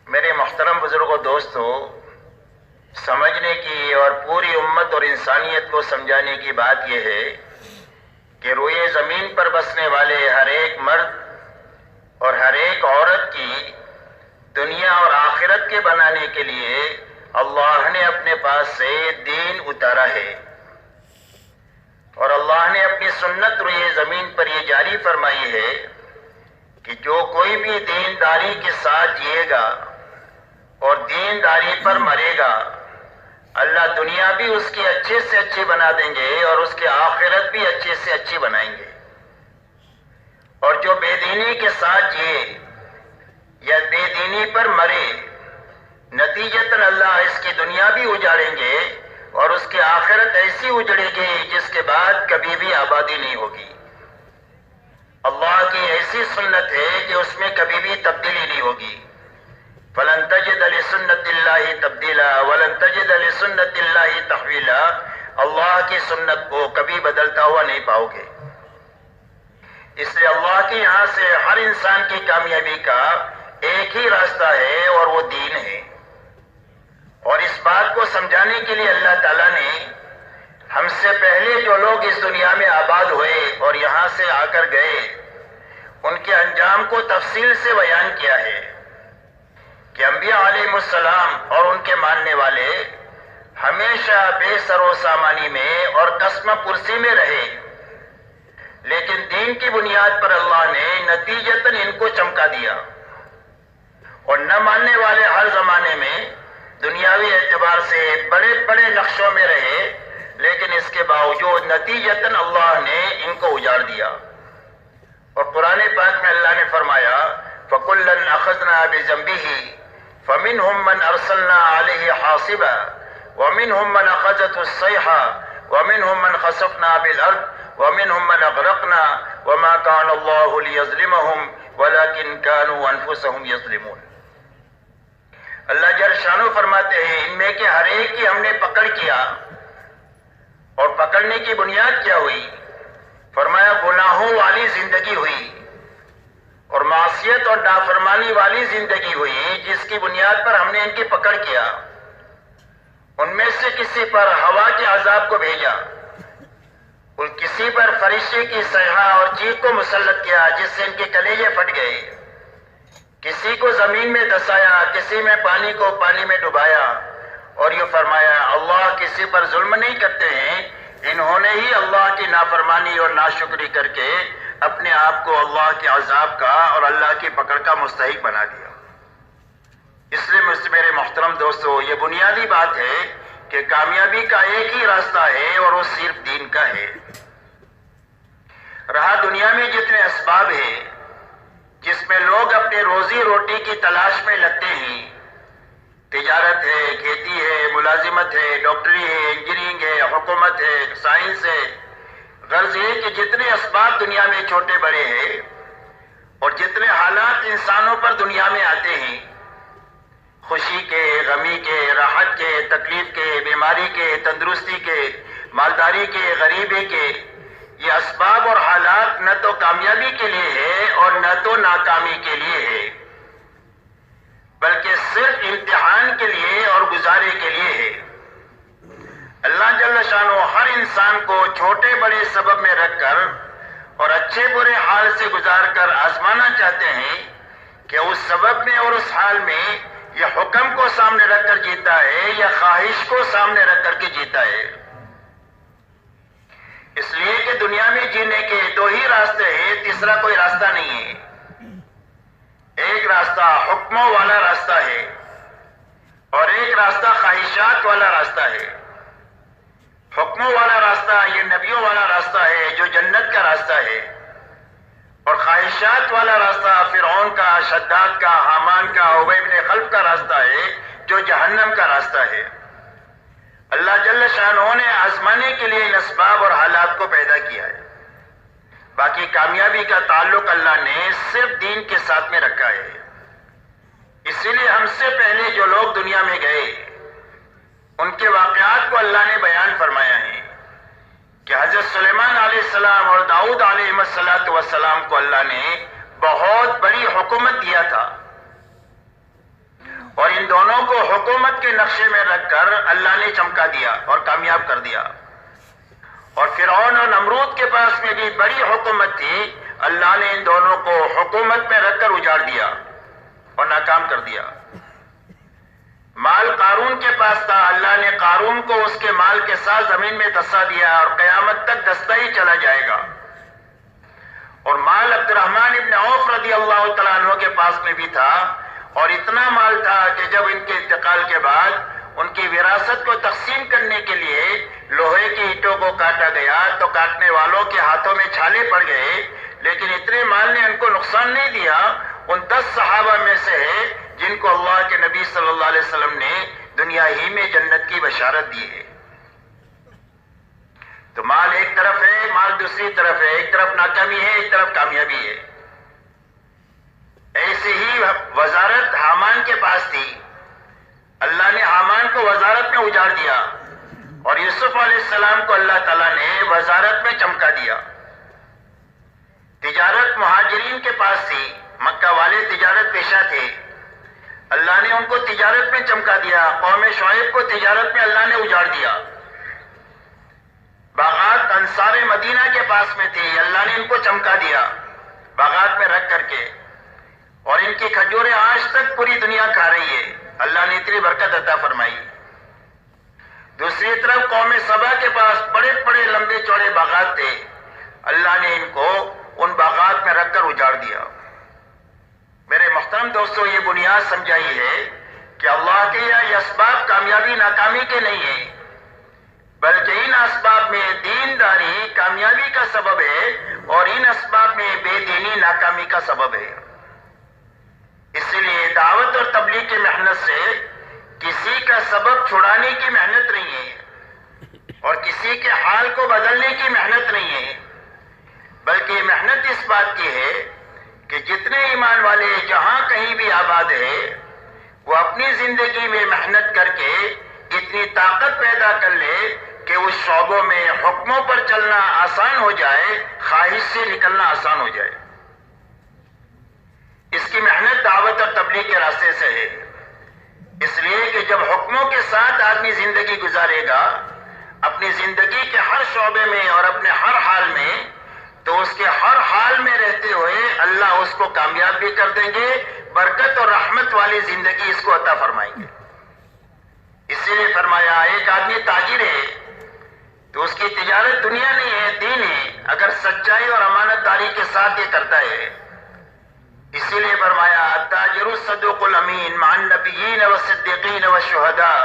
میرے محترم بزرگوں دوستو، سمجھنے کی اور پوری امت اور انسانیت کو سمجھانے کی بات یہ ہے کہ روئے زمین پر بسنے والے ہر ایک مرد اور ہر ایک عورت کی دنیا اور آخرت کے بنانے کے لیے اللہ نے اپنے پاس سے دین اتارا ہے، اور اللہ نے اپنی سنت روئے زمین پر یہ جاری فرمائی ہے کہ جو کوئی بھی دینداری کے ساتھ جیے گا اور دینداری پر مرے گا، اللہ دنیا بھی اس کی اچھے سے اچھی بنا دیں گے اور اس کی آخرت بھی اچھے سے اچھی بنائیں گے۔ اور جو بے دینی کے ساتھ جیے یا بے دینی پر مرے، نتیجتاً اللہ اس کی دنیا بھی اجاڑیں گے اور اس کی آخرت ایسی اجڑے گی جس کے بعد کبھی بھی آبادی نہیں ہوگی۔ اللہ کی ایسی سنت ہے کہ اس میں کبھی بھی تبدیلی نہیں ہوگی۔ فَلَن تَجِدَ لِسُنَّتِ اللَّهِ تَبْدِيلًا وَلَن تَجِدَ لِسُنَّتِ اللَّهِ تَحْوِيلًا۔ اللہ کی سنت کو کبھی بدلتا ہوا نہیں پاؤ گے۔ اس لیے اللہ کے یہاں سے ہر انسان کی کامیابی کا ایک ہی راستہ ہے اور وہ دین ہے۔ اور اس بات کو سمجھانے کے لیے اللہ تعالیٰ نے ہم سے پہلے جو لوگ اس دنیا میں آباد ہوئے اور یہاں سے آ کر گئے، ان کے انجام کو تفصیل سے بیان کیا ہے کہ انبیاء علیہ السلام اور ان کے ماننے والے ہمیشہ بے سر و سامانی میں اور قسم پرسی میں رہے، لیکن دین کی بنیاد پر اللہ نے نتیجتاً ان کو چمکا دیا۔ اور نہ ماننے والے ہر زمانے میں دنیاوی اعتبار سے بڑے بڑے نقشوں میں رہے، لیکن اس کے باوجود نتیجتاً اللہ نے ان کو اجاڑ دیا۔ اور قرآن پاک میں اللہ نے فرمایا فَكُلًّا أَخَذْنَا بِذَنبِهِ فَمِنْهُمْ مَنْ أَرْسَلْنَا عَلَيْهِ حَاصِبًا وَمِنْهُمْ مَنْ أَخَذَتْهُ الصَّيْحَةُ وَمِنْهُمْ مَنْ خَسَفْنَا بِالْأَرْضِ وَمِنْهُمْ مَنْ أَغْرَقْنَا وَمَا كَانَ اللَّهُ لِيَظْلِمَهُمْ وَلَكِنْ كَانُوا أَنفُسَهُمْ يَظْلِمُونَ۔ اللہ جل شانہ فرماتے ہیں ان میں کہ ہر ایک کی ہم نے پکڑ کیا، اور پکڑنے کی بنیاد کیا ہوئی؟ فرمایا گناہوں والی زندگی ہوئی اور معصیت اور نافرمانی والی زندگی ہوئی، جس کی بنیاد پر ہم نے ان کی پکڑ کیا۔ ان میں سے کسی پر ہوا کے عذاب کو بھیجا، اور کسی پر فرشتے کی صیحہ اور چیخ کو مسلط کیا جس سے ان کے کلیجے پھٹ گئے، کسی کو زمین میں دسایا، کسی میں پانی کو پانی میں ڈبایا، اور یہ فرمایا اللہ کسی پر ظلم نہیں کرتے ہیں، انہوں نے ہی اللہ کی نافرمانی اور ناشکری کر کے اپنے آپ کو اللہ کے عذاب کا اور اللہ کی پکڑ کا مستحق بنا دیا۔ اس لیے مجھ سے میرے محترم دوستو، یہ بنیادی بات ہے کہ کامیابی کا ایک ہی راستہ ہے اور وہ صرف دین کا ہے۔ رہا دنیا میں جتنے اسباب ہیں جس میں لوگ اپنے روزی روٹی کی تلاش میں لگتے ہیں، تجارت ہے، کھیتی ہے، ملازمت ہے، ڈاکٹری ہے، انجینئرنگ ہے، حکومت ہے، سائنس ہے، غرض یہ کہ جتنے اسباب دنیا میں چھوٹے بڑے ہیں اور جتنے حالات انسانوں پر دنیا میں آتے ہیں، خوشی کے، غمی کے، راحت کے، تکلیف کے، بیماری کے، تندرستی کے، مالداری کے، غریبی کے، یہ اسباب اور حالات نہ تو کامیابی کے لیے ہے اور نہ تو ناکامی کے لیے ہے، بلکہ صرف امتحان کے لیے اور گزارے کے لیے ہے۔ اللہ جل شانہ ہر انسان کو چھوٹے بڑے سبب میں رکھ کر اور اچھے برے حال سے گزار کر آزمانا چاہتے ہیں کہ اس سبب میں اور اس حال میں یہ حکم کو سامنے رکھ کر جیتا ہے یا خواہش کو سامنے رکھ کر کے جیتا ہے۔ اس لیے کہ دنیا میں جینے کے دو ہی راستے ہیں، تیسرا کوئی راستہ نہیں ہے۔ ایک راستہ حکموں والا راستہ ہے اور ایک راستہ خواہشات والا راستہ ہے۔ حکموں والا راستہ یہ نبیوں والا راستہ ہے جو جنت کا راستہ ہے، اور خواہشات والا راستہ فرعون کا، شداد کا، حامان کا، ابی بن خلف کا راستہ ہے جو جہنم کا راستہ ہے۔ اللہ جل شانہ نے آزمانے کے لیے ان اسباب اور حالات کو پیدا کیا ہے، باقی کامیابی کا تعلق اللہ نے صرف دین کے ساتھ میں رکھا ہے۔ اسی لیے ہم سے پہلے جو لوگ دنیا میں گئے ان کے واقعات کو اللہ نے بیان فرمایا ہے کہ حضرت سلیمان علیہ السلام اور داؤد علیہ السلام کو اللہ نے بہت بڑی حکومت دیا تھا، حکومت کے نقشے میں رکھ کر اللہ نے چمکا دیا اور کامیاب کر دیا. اور فرعون اور نمرود کے پاس میں بھی بڑی حکومت تھی، اللہ نے ان دونوں کو حکومت میں رکھ کر اجاڑ دیا اور ناکام کر دیا. مال قارون کے پاس تھا، اللہ نے قارون کو اس کے مال کے ساتھ زمین میں دسا دیا اور قیامت تک دستا ہی چلا جائے گا. اور مال عبد الرحمن ابن عوف رضی اللہ تعالیٰ عنہ کے پاس میں بھی تھا، اور اتنا مال تھا کہ جب ان کے انتقال کے بعد ان کی وراثت کو تقسیم کرنے کے لیے لوہے کی اینٹوں کو کاٹا گیا تو کاٹنے والوں کے ہاتھوں میں چھالے پڑ گئے، لیکن اتنے مال نے ان کو نقصان نہیں دیا. ان 10 صحابہ میں سے ہے جن کو اللہ کے نبی صلی اللہ علیہ وسلم نے دنیا ہی میں جنت کی بشارت دی ہے. تو مال ایک طرف ہے، مال دوسری طرف ہے، ایک طرف ناکامی ہے، ایک طرف کامیابی ہے. ایسے ہی وزارت حامان کے پاس تھی، اللہ نے حامان کو وزارت میں اجاڑ دیا اور یوسف علیہ السلام کو اللہ تعالیٰ نے وزارت میں چمکا دیا. تجارت مہاجرین کے پاس تھی، مکہ والے تجارت پیشہ تھے، اللہ نے ان کو تجارت میں چمکا دیا. قوم شعیب کو تجارت میں اللہ نے اجاڑ دیا. باغات انصار مدینہ کے پاس میں تھی، اللہ نے ان کو چمکا دیا باغات میں رکھ کر کے، اور ان کی کھجوریں آج تک پوری دنیا کھا رہی ہے. اللہ نے اتنی برکت عطا فرمائی. دوسری طرف قوم سبا کے پاس بڑے بڑے لمبے چوڑے باغات تھے، اللہ نے ان کو ان باغات میں رکھ کر اجاڑ دیا. میرے محترم دوستو، یہ بنیاد سمجھائی ہے کہ اللہ کے یہ اسباب کامیابی ناکامی کے نہیں ہیں، بلکہ ان اسباب میں دینداری کامیابی کا سبب ہے اور ان اسباب میں بے دینی ناکامی کا سبب ہے. اسی لیے دعوت اور تبلیغ کی محنت سے کسی کا سبب چھڑانے کی محنت نہیں ہے اور کسی کے حال کو بدلنے کی محنت نہیں ہے، بلکہ محنت اس بات کی ہے کہ جتنے ایمان والے جہاں کہیں بھی آباد ہے وہ اپنی زندگی میں محنت کر کے اتنی طاقت پیدا کر لے کہ اس شعبوں میں حکموں پر چلنا آسان ہو جائے، خواہش سے نکلنا آسان ہو جائے. اس کی محنت دعوت اور تبلیغ کے راستے سے ہے. اس لیے کہ جب حکموں کے ساتھ آدمی زندگی گزارے گا اپنی زندگی کے ہر شعبے میں اور اپنے ہر حال میں، تو اس کے ہر حال میں رہتے ہوئے اللہ اس کو کامیاب بھی کر دیں گے، برکت اور رحمت والی زندگی اس کو عطا فرمائیں گے. اسی لیے فرمایا ایک آدمی تاجر ہے تو اس کی تجارت دنیا نہیں ہے، دین ہے، اگر سچائی اور امانت داری کے ساتھ یہ کرتا ہے. اسی لیے فرمایا التاجر الصدوق الامین مع النبیین والصدیقین والشہداء،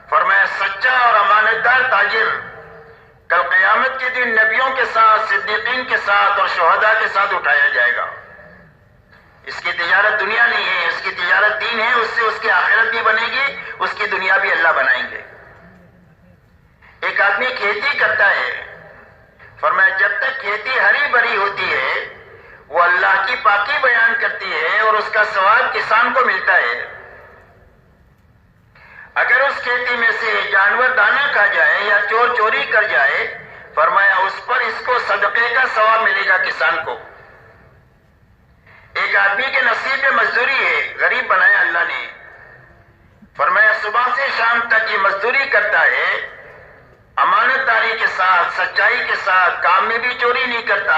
فرمایا سچا اور امانت دار تاجر کل قیامت کے دن نبیوں کے ساتھ، صدیقین کے ساتھ اور شہداء کے ساتھ اٹھایا جائے گا. اس کی تجارت دنیا نہیں ہے، اس کی تجارت دین ہے، اس سے اس کی آخرت بھی بنے گی، اس کی دنیا بھی اللہ بنائیں گے. ایک آدمی کھیتی کرتا ہے، فرمایا جب تک کھیتی ہری بھری ہوتی ہے وہ اللہ کی پاکی بیان کرتی ہے اور اس کا ثواب کسان کو ملتا ہے. اگر اس کھیتی میں سے جانور دانہ کھا جائے یا چور چوری کر جائے، فرمایا اس پر اس کو صدقے کا ثواب ملے گا کسان کو. ایک آدمی کے نصیب میں مزدوری ہے، غریب بنایا اللہ نے، فرمایا صبح سے شام تک یہ مزدوری کرتا ہے، امانت داری کے ساتھ، سچائی کے ساتھ، کام میں بھی چوری نہیں کرتا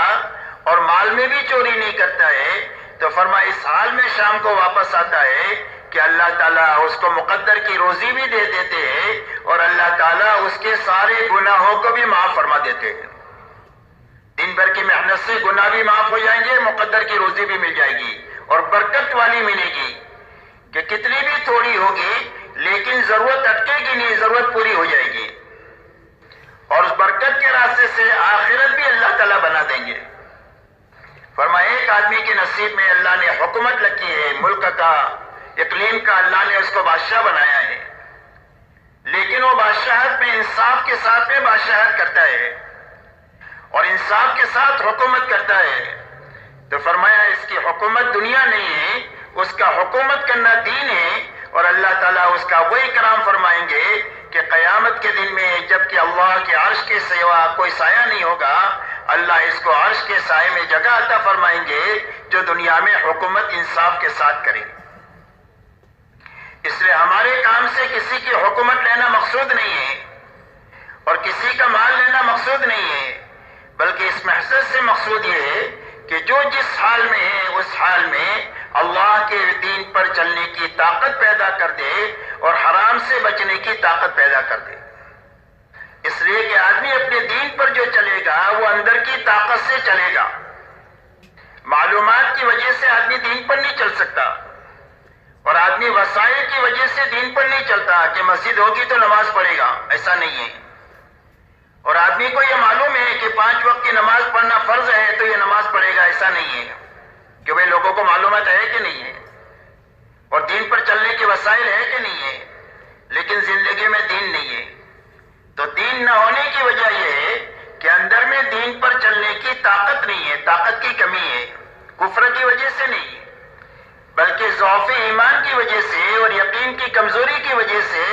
اور مال میں بھی چوری نہیں کرتا ہے، تو فرمایا اس حال میں شام کو واپس آتا ہے کہ اللہ تعالیٰ اس کو مقدر کی روزی بھی دے دیتے ہیں اور اللہ تعالیٰ اس کے سارے گناہوں کو بھی معاف فرما دیتے ہیں. دن بھر کی محنت سے گناہ بھی معاف ہو جائیں گے، مقدر کی روزی بھی مل جائے گی اور برکت والی ملے گی کہ کتنی بھی تھوڑی ہوگی لیکن ضرورت اٹکے گی نہیں، ضرورت پوری ہو جائے گی اور اس برکت کے راستے سے آخرت بھی اللہ تعالیٰ بنا دیں گے. فرمایا ایک آدمی کے نصیب میں اللہ نے حکومت رکھی ہے، ملک کا، اقلیم کا، اللہ نے اس کو بادشاہ بنایا ہے، لیکن وہ بادشاہت میں انصاف کے ساتھ میں بادشاہت کرتا ہے اور انصاف کے ساتھ حکومت کرتا ہے. تو فرمایا اس کی حکومت دنیا نہیں ہے، اس کا حکومت کرنا دین ہے اور اللہ تعالیٰ اس کا وہ اکرام فرمائیں گے کہ قیامت کے دن میں جب کہ اللہ کے عرش کے سوا کوئی سایہ نہیں ہوگا، اللہ اس کو عرش کے سائے میں جگہ عطا فرمائیں گے جو دنیا میں حکومت انصاف کے ساتھ کرے. اس لیے ہمارے کام سے کسی کی حکومت لینا مقصود نہیں ہے اور کسی کا مال لینا مقصود نہیں ہے، بلکہ اس مقصد سے مقصود یہ ہے کہ جو جس حال میں ہے اس حال میں اللہ کے دین پر چلنے کی طاقت پیدا کر دے اور حرام سے بچنے کی طاقت پیدا کر دے۔ اس لیے کہ آدمی اپنے دین پر جو چلے گا وہ اندر کی طاقت سے چلے گا۔ معلومات کی وجہ سے آدمی دین پر نہیں چل سکتا، اور آدمی وسائل کی وجہ سے دین پر نہیں چلتا کہ مسجد ہوگی تو نماز پڑھے گا، ایسا نہیں ہے۔ اور آدمی کو یہ معلوم ہے کہ 5 وقت کی نماز پڑھنا فرض ہے تو یہ نماز پڑھے گا، ایسا نہیں ہے کہ بھئی لوگوں کو معلومات ہے کہ نہیں ہے اور دین پر چلنے کے وسائل ہے کہ نہیں ہے، لیکن زندگی میں دین نہیں ہے۔ تو دین نہ ہونے کی وجہ یہ ہے کہ اندر میں دین پر چلنے کی طاقت نہیں ہے، طاقت کی کمی ہے، کفر کی وجہ سے نہیں بلکہ ضعف ایمان کی وجہ سے اور یقین کی کمزوری کی وجہ سے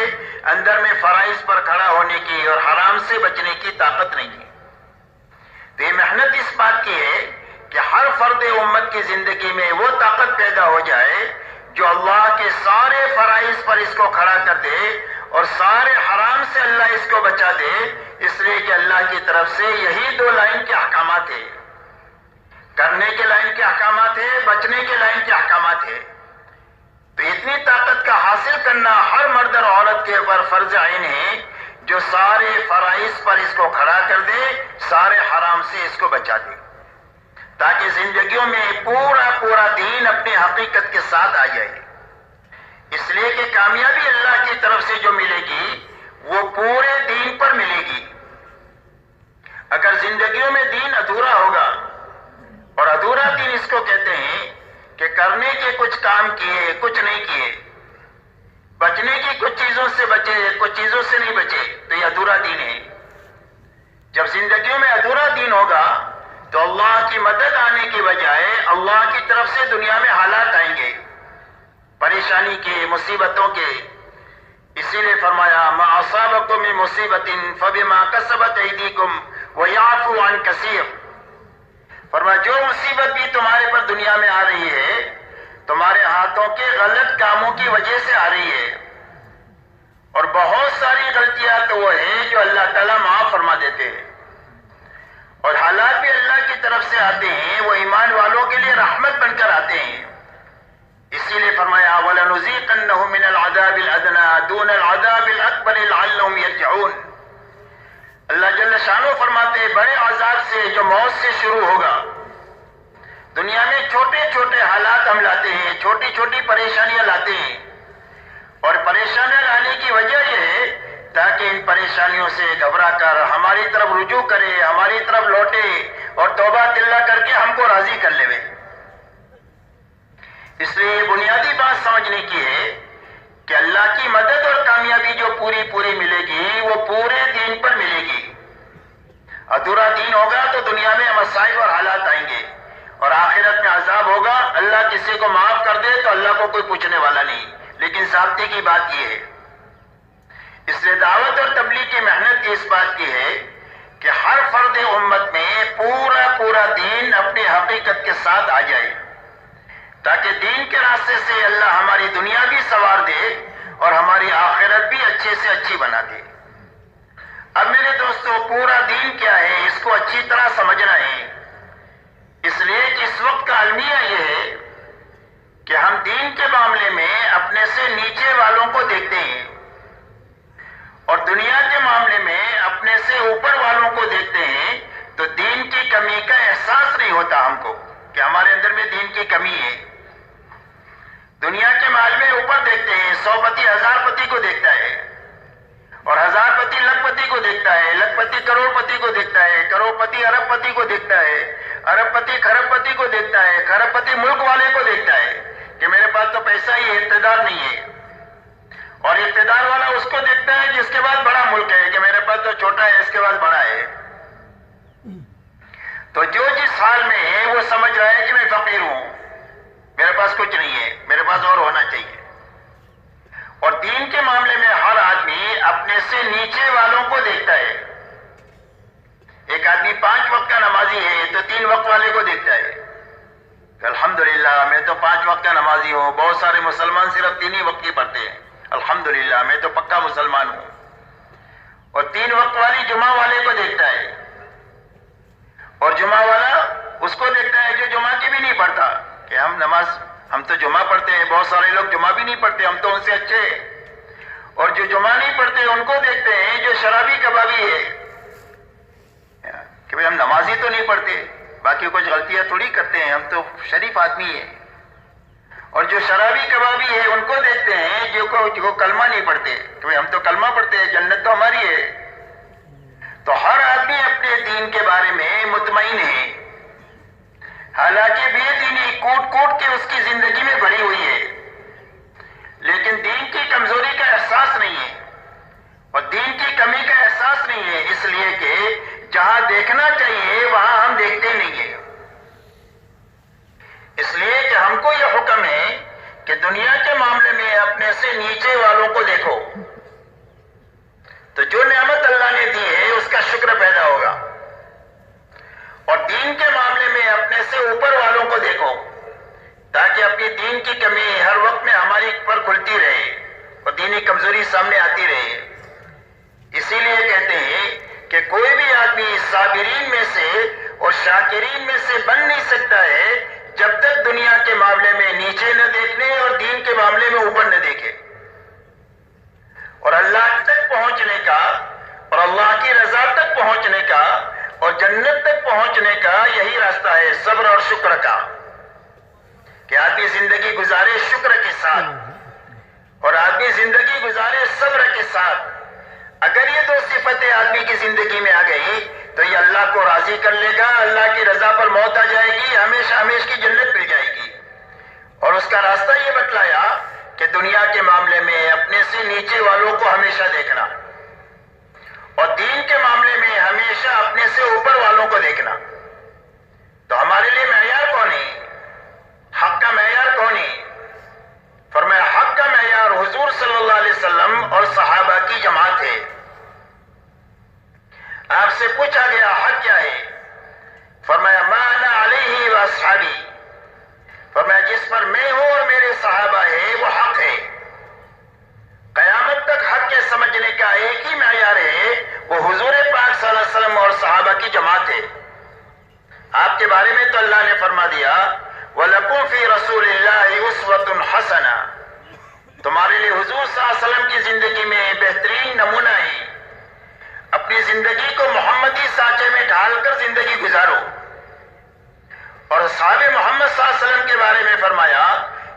اندر میں فرائض پر کھڑا ہونے کی اور حرام سے بچنے کی طاقت نہیں ہے۔ تو یہ محنت اس بات کی ہے کہ ہر فرد امت کی زندگی میں وہ طاقت پیدا ہو جائے جو اللہ کے سارے فرائض پر اس کو کھڑا کر دے اور سارے حرام سے اللہ اس کو بچا دے، اس لیے کہ اللہ کی طرف سے یہی 2 لائن کے احکامات ہیں، کرنے کے لائن کے احکامات ہیں، بچنے کے لائن کے احکامات ہیں۔ تو اتنی طاقت کا حاصل کرنا ہر مرد اور عورت کے اوپر فرض عین ہے جو سارے فرائض پر اس کو کھڑا کر دے، سارے حرام سے اس کو بچا دے، تاکہ زندگیوں میں پورا دین اپنے حقیقت کے ساتھ آ جائے۔ اس لیے کہ کامیابی اللہ کی طرف سے جو ملے گی وہ پورے دین پر ملے گی۔ اگر زندگیوں میں دین ادھورا ہوگا، اور ادھورا دین اس کو کہتے ہیں کہ کرنے کے کچھ کام کیے کچھ نہیں کیے، بچنے کی کچھ چیزوں سے بچے کچھ چیزوں سے نہیں بچے، تو یہ ادھورا دین ہے۔ جب زندگیوں میں ادھورا دین ہوگا تو اللہ کی مدد آنے کی بجائے اللہ کی طرف سے دنیا میں حالات آئیں گے، پریشانی کے، مصیبتوں کے۔ اسی لیے فرمایا ما اصابکم من مصیبت فبما کسبت ایدیکم ویعفو عن کثیر۔ فرمایا جو مصیبت بھی تمہارے پر دنیا میں آ رہی ہے تمہارے ہاتھوں کے غلط کاموں کی وجہ سے آ رہی ہے، اور بہت ساری غلطیاں تو وہ ہیں جو اللہ تعالیٰ معاف فرما دیتے ہیں، اور حالات بھی اللہ کی طرف سے آتے ہیں، وہ ایمان والوں کے لیے رحمت بن کر آتے ہیں۔ اسی لیے فرمایا وَلَنُذِيقَنَّهُم مِّنَ الْعَذَابِ الْأَدْنَىٰ دُونَ الْعَذَابِ الْأَكْبَرِ لَعَلَّهُمْ يَرْجِعُونَ۔ اللہ جل شانہ فرماتے ہیں بڑے عذاب سے جو موت سے شروع ہوگا۔ دنیا میں چھوٹے چھوٹے حالات ہم لاتے ہیں، چھوٹی چھوٹی پریشانیاں لاتے ہیں، اور پریشانیاں لانے کی وجہ یہ ہے تاکہ ان پریشانیوں سے گھبرا کر ہماری طرف رجوع کرے، ہماری طرف لوٹے اور توبہ تلہ کر کے ہم کو راضی کر لے۔ اس لیے یہ بنیادی بات سمجھنے کی ہے کہ اللہ کی مدد اور کامیابی جو پوری ملے گی وہ پورے دین پر ملے گی۔ ادھورا دین ہوگا تو دنیا میں مسائل اور حالات آئیں گے، اور آخرت میں عذاب ہوگا۔ اللہ کسی کو معاف کر دے تو اللہ کو کوئی پوچھنے والا نہیں، لیکن ضابطے کی بات یہ ہے۔ اس لیے دعوت اور تبلیغ کی محنت اس بات کی ہے کہ ہر فرد امت میں پورا دین اپنی حقیقت کے ساتھ آ جائے، تاکہ دین کے راستے سے اللہ ہماری دنیا بھی سنوار دے اور ہماری آخرت بھی اچھے سے اچھی بنا دے۔ اب میرے دوستو، پورا دین کیا ہے اس کو اچھی طرح سمجھنا ہے، اس لیے کہ اس وقت کا المیہ یہ ہے کہ ہم دین کے معاملے میں اپنے سے نیچے والوں کو دیکھتے ہیں، اور دنیا کے معاملے میں اپنے سے اوپر والوں کو دیکھتے ہیں، تو دین کی کمی کا احساس نہیں ہوتا ہم کو کہ ہمارے اندر میں دین کی کمی ہے۔ دنیا کے مال میں اوپر دیکھتے ہیں، 100 پتی 1000 پتی کو دیکھتا ہے، اور 1000 پتی لکھ پتی کو دیکھتا ہے، لکھ پتی کروڑ پتی کو دیکھتا ہے، کروڑ پتی ارب پتی کو دیکھتا ہے، ارب پتی کھرب پتی کو دیکھتا ہے، کھرب پتی ملک والے کو دیکھتا ہے کہ میرے پاس تو پیسہ ہی ہے، اقتدار نہیں ہے، اور اقتدار والا اس کو دیکھتا ہے جس کے بعد بڑا ملک ہے کہ میرے پاس تو چھوٹا ہے، اس کے بعد بڑا ہے۔ تو جو جس حال میں ہے وہ سمجھ رہا ہے کہ میں فقیر ہوں، میرے پاس کچھ نہیں ہے، میرے پاس اور ہونا چاہیے۔ اور دین کے معاملے میں ہر آدمی اپنے سے نیچے والوں کو دیکھتا ہے۔ ایک آدمی 5 وقت کا نمازی ہے تو 3 وقت والے کو دیکھتا ہے کہ الحمدللہ میں تو 5 وقت کا نمازی ہوں، ہوں. بہت سارے مسلمان صرف 3 ہی وقت کی پڑھتے ہیں. الحمدللہ میں تو پکا مسلمان ہوں. اور 3 وقت والی جمعہ والے کو دیکھتا ہے، اور جمعہ والا اس کو دیکھتا ہے جو جمعہ کی بھی نہیں پڑھتا، کہ ہم تو جمعہ پڑھتے ہیں. بہت سارے لوگ جمعہ بھی نہیں پڑھتے، ہم تو ان سے اچھے ہیں. اور جو جمعہ نہیں پڑھتے ان کو دیکھتے ہیں جو شرابی کبابی ہے، کہ بھئی ہم نمازی تو نہیں پڑھتے، باقی کچھ غلطیاں تھوڑی کرتے ہیں، ہم تو شریف آدمی ہیں. اور جو شرابی کبابی ہے ان کو دیکھتے ہیں جو کلمہ نہیں پڑھتے، کہ بھئی ہم تو کلمہ پڑھتے ہیں، جنت تو ہماری ہے. تو ہر آدمی اپنے دین کے بارے میں مطمئن ہے، حالانکہ بے دینی کوٹ کوٹ کے اس کی زندگی میں بھری ہوئی ہے، لیکن دین کی کمزوری کا احساس نہیں ہے اور دین کی کمی کا احساس نہیں ہے، اس لیے کہ جہاں دیکھنا چاہیے وہاں ہم دیکھتے نہیں ہیں. اس لیے کہ ہم کو یہ حکم ہے کہ دنیا کے معاملے میں اپنے سے نیچے والوں کو دیکھو، تو جو نعمت اللہ نے دی ہے اس کا شکر پیدا ہوگا. اور دین کے معاملے میں اپنے سے اوپر والوں کو دیکھو، تاکہ اپنی دین کی کمی ہر وقت میں ہماری پر کھلتی رہے اور دینی کمزوری سامنے آتی رہے. اسی لیے کہتے ہیں کہ کوئی بھی آدمی صابرین میں سے اور شاکرین میں سے بن نہیں سکتا ہے جب تک دنیا کے معاملے میں نیچے نہ دیکھنے اور دین کے معاملے میں اوپر نہ دیکھے. اور اللہ تک پہنچنے کا اور اللہ کی رضا تک پہنچنے کا اور جنت تک پہنچنے کا یہی راستہ ہے، صبر اور شکر کا، کہ آدمی زندگی گزارے شکر کے ساتھ اور آدمی زندگی گزارے صبر کے ساتھ. اگر یہ 2 صفتیں آدمی کی زندگی میں آ گئی تو یہ اللہ کو راضی کر لے گا، اللہ کی رضا پر موت آ جائے گی، ہمیشہ ہمیشہ کی جنت مل جائے گی. اور اس کا راستہ یہ بتلایا کہ دنیا کے معاملے میں اپنے سے نیچے والوں کو ہمیشہ دیکھنا اور دین کے معاملے میں ہمیشہ اپنے سے اوپر والوں کو دیکھنا. تو ہمارے لیے معیار کون ہے؟ حق کا معیار کون ہے؟ فرمایا حق کا معیار حضور صلی اللہ علیہ وسلم اور صحابہ کی جماعت ہے. آپ سے پوچھا گیا حق کیا ہے؟ فرمایا ما انا علیہ واصحابی، فرمایا جس پر میں ہوں اور میرے صحابہ ہے وہ حق ہے. قیامت تک حق کے سمجھنے کا ایک ہی معیار ہے، وہ حضور پاک صلی اللہ علیہ وسلم اور صحابہ کی جماعت ہے. آپ کے بارے میں تو اللہ نے فرما دیا وَلَكُمْ فِي رَسُولِ اللَّهِ أُسْوَةٌ حَسَنَةٌ، تمہارے لیے حضور صلی اللہ علیہ وسلم کی زندگی میں بہترین نمونہ ہے. اپنی زندگی کو محمدی سانچے میں ڈھال کر زندگی گزارو. اور صحابہ محمد صلی اللہ علیہ وسلم کے بارے میں فرمایا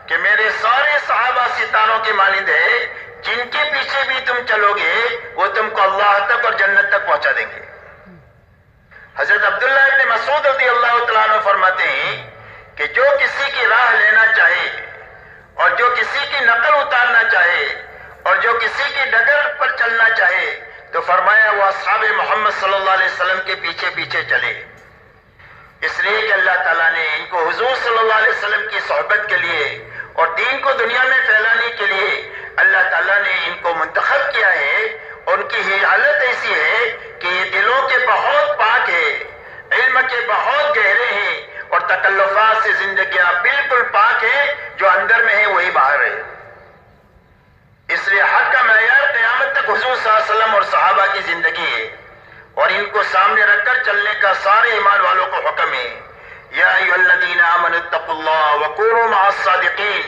کہ میرے سارے صحابہ ستاروں کے مانند ہیں، جن کے پیچھے بھی تم چلو گے وہ تم کو اللہ تک اور جنت تک پہنچا دیں گے. حضرت عبداللہ ابن مسعود رضی اللہ تعالیٰ عنہ فرماتے ہیں کہ جو کسی کی راہ لینا چاہے اور جو کسی کی نقل اتارنا چاہے اور جو کسی کی ڈگر پر چلنا چاہے تو فرمایا وہ اصحاب محمد صلی اللہ علیہ وسلم کے پیچھے پیچھے چلے. اس لیے کہ اللہ تعالیٰ نے ان کو حضور صلی اللہ علیہ وسلم کی صحبت کے لیے اور دین کو دنیا میں پھیلانے کے لیے اللہ تعالیٰ نے ان کو منتخب کیا ہے. ان کی ہی حالت ایسی ہے کہ یہ دلوں کے بہت پاک ہے، علم کے بہت گہرے ہیں اور تکلفات سے زندگیاں بالکل پاک ہیں، جو اندر میں ہے وہی باہر ہے. اس لیے حق کا معیار قیامت تک حضور صلی اللہ علیہ وسلم اور صحابہ کی زندگی ہے، اور ان کو سامنے رکھ کر چلنے کا سارے ایمان والوں کو حکم ہے. یا ایھا الذین آمنوا اتقوا اللہ وکونوا مع الصادقین،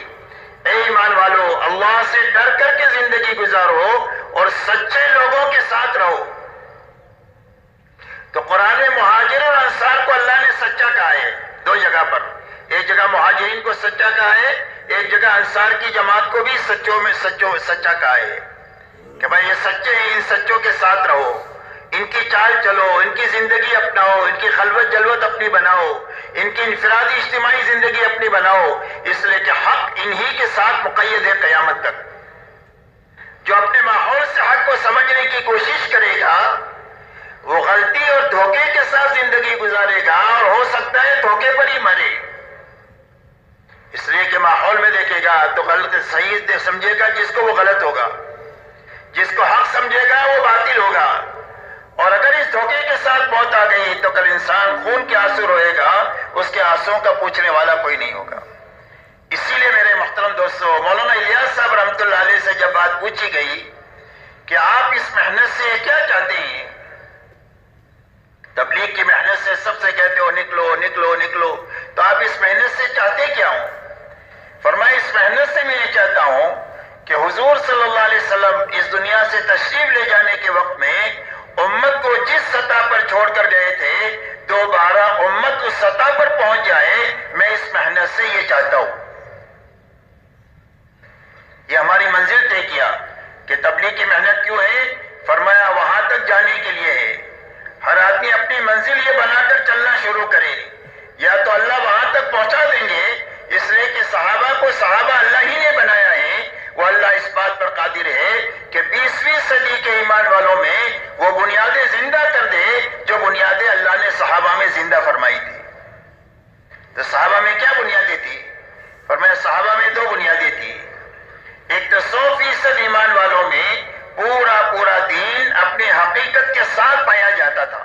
اے ایمان والو اللہ سے ڈر کر کے زندگی گزارو اور سچے لوگوں کے ساتھ رہو. تو قرآن میں مہاجر اور انصار کو اللہ نے سچا کہا ہے 2 جگہ پر. ایک جگہ مہاجرین کو سچا کہا ہے، ایک جگہ انصار کی جماعت کو بھی سچا کہا ہے کہ بھائی یہ سچے ہیں، ان سچوں کے ساتھ رہو، ان کی چال چلو، ان کی زندگی اپناؤ، ان کی خلوت جلوت اپنی بناؤ، ان کی انفرادی اجتماعی زندگی اپنی بناؤ. اس لیے کہ حق انہی کے ساتھ مقید ہے قیامت تک. جو اپنے ماحول سے حق کو سمجھنے کی کوشش کرے گا وہ غلطی اور دھوکے کے ساتھ زندگی گزارے گا اور ہو سکتا ہے دھوکے پر ہی مرے. اس لیے کہ ماحول میں دیکھے گا تو غلط صحیح سمجھے گا جس کو وہ غلط ہوگا، جس کو حق سمجھے گا وہ باطل ہوگا. اور اگر اس دھوکے کے ساتھ موت آ گئی تو کل انسان خون کے آنسو روئے گا، اس کے آنسوؤں کا پوچھنے والا کوئی نہیں ہوگا. اسی لیے میرے محترم دوستو، مولانا الیاس صاحب رحمۃ اللہ علیہ سے جب بات پوچھی گئی کہ آپ اس محنت سے کیا چاہتے ہیں، تبلیغ کی محنت سے سب سے کہتے ہو نکلو نکلو نکلو، تو آپ اس محنت سے چاہتے کیا ہوں؟ فرمایا اس محنت سے میں یہ چاہتا ہوں کہ حضور صلی اللہ علیہ وسلم اس دنیا سے تشریف لے جانے کے وقت میں امت کو جس سطح پر چھوڑ کر گئے تھے دوبارہ امت اس سطح پر پہنچ جائے، میں اس محنت سے یہ چاہتا ہوں۔ یہ ہماری منزل طے کیا کہ تبلیغ کی محنت کیوں ہے؟ فرمایا وہاں تک جانے کے لیے ہے۔ ہر آدمی اپنی منزل یہ بنا کر چلنا شروع کرے، یا تو اللہ وہاں تک پہنچا دیں گے، اس لیے کہ صحابہ کو صحابہ اللہ ہی نے بنایا ہے، وہ اللہ اس بات پر قادر ہے کہ 20ویں صدی کے ایمان والوں میں وہ بنیادیں زندہ کر دے جو بنیادیں اللہ نے صحابہ میں زندہ فرمائی تھی۔ تو صحابہ میں کیا بنیادیں تھی؟ فرمایا صحابہ میں 2 بنیادیں تھی۔ ایک تو 100% ایمان والوں میں پورا دین اپنے حقیقت کے ساتھ پایا جاتا تھا،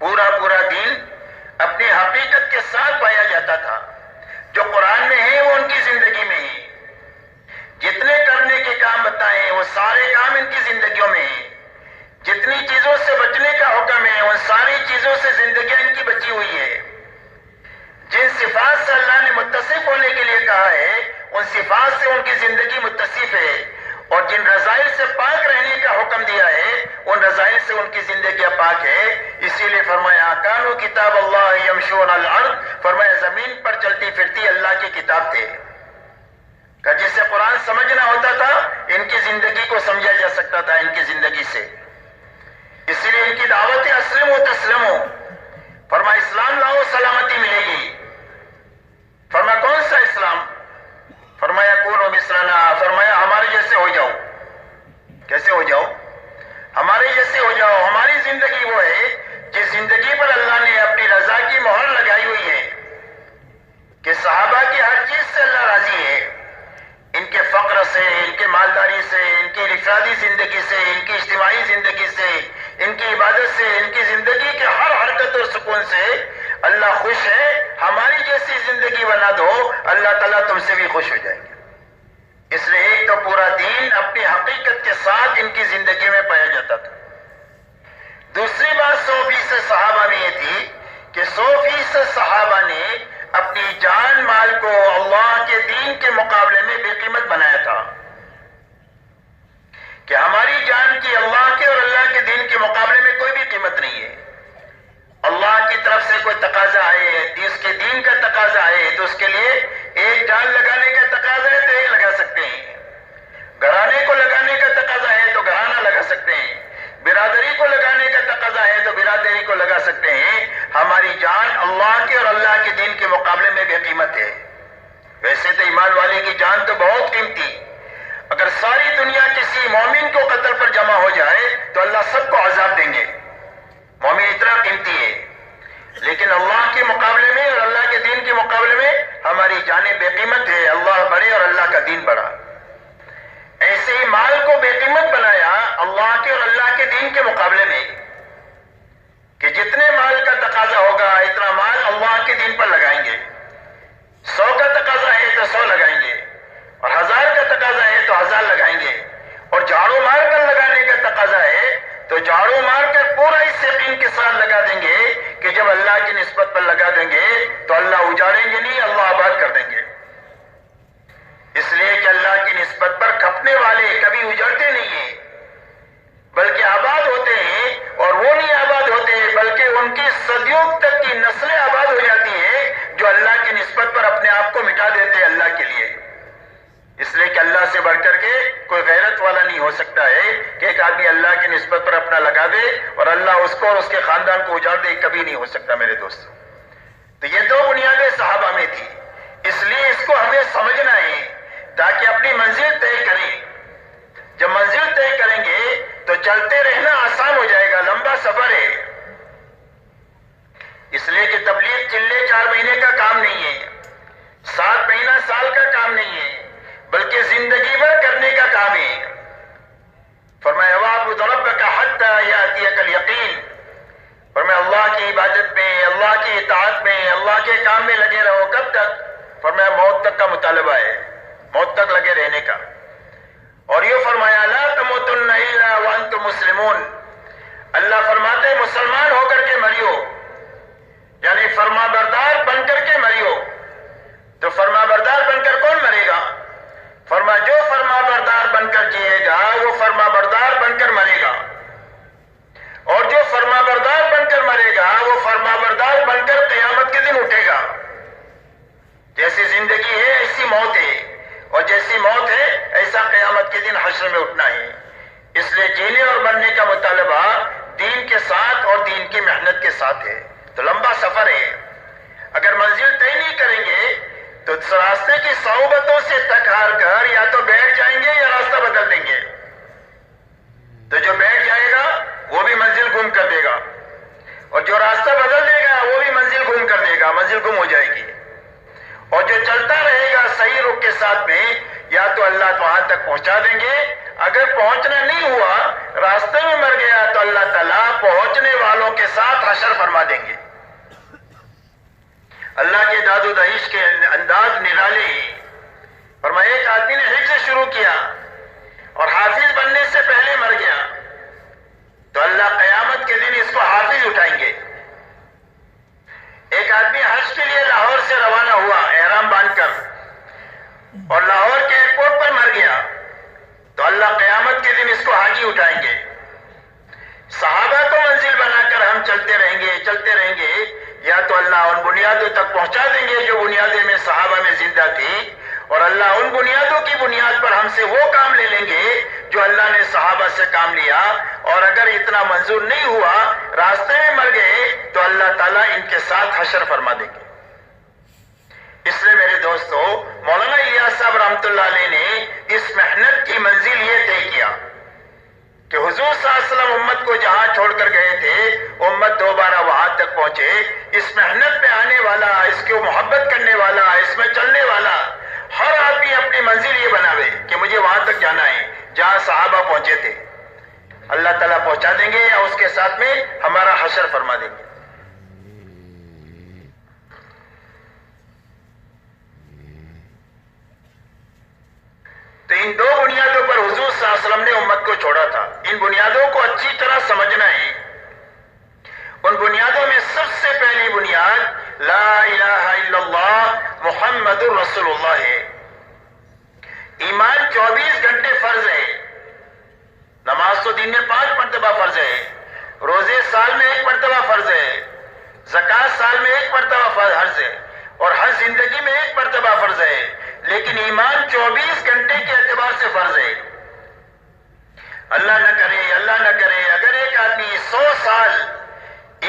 پورا دین اپنے حقیقت کے ساتھ پایا جاتا تھا۔ جو قرآن میں ہے وہ ان کی زندگی میں ہے، جتنے کرنے کے کام بتائے وہ سارے کام ان کی زندگیوں میں ہیں، جتنی چیزوں سے بچنے کا حکم ہے ان ساری چیزوں سے زندگیاں ان کی بچی ہوئی ہے۔ جن صفات سے اللہ نے متصف ہونے کے لیے کہا ہے ان صفات سے ان کی زندگی متصف ہے، اور جن رذائل سے پاک رہنے کا حکم دیا ہے ان رذائل سے ان کی زندگیاں پاک ہے۔ اسی لیے فرمایا کانوا کتاب اللہ یمشون علی الارض، فرمایا زمین پر چلتی پھرتی اللہ کی کتاب تھے، کہ جس سے قرآن سمجھنا ہوتا تھا ان کی زندگی کو سمجھا جا سکتا تھا ان کی زندگی سے۔ اسی لیے ان کی دعوت اسلموا تسلموا، فرمایا اسلام لاؤ سلامتی ملے گی۔ فرمایا کون سا اسلام؟ فرمایا کونوا مثلنا، فرمایا ہمارے جیسے ہو جاؤ۔ کیسے ہو جاؤ؟ ہمارے جیسے ہو جاؤ۔ ہماری زندگی وہ ہے جس زندگی پر اللہ نے اپنی رضا کی مہر لگائی ہوئی ہے کہ صحابہ کی ہر چیز سے اللہ راضی ہے، ان کے فقر سے، ان کے مالداری سے، ان کی انفرادی زندگی سے، ان کی اجتماعی زندگی سے، ان کی عبادت سے، ان کی زندگی کے ہر حرکت اور سکون سے اللہ خوش ہے۔ ہماری جیسی زندگی بنا دو، اللہ تعالیٰ تم سے بھی خوش ہو جائیں گے۔ اس لیے ایک تو پورا دین اپنی حقیقت کے ساتھ ان کی زندگی میں پایا جاتا تھا۔ دوسری بات 100% صحابہ میں یہ تھی کہ 100% صحابہ نے اپنی جان مال کو اللہ کے دین کے مقابلے میں بے قیمت بنایا تھا، کہ ہماری جان کی اللہ کے اور اللہ کے دین کے مقابلے میں کوئی بھی قیمت نہیں ہے۔ اللہ کی طرف سے کوئی تقاضا آئے، اس کے دین کا تقاضا آئے تو اس کے لیے ایک جان لگانے کا تقاضا ہے تو ایک لگا سکتے ہیں، گھرانے کو لگانے کا تقاضا ہے تو گھرانہ لگا سکتے ہیں، برادری کو لگانے کا تقاضا ہے تو برادری کو لگا سکتے ہیں۔ ہماری جان اللہ کے اور اللہ کے دین کے مقابلے میں بے قیمت ہے۔ ویسے تو ایمان والے کی جان تو بہت قیمتی، اگر ساری دنیا کسی مومن کو قتل پر جمع ہو جائے تو اللہ سب کو عذاب دیں گے، مومن اتنا قیمتی ہے، لیکن اللہ کے مقابلے میں اور اللہ کے دین کے مقابلے میں ہماری جانیں بے قیمت ہے۔ اللہ بڑے اور اللہ کا دین بڑا۔ ایسے ہی مال کو بے قیمت بنایا اللہ کے اور اللہ کے دین کے مقابلے میں، کہ جتنے مال کا تقاضا ہوگا اتنا مال اللہ کے دین پر لگائیں گے، 100 کا تقاضا ہے تو 100 لگائیں گے، اور 1000 کا تقاضا ہے تو 1000 لگائیں گے، اور جھاڑو مار کر لگانے کا تقاضا ہے تو جھاڑو مار کر پورا اس یقین کے ساتھ لگا دیں گے کہ جب اللہ کی نسبت پر لگا دیں گے تو اللہ اجاڑیں گے نہیں، اللہ آباد کر دیں گے۔ اس لیے کہ اللہ کی نسبت پر کھپنے والے کبھی اجڑتے نہیں ہیں بلکہ آباد ہوتے ہیں، اور وہ نہیں آباد ہوتے بلکہ ان کی صدیوں تک کی نسلیں آباد ہو جاتی ہیں جو اللہ کی نسبت پر اپنے آپ کو مٹا دیتے ہیں اللہ کے لیے۔ اس لیے کہ اللہ سے بڑھ کر کے کوئی غیرت والا نہیں ہو سکتا ہے کہ ایک آدمی اللہ کی نسبت پر اپنا لگا دے اور اللہ اس کو اور اس کے خاندان کو اجاڑ دے، کبھی نہیں ہو سکتا میرے دوست۔ تو یہ 2 بنیادیں صحابہ میں تھی، اس لیے اس کو ہمیں سمجھنا ہے تاکہ اپنی منزل طے کریں۔ جب منزل طے کریں گے تو چلتے رہنا آسان ہو جائے گا، لمبا سفر ہے۔ اس لیے کہ تبلیغ چلے 4 مہینے کا کام نہیں ہے، 7 مہینہ سال کا کام نہیں ہے، بلکہ زندگی بھر کرنے کا کام ہے۔ فرمایا وَاعْبُدْ رَبَّكَ حَتَّى يَأْتِيَكَ الْيَقِينُ، فرمایا اللہ کی عبادت میں، اللہ کی اطاعت میں، اللہ کے کام میں لگے رہو۔ کب تک؟ فرمایا موت تک کا مطالبہ ہے، موت تک لگے رہنے کا. اور یہ فرمایا لا تموتن الا وانتم مسلمون، اللہ فرماتے ہیں مسلمان ہو کر کے مریو، یعنی فرما بردار بن کر کے مریو. تو فرما بردار بن کر کون مرے گا؟ فرما جو فرما بردار بن کر جیے گا وہ فرما بردار بن کر مرے گا، اور جو فرما بردار بن کر مرے گا وہ فرما بردار بن کر قیامت کے دن اٹھے گا. جیسی زندگی ہے ایسی موت ہے، اور جیسی موت ہے ایسا قیامت کے دن حشر میں اٹھنا ہے. اس لیے جینے اور مرنے کا مطالبہ دین کے ساتھ اور دین کی محنت کے ساتھ ہے. تو لمبا سفر ہے، اگر منزل طے نہیں کریں گے تو راستے کی صعوبتوں سے تک ہار کر یا تو بیٹھ جائیں گے یا راستہ بدل دیں گے. تو جو بیٹھ جائے گا وہ بھی منزل گم کر دے گا، اور جو راستہ بدل دے گا وہ بھی منزل گم کر دے گا، منزل گم ہو جائے گی. اور جو چلتا رہے گا صحیح رخ کے ساتھ میں، یا تو اللہ وہاں تک پہنچا دیں گے، اگر پہنچنا نہیں ہوا راستے میں مر گیا تو اللہ تعالیٰ پہنچنے والوں کے ساتھ حشر فرما دیں گے. اللہ کے داد و دہیش کے انداز نرالے ہیں. فرمایا ایک آدمی نے حفظ شروع کیا اور حافظ بننے سے پہلے مر گیا تو اللہ قیامت کے دن اس کو حافظ اٹھائیں گے. ایک آدمی حج کے لیے لاہور سے روانہ ہوا احرام باندھ کر، اور لاہور کے ایئرپورٹ پر مر گیا تو اللہ قیامت کے دن اس کو حاجی اٹھائیں گے. صحابہ کو منزل بنا کر ہم چلتے رہیں گے، یا تو اللہ ان بنیادوں تک پہنچا دیں گے جو بنیادیں میں صحابہ میں زندہ تھی، اور اللہ ان بنیادوں کی بنیاد پر ہم سے وہ کام لے لیں گے جو اللہ نے صحابہ سے کام لیا. اور اگر اتنا منظور نہیں ہوا راستے میں مر گئے تو اللہ تعالیٰ ان کے ساتھ حشر فرما دیں گے. اس لیے میرے دوستو مولانا الیاس صاحب رحمۃ اللہ علیہ نے اس محنت کی منزل یہ طے کیا کہ حضور صلی اللہ علیہ وسلم امت کو جہاں چھوڑ کر گئے تھے امت دوبارہ وہاں تک پہنچے. اس محنت میں آنے والا، اس کو محبت کرنے والا، اس میں چلنے والا ہر آدمی اپنی منزل یہ بناوے کہ مجھے وہاں تک جانا ہے جہاں صحابہ پہنچے تھے. اللہ تعالیٰ پہنچا دیں گے یا اس کے ساتھ میں ہمارا حشر فرما دیں گے. تو ان دو بنیادوں پر حضور صلی اللہ علیہ وسلم نے امت کو چھوڑا تھا. ان بنیادوں کو اچھی طرح سمجھنا ہے. ان بنیادوں میں سب سے پہلی بنیاد لا الہ الا اللہ محمد رسول اللہ ہے. ایمان 24 گھنٹے فرض ہے. نماز تو دن میں 5 مرتبہ فرض ہے، روزے سال میں 1 مرتبہ فرض ہے، زکوٰۃ سال میں 1 مرتبہ فرض ہے، اور ہر زندگی میں 1 مرتبہ فرض ہے. لیکن ایمان 24 گھنٹے کے اعتبار سے فرض ہے. اللہ نہ کرے اگر ایک آدمی 100 سال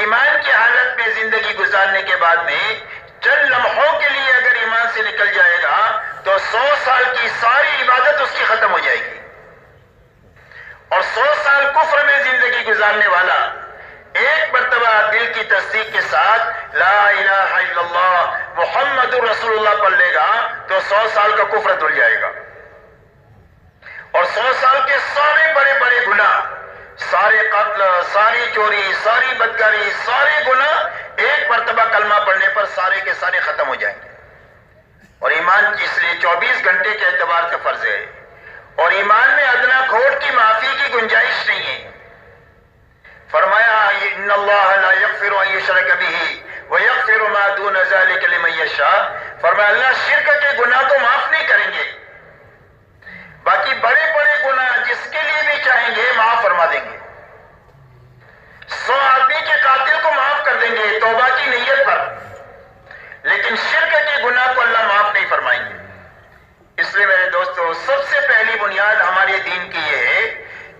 ایمان کی حالت میں زندگی گزارنے کے بعد میں چند لمحوں کے لیے اگر ایمان سے نکل جائے گا تو 100 سال کی ساری عبادت اس کی ختم ہو جائے گی. اور 100 سال کفر میں زندگی گزارنے والا 1 مرتبہ دل کی تصدیق کے ساتھ لا الہ الا اللہ محمد رسول اللہ پڑھ لے گا تو 100 سال کا کفر دھل جائے گا. اور 100 سال کے سارے بڑے بڑے گناہ، سارے قتل، ساری چوری، ساری بدکاری، سارے گناہ 1 مرتبہ کلمہ پڑھنے پر سارے کے سارے ختم ہو جائیں گے. اور ایمان اس لیے 24 گھنٹے کے اعتبار سے فرض ہے. اور ایمان میں ادنا کھوٹ کی معافی کی گنجائش نہیں ہے. فرمایا ان اللہ لا یغفر ان یشرک بہ ویغفر ما دون ذلک لمن یشاء. فرمایا اللہ شرک کے گناہ کو معاف نہیں کریں گے، باقی بڑے بڑے گناہ جس کے لیے بھی چاہیں گے معاف فرما دیں گے. 100 آدمی کے قاتل کو معاف کر دیں گے توبہ کی نیت پر، لیکن شرک کے گناہ کو اللہ معاف نہیں فرمائیں گے. اس لیے میرے دوستو سب سے پہلی بنیاد ہمارے دین کی یہ ہے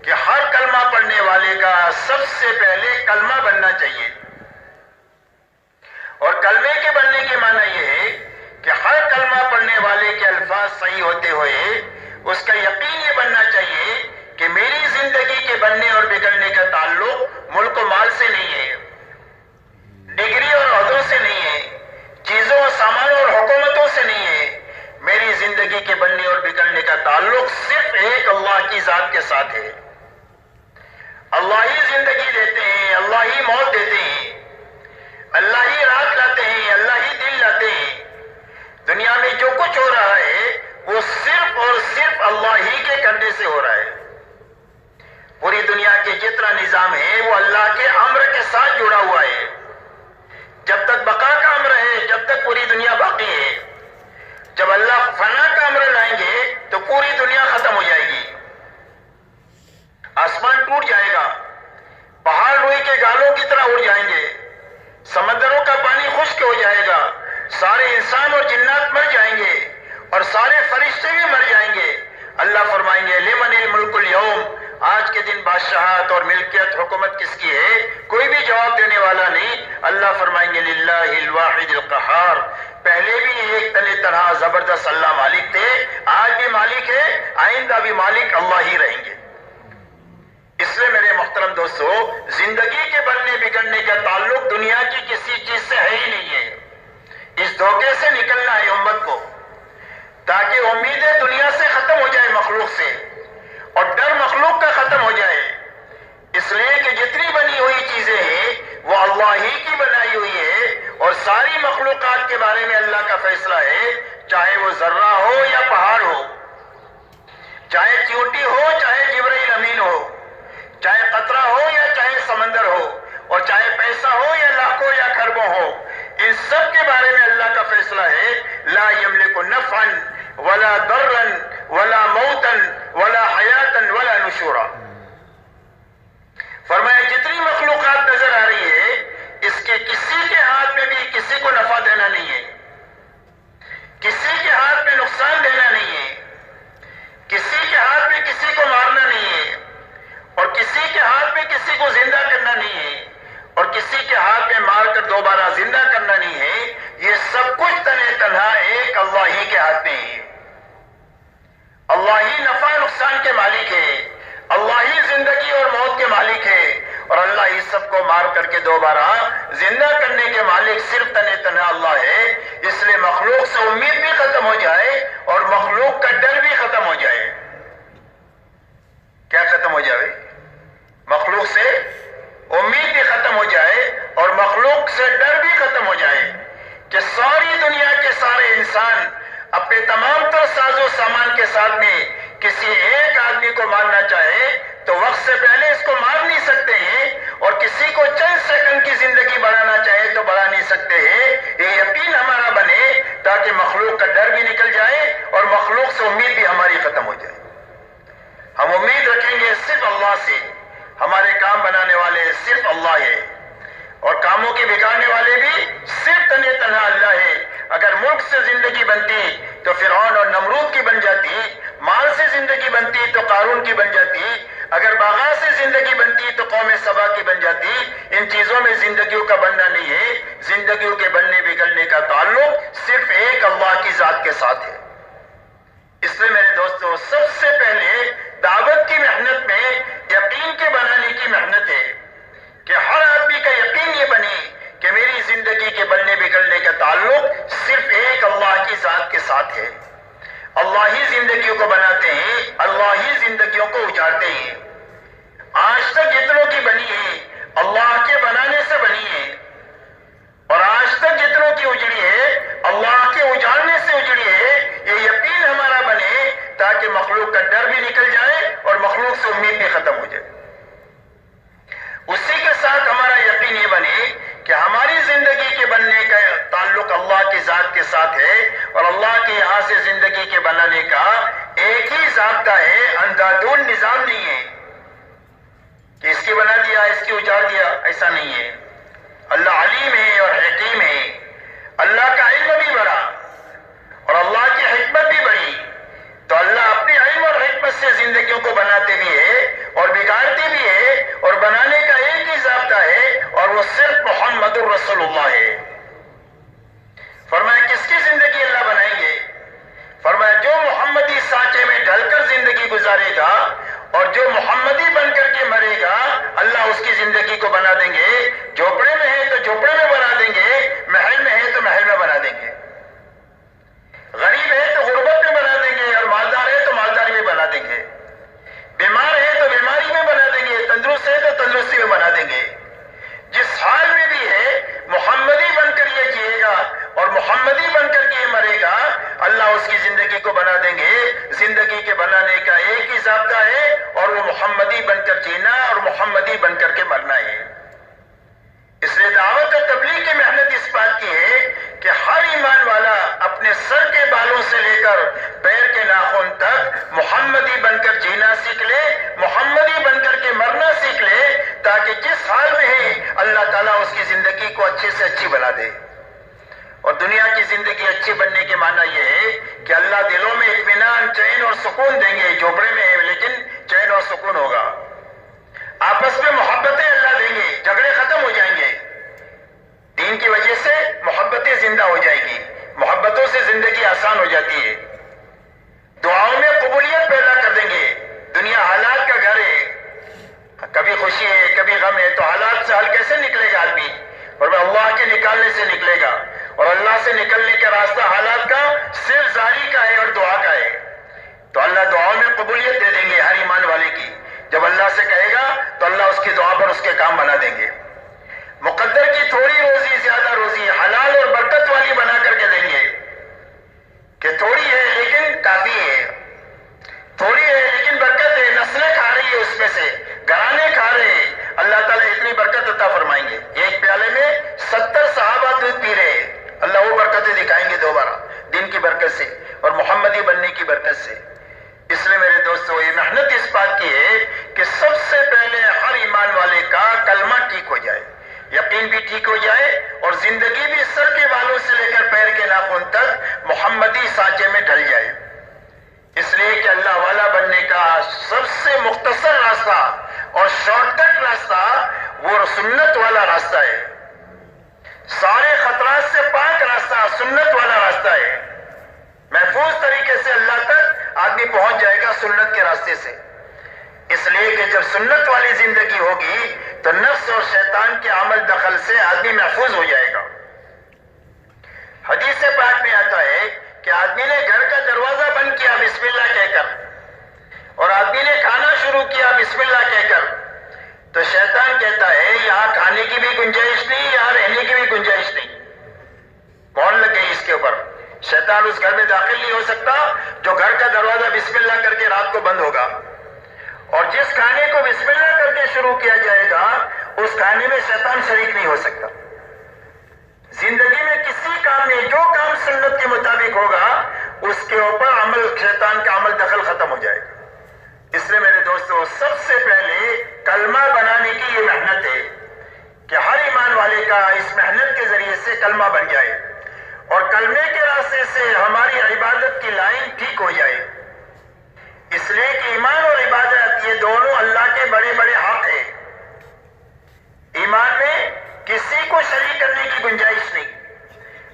کہ ہر کلمہ پڑھنے والے کا سب سے پہلے کلمہ بننا چاہیے. اور کلمے کے بننے کے معنی یہ ہے کہ ہر کلمہ پڑھنے والے کے الفاظ صحیح ہوتے ہوئے اس کا یقین یہ بننا چاہیے کہ میری زندگی کے بننے اور بگڑنے کا تعلق ملک و مال سے نہیں ہے، ڈگری اور عہدوں سے نہیں ہے، چیزوں اور سامانوں اور حکومتوں سے نہیں ہے. میری زندگی کے بننے اور بگڑنے کا تعلق صرف ایک اللہ کی ذات کے ساتھ ہے. اللہ ہی زندگی دیتے ہیں، اللہ ہی موت دیتے ہیں، اللہ ہی رات لاتے ہیں، اللہ ہی دن لاتے ہیں. دنیا میں جو کچھ ہو رہا ہے وہ صرف اور صرف اللہ ہی کے کرنے سے ہو رہا ہے. پوری دنیا کے جتنا نظام ہے وہ اللہ کے امر کے ساتھ جڑا ہوا ہے. جب تک بقا کا امر ہے، جب تک پوری دنیا باقی ہے. جب اللہ فنا کا امر لائیں گے تو پوری دنیا ختم ہو جائے گی. آسمان ٹوٹ جائے گا، پہاڑ روئی کے گالوں کی طرح اڑ جائیں گے، سمندروں کا پانی خشک ہو جائے گا، سارے انسان اور جنات مر جائیں گے اور سارے فرشتے بھی مر جائیں گے. اللہ فرمائیں گے لمن الملک اليوم، آج کے دن بادشاہت اور ملکیت حکومت کس کی ہے؟ کوئی بھی جواب دینے والا نہیں. اللہ فرمائیں گے للہ الواحد القہار. پہلے بھی ایک تنہا زبردست اللہ مالک تھے، آج بھی مالک ہے، آئندہ بھی مالک اللہ ہی رہیں گے. اس لیے میرے محترم دوستو، زندگی کے بننے بگڑنے کا تعلق دنیا کی کسی چیز سے ہے ہی نہیں ہے. اس دھوکے سے نکلنا ہے امت کو، تاکہ امیدیں دنیا سے ختم ہو جائے، مخلوق سے، اور ڈر مخلوق کا ختم ہو جائے. اس لیے کہ جتنی بنی ہوئی چیزیں ہیں وہ اللہ ہی کی بنائی ہوئی ہے، اور ساری مخلوقات کے بارے میں اللہ کا فیصلہ ہے، چاہے وہ ذرہ ہو یا پہاڑ ہو، چاہے چیونٹی ہو چاہے جبرائیل امین ہو، چاہے قطرہ ہو یا چاہے سمندر ہو، اور چاہے پیسہ ہو یا لاکھوں یا کھربوں ہو. ان سب کے بارے میں اللہ کا فیصلہ ہے لا یملک نفعا ولا ضرا ولا موتا ولا حیاتا ولا نشورا. فرمایا جتنی مخلوقات نظر آ رہی ہے اس کے کسی کے ہاتھ میں بھی کسی کو نفع دینا نہیں ہے، کسی کے ہاتھ میں نقصان دینا نہیں ہے، کسی کے ہاتھ میں کسی کو مارنا نہیں ہے، اور کسی کے ہاتھ میں کسی کو زندہ کرنا نہیں ہے، اور کسی کے ہاتھ میں مار کر دوبارہ زندہ کرنا نہیں ہے. یہ سب کچھ تنہا ایک اللہ ہی کے ہاتھ میں ہے. اللہ ہی نفع نقصان کے مالک ہے، اللہ ہی زندگی اور موت کے مالک ہے، اور اللہ ہی سب کو مار کر کے دوبارہ زندہ کرنے کے مالک صرف تنہا اللہ ہے. اس لیے مخلوق سے امید بھی ختم ہو جائے اور مخلوق کا ڈر بھی ختم ہو جائے. کیا ختم ہو جائے؟ مخلوق سے امید بھی ختم ہو جائے اور مخلوق سے ڈر بھی ختم ہو جائے، کہ ساری دنیا کے سارے انسان اپنے تمام تر ساز و سامان کے ساتھ میں کسی ایک آدمی کو مارنا چاہے تو وقت سے پہلے اس کو مار نہیں سکتے ہیں، اور کسی کو چند سیکنڈ کی زندگی بڑھانا چاہے تو بڑھا نہیں سکتے ہیں. یہ یقین ہمارا بنے تاکہ مخلوق کا ڈر بھی نکل جائے اور مخلوق سے امید بھی ہماری ختم ہو جائے. ہم امید رکھیں گے صرف اللہ سے، ہمارے کام بنانے والے صرف اللہ ہے، اور کاموں کے بگاڑنے والے بھی صرف تنہا اللہ ہے. اگر ملک سے زندگی بنتی تو فرعون اور نمرود کی بن جاتی، مال سے زندگی بنتی تو قارون کی بن جاتی، اگر باغات سے زندگی بنتی تو قوم سبا کی بن جاتی. ان چیزوں میں زندگیوں کا بننا نہیں ہے، زندگیوں کے بننے بگڑنے کا تعلق صرف ایک اللہ کی ذات کے ساتھ ہے. اس لیے میرے دوستو، سب سے پہلے دعوت کی محنت میں یقین کے بنانے کی محنت ہے، کہ ہر آدمی کا یقین یہ بنے کہ میری زندگی کے بننے بگڑنے کا تعلق صرف ایک اللہ کی ذات کے ساتھ ہے. اللہ ہی زندگیوں کو بناتے ہیں، اللہ ہی زندگیوں کو اجاڑتے ہیں. آج تک جتنوں کی بنی ہے اللہ کے بنانے سے بنی ہے، اور آج تک جتنوں کی اجڑی ہے اللہ کے اجاڑنے سے اجڑی ہے. یہ یقین ہمارا بنے تاکہ مخلوق کا ڈر بھی نکل جائے اور مخلوق سے امید بھی ختم ہو جائے. اسی کے ساتھ ہمارا یقین یہ بنے کہ ہماری زندگی کے بننے کا تعلق اللہ کی ذات کے ساتھ ہے، اور اللہ کے یہاں سے زندگی کے بنانے کا ایک ہی ضابطہ ہے، اندھادھند نظام نہیں ہے کہ اس کی بنا دیا اس کی اجاڑ دیا، ایسا نہیں ہے. اللہ علیم ہے اور حکیم ہے، اللہ کا علم بھی بڑا اور اللہ کی حکمت بھی بڑی. تو اللہ اپنے علم اور حکمت سے زندگیوں کو بناتے بھی ہے اور بگاڑتے بھی ہے، اور بنانے کا ایک ہی ضابطہ ہے، اور وہ صرف محمد الرسول اللہ ہے. فرمایا کس کی زندگی اللہ بنائیں گے؟ فرمایا جو محمدی سانچے میں ڈھل کر زندگی گزارے گا اور جو محمدی بن کر کے مرے گا، اللہ اس کی زندگی کو بنا دیں گے. جھوپڑے میں ہے تو جھوپڑے میں بنا دیں گے، محل میں ہے تو محل میں بنا دیں گے، غریب ہے تو غربت میں بنا دیں گے، اور مالدار ہے تو مالداری میں بنا دیں گے، بیمار ہے تو بیماری میں بنا دیں گے، تندرست ہے تو تندرستی میں بنا دیں گے. جس حال میں بھی ہے محمدی بن کر یہ جیے گا اور محمدی بن کر کے یہ مرے گا، رابطہ ہے اور وہ محمدی بن کر جینا اور محمدی بن کر کے مرنا ہے۔ اس لیے دعوت اور تبلیغ کی محنت اس بات کی ہے کہ ہر ایمان والا اپنے سر کے بالوں سے لے کر پیر کے ناخن تک محمدی بن کر جینا سیکھ لے، محمدی بن کر کے مرنا سیکھ لے، تاکہ جس حال میں ہے اللہ تعالیٰ اس کی زندگی کو اچھے سے اچھی بنا دے۔ اور دنیا کی زندگی اچھی بننے کے معنی یہ ہے کہ اللہ دلوں میں اطمینان، چین اور سکون دیں گے۔ جھوپڑے میں ہے لیکن چین اور سکون ہوگا۔ آپس میں محبتیں اللہ دیں گے، جھگڑے ختم ہو جائیں گے۔ دین کی وجہ سے محبتیں زندہ ہو جائے گی، محبتوں سے زندگی آسان ہو جاتی ہے۔ دعاؤں میں قبولیت پیدا کر دیں گے۔ دنیا حالات کا گھر ہے، کبھی خوشی ہے کبھی غم ہے، تو حالات سے حل کیسے نکلے گا آدمی؟ اور وہ اللہ کے نکالنے سے نکلے گا، اور اللہ سے نکلنے کا راستہ حالات کا صرف زاری کا ہے اور دعا کا ہے۔ تو اللہ دعاؤں میں قبولیت دے دیں گے ہر ایمان والے کی۔ جب اللہ سے کہے گا تو اللہ اس کی دعا پر اس کے کام بنا دیں گے۔ مقدر کی تھوڑی روزی زیادہ روزی حلال اور برکت والی بنا کر کے دیں گے کہ تھوڑی ہے لیکن کافی ہے، تھوڑی ہے لیکن برکت ہے، نسلیں کھا رہی ہے اس میں سے، گھرانے کھا رہے ہیں، اللہ تعالیٰ اتنی برکت عطا فرمائیں گے۔ ایک پیالے میں 70 صحابہ دودھ پی رہے ہیں، اللہ وہ برکتیں دکھائیں گے دوبارہ، دین کی برکت سے اور محمدی بننے کی برکت سے۔ اس لیے میرے دوستو یہ محنت اس بات کی ہے کہ سب سے پہلے ہر ایمان والے کا کلمہ ٹھیک ہو جائے، یقین بھی ٹھیک ہو جائے، اور زندگی بھی سر کے بالوں سے لے کر پیر کے ناخن تک محمدی سانچے میں ڈھل جائے۔ اس لیے کہ اللہ والا بننے کا سب سے مختصر راستہ اور شارٹ کٹ راستہ وہ سنت والا راستہ ہے، سارے خطرات سے پاک راستہ سنت والا راستہ ہے۔ محفوظ طریقے سے اللہ تک آدمی پہنچ جائے گا سنت کے راستے سے۔ اس لیے کہ جب سنت والی زندگی ہوگی تو نفس اور شیطان کے عمل دخل سے آدمی محفوظ ہو جائے گا۔ حدیث پاک میں آتا ہے کہ آدمی نے گھر کا دروازہ بند کیا بسم اللہ کہہ کر، اور آدمی نے کھانا شروع کیا بسم اللہ کہہ کر، تو شیطان کہتا ہے یہاں کھانے کی بھی گنجائش نہیں، یہاں رہنے کی بھی گنجائش نہیں۔ مہر لگ گئی اس کے اوپر، شیطان اس گھر میں داخل نہیں ہو سکتا جو گھر کا دروازہ بسم اللہ کر کے رات کو بند ہوگا، اور جس کھانے کو بسم اللہ کر کے شروع کیا جائے گا اس کھانے میں شیطان شریک نہیں ہو سکتا۔ زندگی میں کسی کام میں جو کام سنت کے مطابق ہوگا اس کے اوپر عمل شیطان کا عمل دخل ختم ہو جائے گا۔ اس لیے میرے دوستو سب سے پہلے کلمہ بنانے کی یہ محنت ہے کہ ہر ایمان والے کا اس محنت کے ذریعے سے کلمہ بن جائے، اور کلمے کے راستے سے ہماری عبادت کی لائن ٹھیک ہو جائے۔ اس لیے کہ ایمان اور عبادت یہ دونوں اللہ کے بڑے بڑے حق ہیں۔ ایمان میں کسی کو شریک کرنے کی گنجائش نہیں،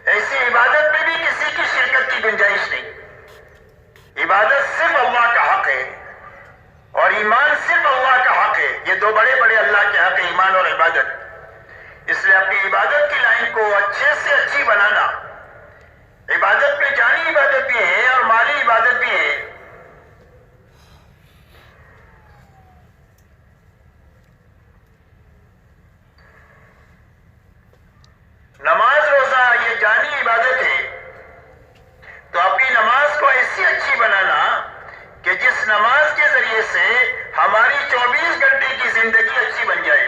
ایسی عبادت میں بھی کسی کی شرکت کی گنجائش نہیں۔ عبادت صرف اللہ کا حق ہے اور ایمان صرف اللہ کا حق ہے۔ یہ دو بڑے بڑے اللہ کے حق ہیں، ایمان اور عبادت۔ اس لیے اپنی عبادت کی لائن کو اچھے سے اچھی بنانا، عبادت میں جانی عبادت بھی ہے اور مالی عبادت بھی ہے۔ نماز روزہ یہ جانی عبادت ہے، تو اپنی نماز کو ایسی اچھی بنانا کہ جس نماز کے ذریعے سے ہماری 24 گھنٹے کی زندگی اچھی بن جائے۔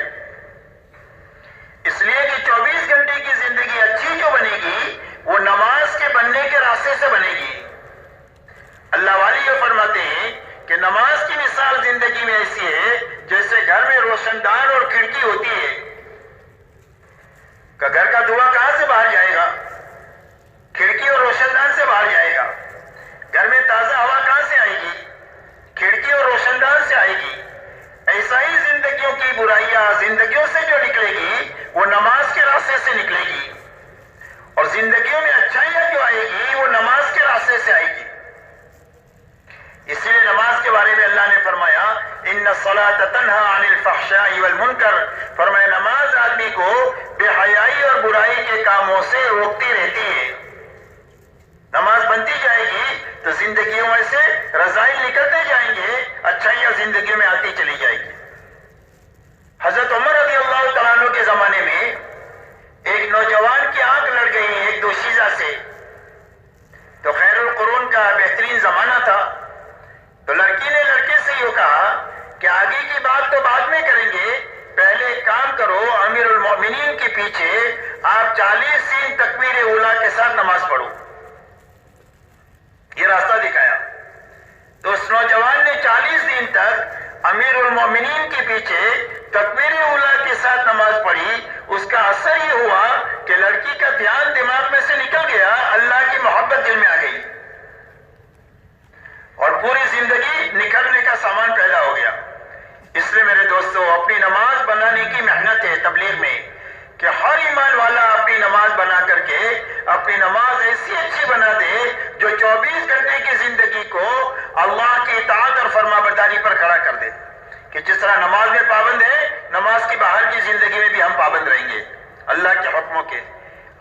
اس لیے کہ 24 گھنٹے کی زندگی اچھی جو بنے گی وہ نماز کے بننے کے راستے سے بنے گی۔ اللہ والی یہ فرماتے ہیں کہ نماز کی مثال زندگی میں ایسی ہے جیسے گھر میں روشن دان اور کھڑکی ہوتی ہے، کہ گھر کا دھواں کہاں سے باہر جائے گا؟ کھڑکی اور روشن دان سے باہر جائے گا۔ گھر میں تازہ ہوا کہاں سے آئے گی؟ کھڑکی اور روشن دان سے آئے گی۔ ایسا ہی زندگیوں کی برائیاں زندگیوں سے جو نکلے گی وہ نماز کے راستے سے نکلے گی، اور زندگیوں میں اچھائیاں جو آئے گی وہ نماز کے راستے سے آئے گی۔ اسی لیے نماز کے بارے میں اللہ نے فرمایا ان الصلاۃ تنہی عن الفحشاء والمنکر، فرمایا نماز آدمی کو بے حیائی اور برائی کے کاموں سے روکتی رہتی ہے۔ نماز بنتی جائے گی تو زندگیوں میں سے رذائل نکلتے جائیں گے، اچھائیاں زندگیوں میں آتی چلی جائے گی۔ حضرت عمر رضی اللہ تعالیٰ عنہ کے زمانے میں ایک نوجوان کی آنکھ لڑ گئی ایک دوشیزہ سے، تو خیر القرون کا بہترین زمانہ تھا، تو لڑکی نے لڑکے سے یہ پیچھے آپ 40 دن تکبیر اولا کے ساتھ نماز پڑھو. یہ راستہ دکھایا. تو اس نوجوان نے 40 دن تک امیر المومنین کے پیچھے تکبیر اولا کے ساتھ نماز پڑھی. اس کا اثر یہ ہوا کہ لڑکی کا دھیان دماغ میں سے نکل گیا, اللہ کی محبت دل میں آ گئی اور پوری زندگی نکھرنے کا سامان پیدا ہو گیا. اس لیے میرے دوستو, اپنی نماز بنانے کی محنت ہے تبلیغ میں کہ ہر ایمان والا اپنی نماز بنا کر کے اپنی نماز ایسی اچھی بنا دے جو 24 گھنٹے کی زندگی کو اللہ کی اطاعت اور فرما برداری پر کھڑا کر دے. کہ جس طرح نماز میں پابند ہے, نماز کی باہر کی زندگی میں بھی ہم پابند رہیں گے اللہ کے حکموں کے.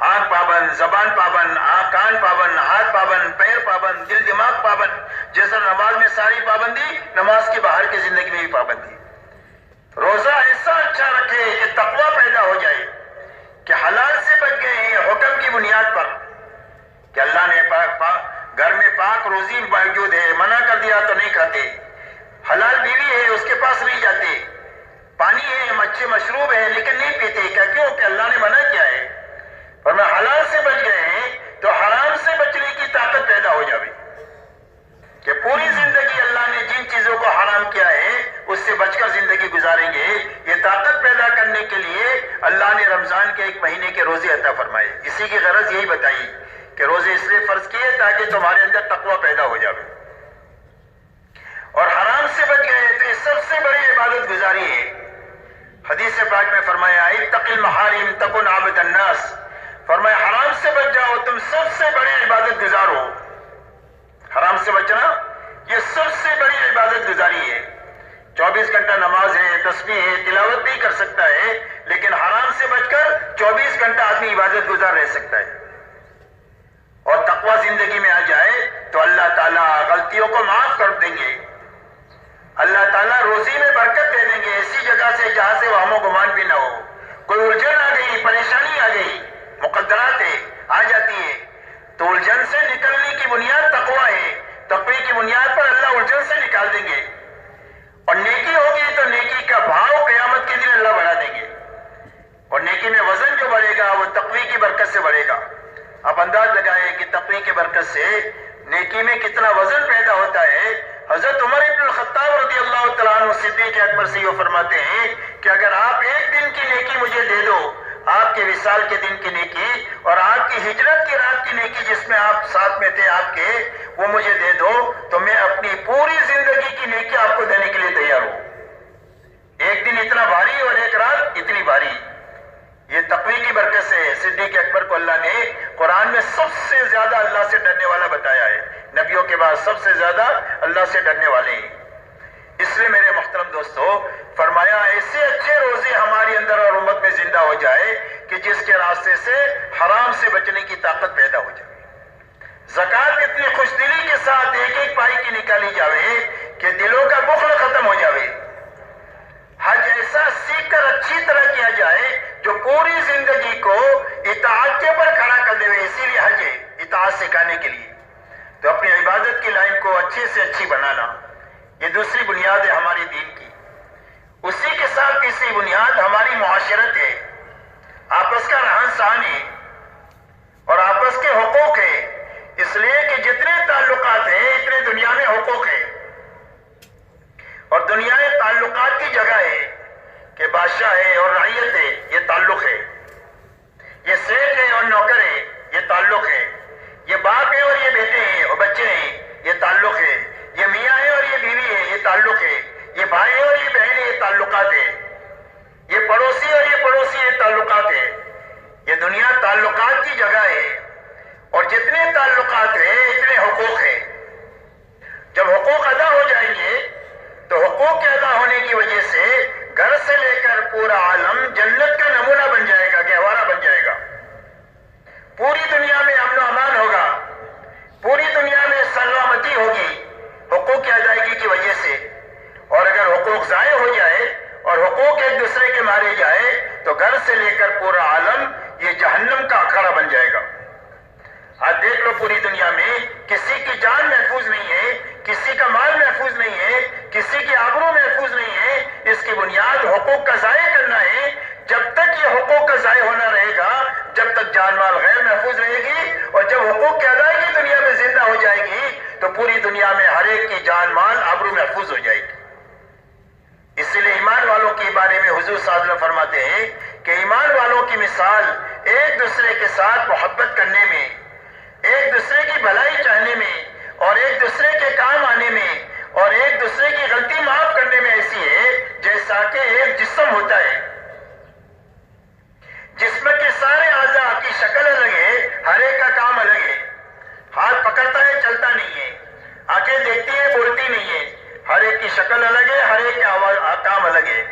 آنکھ پابند, زبان پابند, کان پابند, ہاتھ پابند, پیر پابند, دل دماغ پابند. جیسا نماز میں ساری پابندی, نماز کی باہر کی زندگی میں بھی پابندی. روزہ ایسا اچھا رکھے کہ تقوی پیدا ہو جائے کہ حلال سے بچ گئے ہیں حکم کی بنیاد پر کہ اللہ نے گھر میں پاک روزی موجود ہے, منع کر دیا تو نہیں کھاتے. حلال بیوی ہے, اس کے پاس نہیں جاتے. پانی ہے, مچھلی مشروب ہے, لیکن نہیں پیتے. کیوں کہ اللہ نے منع کیا ہے. اور میں حلال سے بچ گئے ہیں تو حرام سے بچنے کی طاقت پیدا ہو جائے کہ پوری زندگی اللہ نے جن چیزوں کو حرام کیا ہے اس سے بچ کر زندگی گزاریں گے. یہ طاقت پیدا کرنے کے لیے اللہ نے رمضان کے 1 مہینے کے روزے عطا فرمائے. اسی کی غرض یہی بتائی کہ روزے اس لیے فرض کیے تاکہ تمہارے اندر تقوی پیدا ہو جائے. اور حرام سے بچ گئے تو یہ سب سے بڑی عبادت گزاری ہے. حدیث پاک میں فرمایا اتق المحارم تکن عبد الناس. فرمایا حرام سے بچ جاؤ, تم سب سے بڑے عبادت گزار ہو. حرام سے بچنا یہ سب سے بڑی عبادت گزاری ہے. 24 گھنٹہ نماز ہے, تسبیح ہے, تلاوت بھی کر سکتا ہے, لیکن حرام سے بچ کر 24 گھنٹہ آدمی عبادت گزار رہ سکتا ہے. اور تقوی زندگی میں آ جائے تو اللہ تعالیٰ غلطیوں کو معاف کر دیں گے. اللہ تعالیٰ روزی میں برکت دے دیں گے ایسی جگہ سے جہاں سے وہم و گمان بھی نہ ہو. کوئی الجھن آ گئی, پریشانی آ گئی, مقدرات ہے, آ جاتی ہے, تو الجھن سے نکلنے کی بنیاد تقوی ہے. تقوی کی بنیاد پر اللہ الجھن سے نکال دیں گے. اور نیکی ہوگی تو نیکی کا بھاؤ قیامت کے دن اللہ بڑھا دیں گے. اور نیکی میں وزن جو بڑھے گا وہ تقوی کی برکت سے بڑھے گا. آپ انداز لگائیں کہ تقوی کی برکت سے نیکی میں کتنا وزن پیدا ہوتا ہے. حضرت عمر ابن الخطاب رضی اللہ تعالیٰ عنہ صدیق اکبر سے یہ فرماتے ہیں کہ اگر آپ ایک دن کی نیکی مجھے دے دو, آپ کے وصال کے دن کی نیکی اور آپ کی ہجرت کی رات کی نیکی جس میں آپ ساتھ میں تھے آپ کے, وہ مجھے دے دو تو میں اپنی پوری زندگی کی نیکی آپ کو دینے کے لیے تیار ہوں. ایک دن اتنا بھاری اور ایک رات اتنی بھاری. یہ تقوی کی برکت سے صدیق اکبر کو اللہ نے قرآن میں سب سے زیادہ اللہ سے ڈرنے والا بتایا ہے. نبیوں کے بعد سب سے زیادہ اللہ سے ڈرنے والے ہیں. اس لیے میرے محترم دوستو, فرمایا ایسے اچھے روزے ہماری اندر اور امت میں زندہ ہو جائے کہ جس کے راستے سے حرام سے بچنے کی طاقت پیدا ہو جائے. زکوٰۃ اتنی خوش دلی کے ساتھ ایک ایک پائی کی نکالی جاوے کہ دلوں کا بخل ختم ہو جاوے. حج ایسا سیکھ کر اچھی طرح کیا جائے جو پوری زندگی کو اطاعت کے پر کھڑا کر دے. اسی لیے حج ہے, اطاعت سکھانے کے لیے. تو اپنی عبادت کی لائن کو اچھے سے اچھی بنانا, یہ دوسری بنیاد ہے ہماری دین کی. اسی کے ساتھ تیسری بنیاد ہماری معاشرت ہے, آپس کا رہن سہن ہے اور آپس کے حقوق ہے. اس لیے کہ جتنے تعلقات ہیں اتنے دنیا میں حقوق ہے. اور دنیا تعلقات کی جگہ ہے کہ بادشاہ ہے اور رعیت ہے, یہ تعلق ہے. یہ سیٹ ہے اور نوکر ہے, یہ تعلق ہے. یہ باپ ہے اور یہ بیٹے ہیں اور بچے ہیں, یہ تعلق ہے. یہ میاں ہے اور یہ بیوی ہے, یہ تعلق ہے. یہ بھائی ہے اور یہ بہن ہے, یہ تعلقات ہے. یہ پڑوسی اور یہ پڑوسی, یہ تعلقات ہے. یہ دنیا تعلقات کی جگہ ہے اور جتنے تعلقات ہیں اتنے حقوق ہیں. جب حقوق ادا ہو جائیں گے تو حقوق کے ادا ہونے کی وجہ سے گھر سے لے کر پورا عالم جنت کا نمونہ بن جائے گا, گہوارہ بن جائے گا. پوری دنیا میں امن و امان ہوگا, پوری دنیا میں سلامتی ہوگی حقوق کی ادائیگی کی وجہ سے. اور اگر حقوق ضائع ہو جائے اور حقوق ایک دوسرے کے مارے جائے تو گھر سے لے کر پورا عالم یہ جہنم کا اکھاڑا بن جائے گا. آج دیکھ لو پوری دنیا میں کسی کی جان محفوظ نہیں ہے, کسی کا مال محفوظ نہیں ہے, کسی کی آبرو محفوظ نہیں ہے. اس کی بنیاد حقوق کا ضائع کرنا ہے. جب تک یہ حقوق کا ضائع ہونا رہے گا، جب تک جان مال غیر محفوظ رہے گی، اور جب حقوق کی ادائیگی دنیا میں زندہ ہو جائے گی تو پوری دنیا میں ہر ایک کی جان مال آبرو محفوظ ہو جائے گی۔ اسی لیے ایمان والوں کے بارے میں حضور صلی اللہ علیہ وسلم فرماتے ہیں کہ ایمان والوں کی مثال ایک دوسرے کے ساتھ محبت کرنے میں، ایک دوسرے کی بھلائی چاہنے میں، اور ایک دوسرے کے کام آنے میں، اور ایک دوسرے کی غلطی معاف کرنے میں ایسی ہے جیسا کہ ایک جسم ہوتا ہے۔ جسم کے سارے اعضاء کی شکل الگ ہے، ہر ایک کا کام الگ ہے۔ ہاتھ پکڑتا ہے، چلتا نہیں ہے، آنکھیں دیکھتی ہے، بولتی نہیں ہے، ہر ایک کی شکل الگ ہے، ہر ایک کا کام الگ ہے،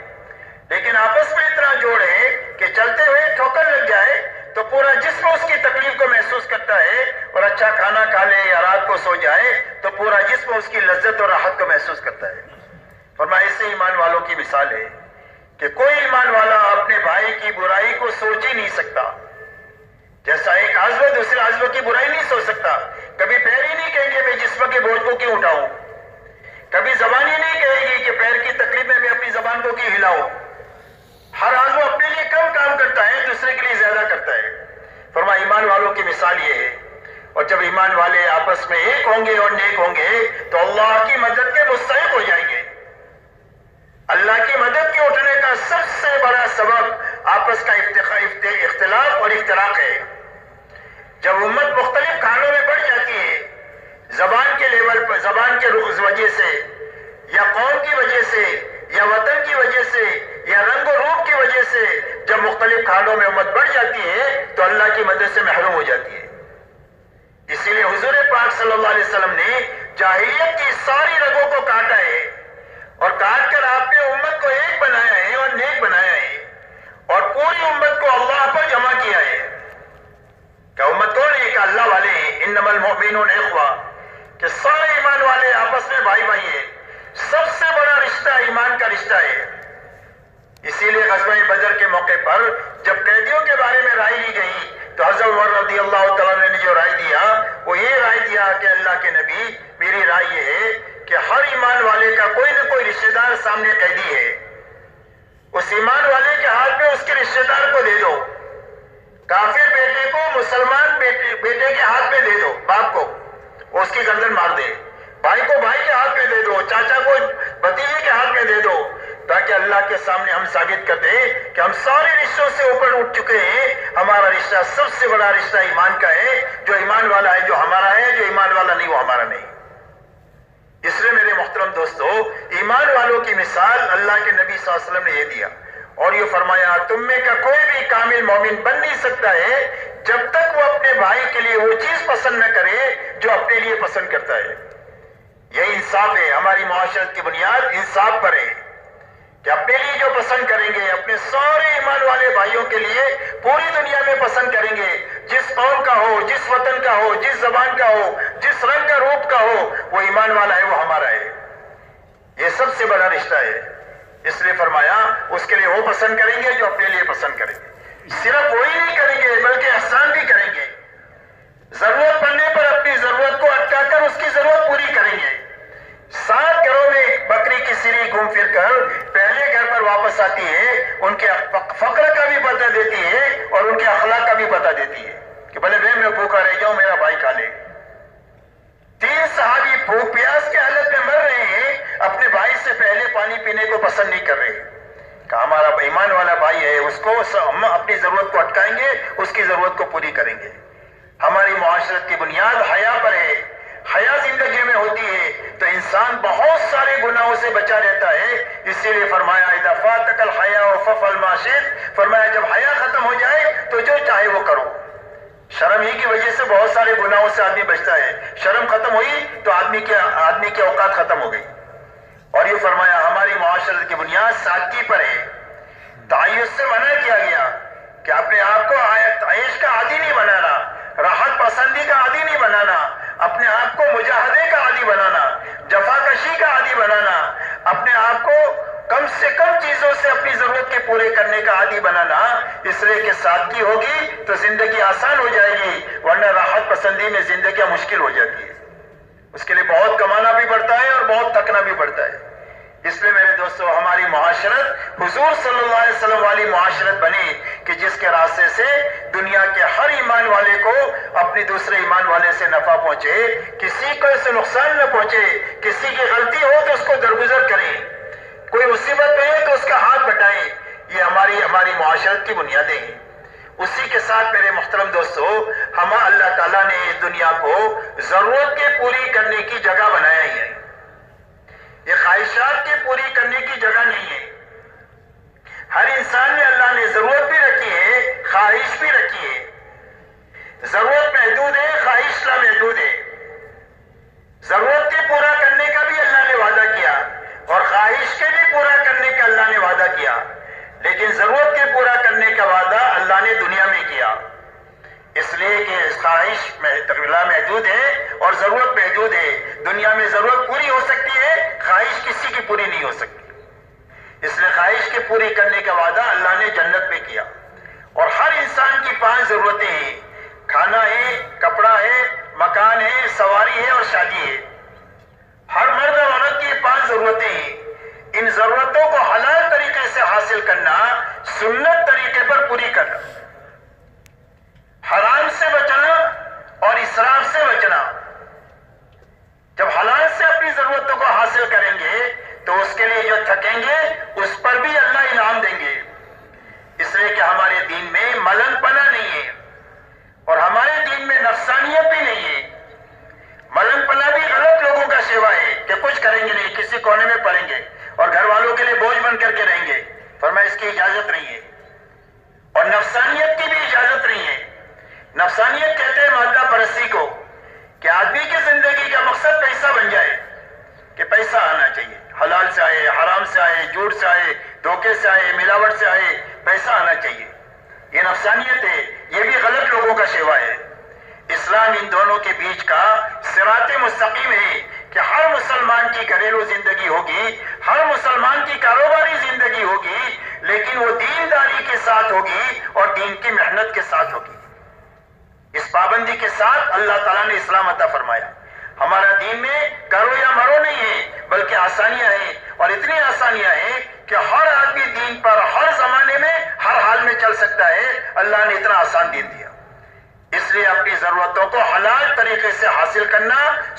لیکن آپس میں اتنا جوڑ ہے کہ چلتے ہوئے ٹھوکر لگ جائے تو پورا جسم اس کی تکلیف کو محسوس کرتا ہے، اور اچھا کھانا کھا لے یا رات کو سو جائے تو پورا جسم اس کی لذت اور راحت کو محسوس کرتا ہے۔ فرمایا اس سے ایمان والوں کی مثال ہے کہ کوئی ایمان والا اپنے بھائی کی برائی کو سوچ ہی نہیں سکتا، جیسا ایک عضو دوسرے عضو کی برائی نہیں سوچ سکتا۔ کبھی پیر ہی نہیں کہیں گے میں جسم کے بوجھ کو کیوں اٹھاؤں، کبھی زبان ہی نہیں کہے گی کہ پیر کی تکلیف میں میں اپنی زبان کو کیوں ہلاؤں۔ ہر عضو اپنے لیے کم کام کرتا ہے، دوسرے کے لیے زیادہ کرتا ہے۔ فرمایا ایمان والوں کی مثال یہ ہے، اور جب ایمان والے آپس میں ایک ہوں گے اور نیک ہوں گے تو اللہ کی مدد کے مستحق ہو جائیں گے۔ اللہ کی مدد کے اٹھنے کا سب سے بڑا سبب آپس کا اختلاف اور افتراق ہے۔ جب امت مختلف کھانوں میں بڑھ جاتی ہے، زبان کے لیول پر، زبان کے وجہ سے، یا قوم کی وجہ سے، یا وطن کی وجہ سے، یا رنگ و روپ کی وجہ سے، جب مختلف کھانوں میں امت بڑھ جاتی ہے تو اللہ کی مدد سے محروم ہو جاتی ہے۔ اسی لیے حضور پاک صلی اللہ علیہ وسلم نے جاہلیت کی ساری رگوں کو کاٹا ہے، اور کاٹ کر آپ نے امت کو ایک بنایا ہے اور نیک بنایا ہے، اور پوری امت کو اللہ پر جمع کیا ہے۔ کہ امت کون ہے؟ کہ اللہ والے ہیں، انما المؤمنون اخوہ، کہ سارے ایمان والے آپس میں بھائی بھائی ہیں۔ سب سے بڑا رشتہ ایمان کا رشتہ ہے۔ اسی لیے غزوہ بدر کے موقع پر جب قیدیوں کے بارے میں رائے لی گئی تو حضرت عمر رضی اللہ تعالیٰ نے جو رائے دیا وہ یہ رائے دیا کہ اللہ کے نبی، میری رائے یہ ہے کہ ہر ایمان والے کا کوئی نہ کوئی رشتہ دار سامنے قیدی ہے، اس ایمان والے کے ہاتھ میں اس کے رشتہ دار کو دے دو، کافر بیٹے کو مسلمان بیٹے کے ہاتھ میں دے دو، باپ کو وہ اس کی گردن مار دے، بھائی کو بھائی کے ہاتھ میں دے دو، چاچا کو بھتیجے کے ہاتھ میں دے دو، تاکہ اللہ کے سامنے ہم ثابت کر دیں کہ ہم سارے رشتوں سے اوپر اٹھ چکے ہیں، ہمارا رشتہ سب سے بڑا رشتہ ایمان کا ہے، جو ایمان والا ہے جو ہمارا ہے، جو ایمان والا نہیں وہ ہمارا نہیں۔ اس لیے میرے محترم دوستو، ایمان والوں کی مثال اللہ کے نبی صلی اللہ علیہ وسلم نے یہ دیا، اور یہ فرمایا تم میں کا کوئی بھی کامل مومن بن نہیں سکتا ہے جب تک وہ اپنے بھائی کے لیے وہ چیز پسند نہ کرے جو اپنے لیے پسند کرتا ہے۔ یہ انصاف ہے، ہماری معاشرت کی بنیاد انصاف پر ہے کہ اپنے لیے جو پسند کریں گے اپنے سارے ایمان والے بھائیوں کے لیے پوری دنیا میں پسند کریں گے، جس قوم کا ہو، جس وطن کا ہو، جس زبان کا ہو، جس رنگ کا روپ کا ہو، وہ ایمان والا ہے، وہ ہمارا ہے۔ یہ سب سے بڑا رشتہ ہے۔ اس لیے فرمایا اس کے لیے وہ پسند کریں گے جو اپنے لیے پسند کریں گے۔ صرف وہی نہیں کریں گے بلکہ احسان بھی کریں گے، ضرورت پڑنے پر اپنی ضرورت کو اٹکا کر اس کی ضرورت پوری کریں گے۔ 7 گھروں میں بکری کی سری گھوم پھر کر پہلے گھر پر واپس آتی ہے، ان کے فقر کا بھی پتہ دیتی ہے اور ان کے اخلاق کا بھی پتہ دیتی ہے کہ بھلے میں بھوکا رہ جاؤں، میرا بھائی کھا لے۔ 3 صحابی بھوک پیاس کے حالت میں مر رہے ہیں، اپنے بھائی سے پہلے پانی پینے کو پسند نہیں کر رہے کہ ہمارا ایمان والا بھائی ہے، اس کو ہم اپنی ضرورت کو اٹکائیں گے، اس کی ضرورت کو پوری کریں گے۔ ہماری معاشرت کی بنیاد حیا پر ہے۔ حیا زندگی میں ہوتی ہے تو انسان بہت سارے گناہوں سے بچا رہتا ہے۔ اسی لیے فرمایا اذا فاتک الحیا فافعل ما شئت، فرمایا جب حیا ختم ہو جائے تو جو چاہے وہ کرو۔ شرم ہی کی وجہ سے بہت سارے گناہوں سے آدمی بچتا ہے، شرم ختم ہوئی تو آدمی کی اوقات ختم ہو گئی۔ اور یہ فرمایا ہماری معاشرت کی بنیاد سادگی پر ہے۔ تعیش سے منع کیا گیا کہ اپنے آپ کو عیش کا عادی نہیں بنانا، راحت پسندی کا عادی نہیں بنانا، اپنے آپ کو مجاہدے کا عادی بنانا، جفاکشی کا عادی بنانا، اپنے آپ کو کم سے کم چیزوں سے اپنی ضرورت کے پورے کرنے کا عادی بنانا۔ اس لیے کہ سادگی ہوگی تو زندگی آسان ہو جائے گی، ورنہ راحت پسندی میں زندگیاں مشکل ہو جاتی ہے۔ اس کے لیے بہت کمانا بھی پڑتا ہے اور بہت تھکنا بھی پڑتا ہے۔ اس لیے میرے دوستو ہماری معاشرت حضور صلی اللہ علیہ وسلم والی معاشرت بنے کہ جس کے راستے سے دنیا کے ہر ایمان والے کو اپنی دوسرے ایمان والے سے نفع پہنچے، کسی کو اس سے نقصان نہ پہنچے، کسی کی غلطی ہو تو اس کو درگزر کریں، کوئی مصیبت میں ہے تو اس کا ہاتھ بٹائیں۔ یہ ہماری معاشرت کی بنیادیں ہیں۔ اسی کے ساتھ میرے محترم دوستو، اللہ تعالیٰ نے اس دنیا کو ضرورت کے پوری کرنے کی جگہ بنایا ہی ہے، یہ خواہشات کی پوری کرنے کی جگہ نہیں ہے۔ ہر انسان میں اللہ نے ضرورت بھی رکھی ہے، خواہش بھی رکھی ہے۔ ضرورت محدود ہے، خواہش لامحدود ہے۔ ضرورت کے پورا کرنے کا بھی اللہ نے وعدہ کیا اور خواہش کے بھی پورا کرنے کا اللہ نے وعدہ کیا، لیکن ضرورت کے پورا کرنے کا وعدہ اللہ نے دنیا میں کیا، اس لیے کہ خواہش محدود ہے اور ضرورت محدود ہے۔ دنیا میں ضرورت پوری ہو سکتی ہے، خواہش کسی کی پوری نہیں ہو سکتی، اس لیے خواہش کے پوری کرنے کا وعدہ اللہ نے جنت میں کیا۔ اور ہر انسان کی 5 ضرورتیں ہیں، کھانا ہے، کپڑا ہے، مکان ہے، سواری ہے اور شادی ہے۔ ہر مرد اور عورت کی 5 ضرورتیں ہیں۔ ان ضرورتوں کو حلال طریقے سے حاصل کرنا، سنت طریقے پر پوری کرنا، حرام سے بچنا اور اسراف سے بچنا۔ جب حلال سے اپنی ضرورتوں کو حاصل کریں گے تو اس کے لیے جو تھکیں گے اس پر بھی اللہ انعام دیں گے، اس لیے کہ ہمارے دین میں ملنگ پنا نہیں ہے اور ہمارے دین میں نفسانیت بھی نہیں ہے۔ ملنگ پنا بھی غلط لوگوں کا سیوا ہے کہ کچھ کریں گے نہیں، کسی کونے میں پڑیں گے اور گھر والوں کے لیے بوجھ بن کر کے رہیں گے، فرمایا اس کی اجازت نہیں ہے۔ اور نفسانیت کی بھی اجازت نہیں ہے۔ نفسانیت کہتے ہیں مادہ پرستی کو، کہ آدمی کی زندگی کا مقصد پیسہ بن جائے، کہ پیسہ آنا چاہیے، حلال سے آئے، حرام سے آئے، جھوٹ سے آئے، دھوکے سے آئے، ملاوٹ سے آئے، پیسہ آنا چاہیے، یہ نفسانیت ہے، یہ بھی غلط لوگوں کا سیوا ہے۔ اسلام ان دونوں کے بیچ کا صراط مستقیم ہے کہ ہر مسلمان کی گھریلو زندگی ہوگی، ہر مسلمان کی کاروباری زندگی ہوگی، لیکن وہ دینداری کے ساتھ ہوگی اور دین کی محنت کے ساتھ ہوگی۔ اس پابندی کے ساتھ اللہ تعالیٰ نے اسلام عطا فرمایا۔ ہمارا دین میں کرو یا مرو نہیں ہے، بلکہ آسانیاں ہیں، اور اتنی آسانیاں ہیں کہ ہر آدمی دین پر ہر زمانے میں ہر حال میں چل سکتا ہے۔ اللہ نے اتنا آسان دین دیا، اس لیے اپنی ضرورتوں کو حلال طریقے سے حاصل کرنا،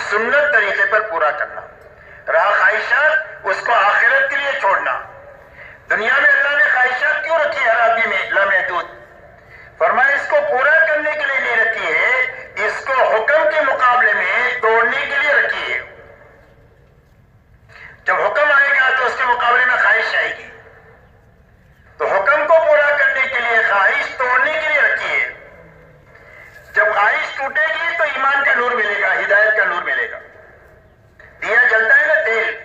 سنت طریقے پر پورا کرنا۔ رہا خواہشات، اس کو آخرت کے لیے چھوڑنا۔ دنیا میں اللہ نے خواہشات کیوں رکھی ہر آدمی میں لامحدود؟ فرمایا اس کو پورا کرنے کے لیے نہیں رکھی ہے، اس کو حکم کے مقابلے میں توڑنے کے لیے رکھی ہے۔ جب حکم آئے گا تو اس کے مقابلے میں خواہش آئے گی، تو حکم کو پورا کرنے کے لیے خواہش توڑنے کے لیے رکھی ہے۔ جب خواہش ٹوٹے گی تو ایمان کا نور ملے گا، ہدایت کا نور ملے گا۔ دیا جلتا ہے نا تیل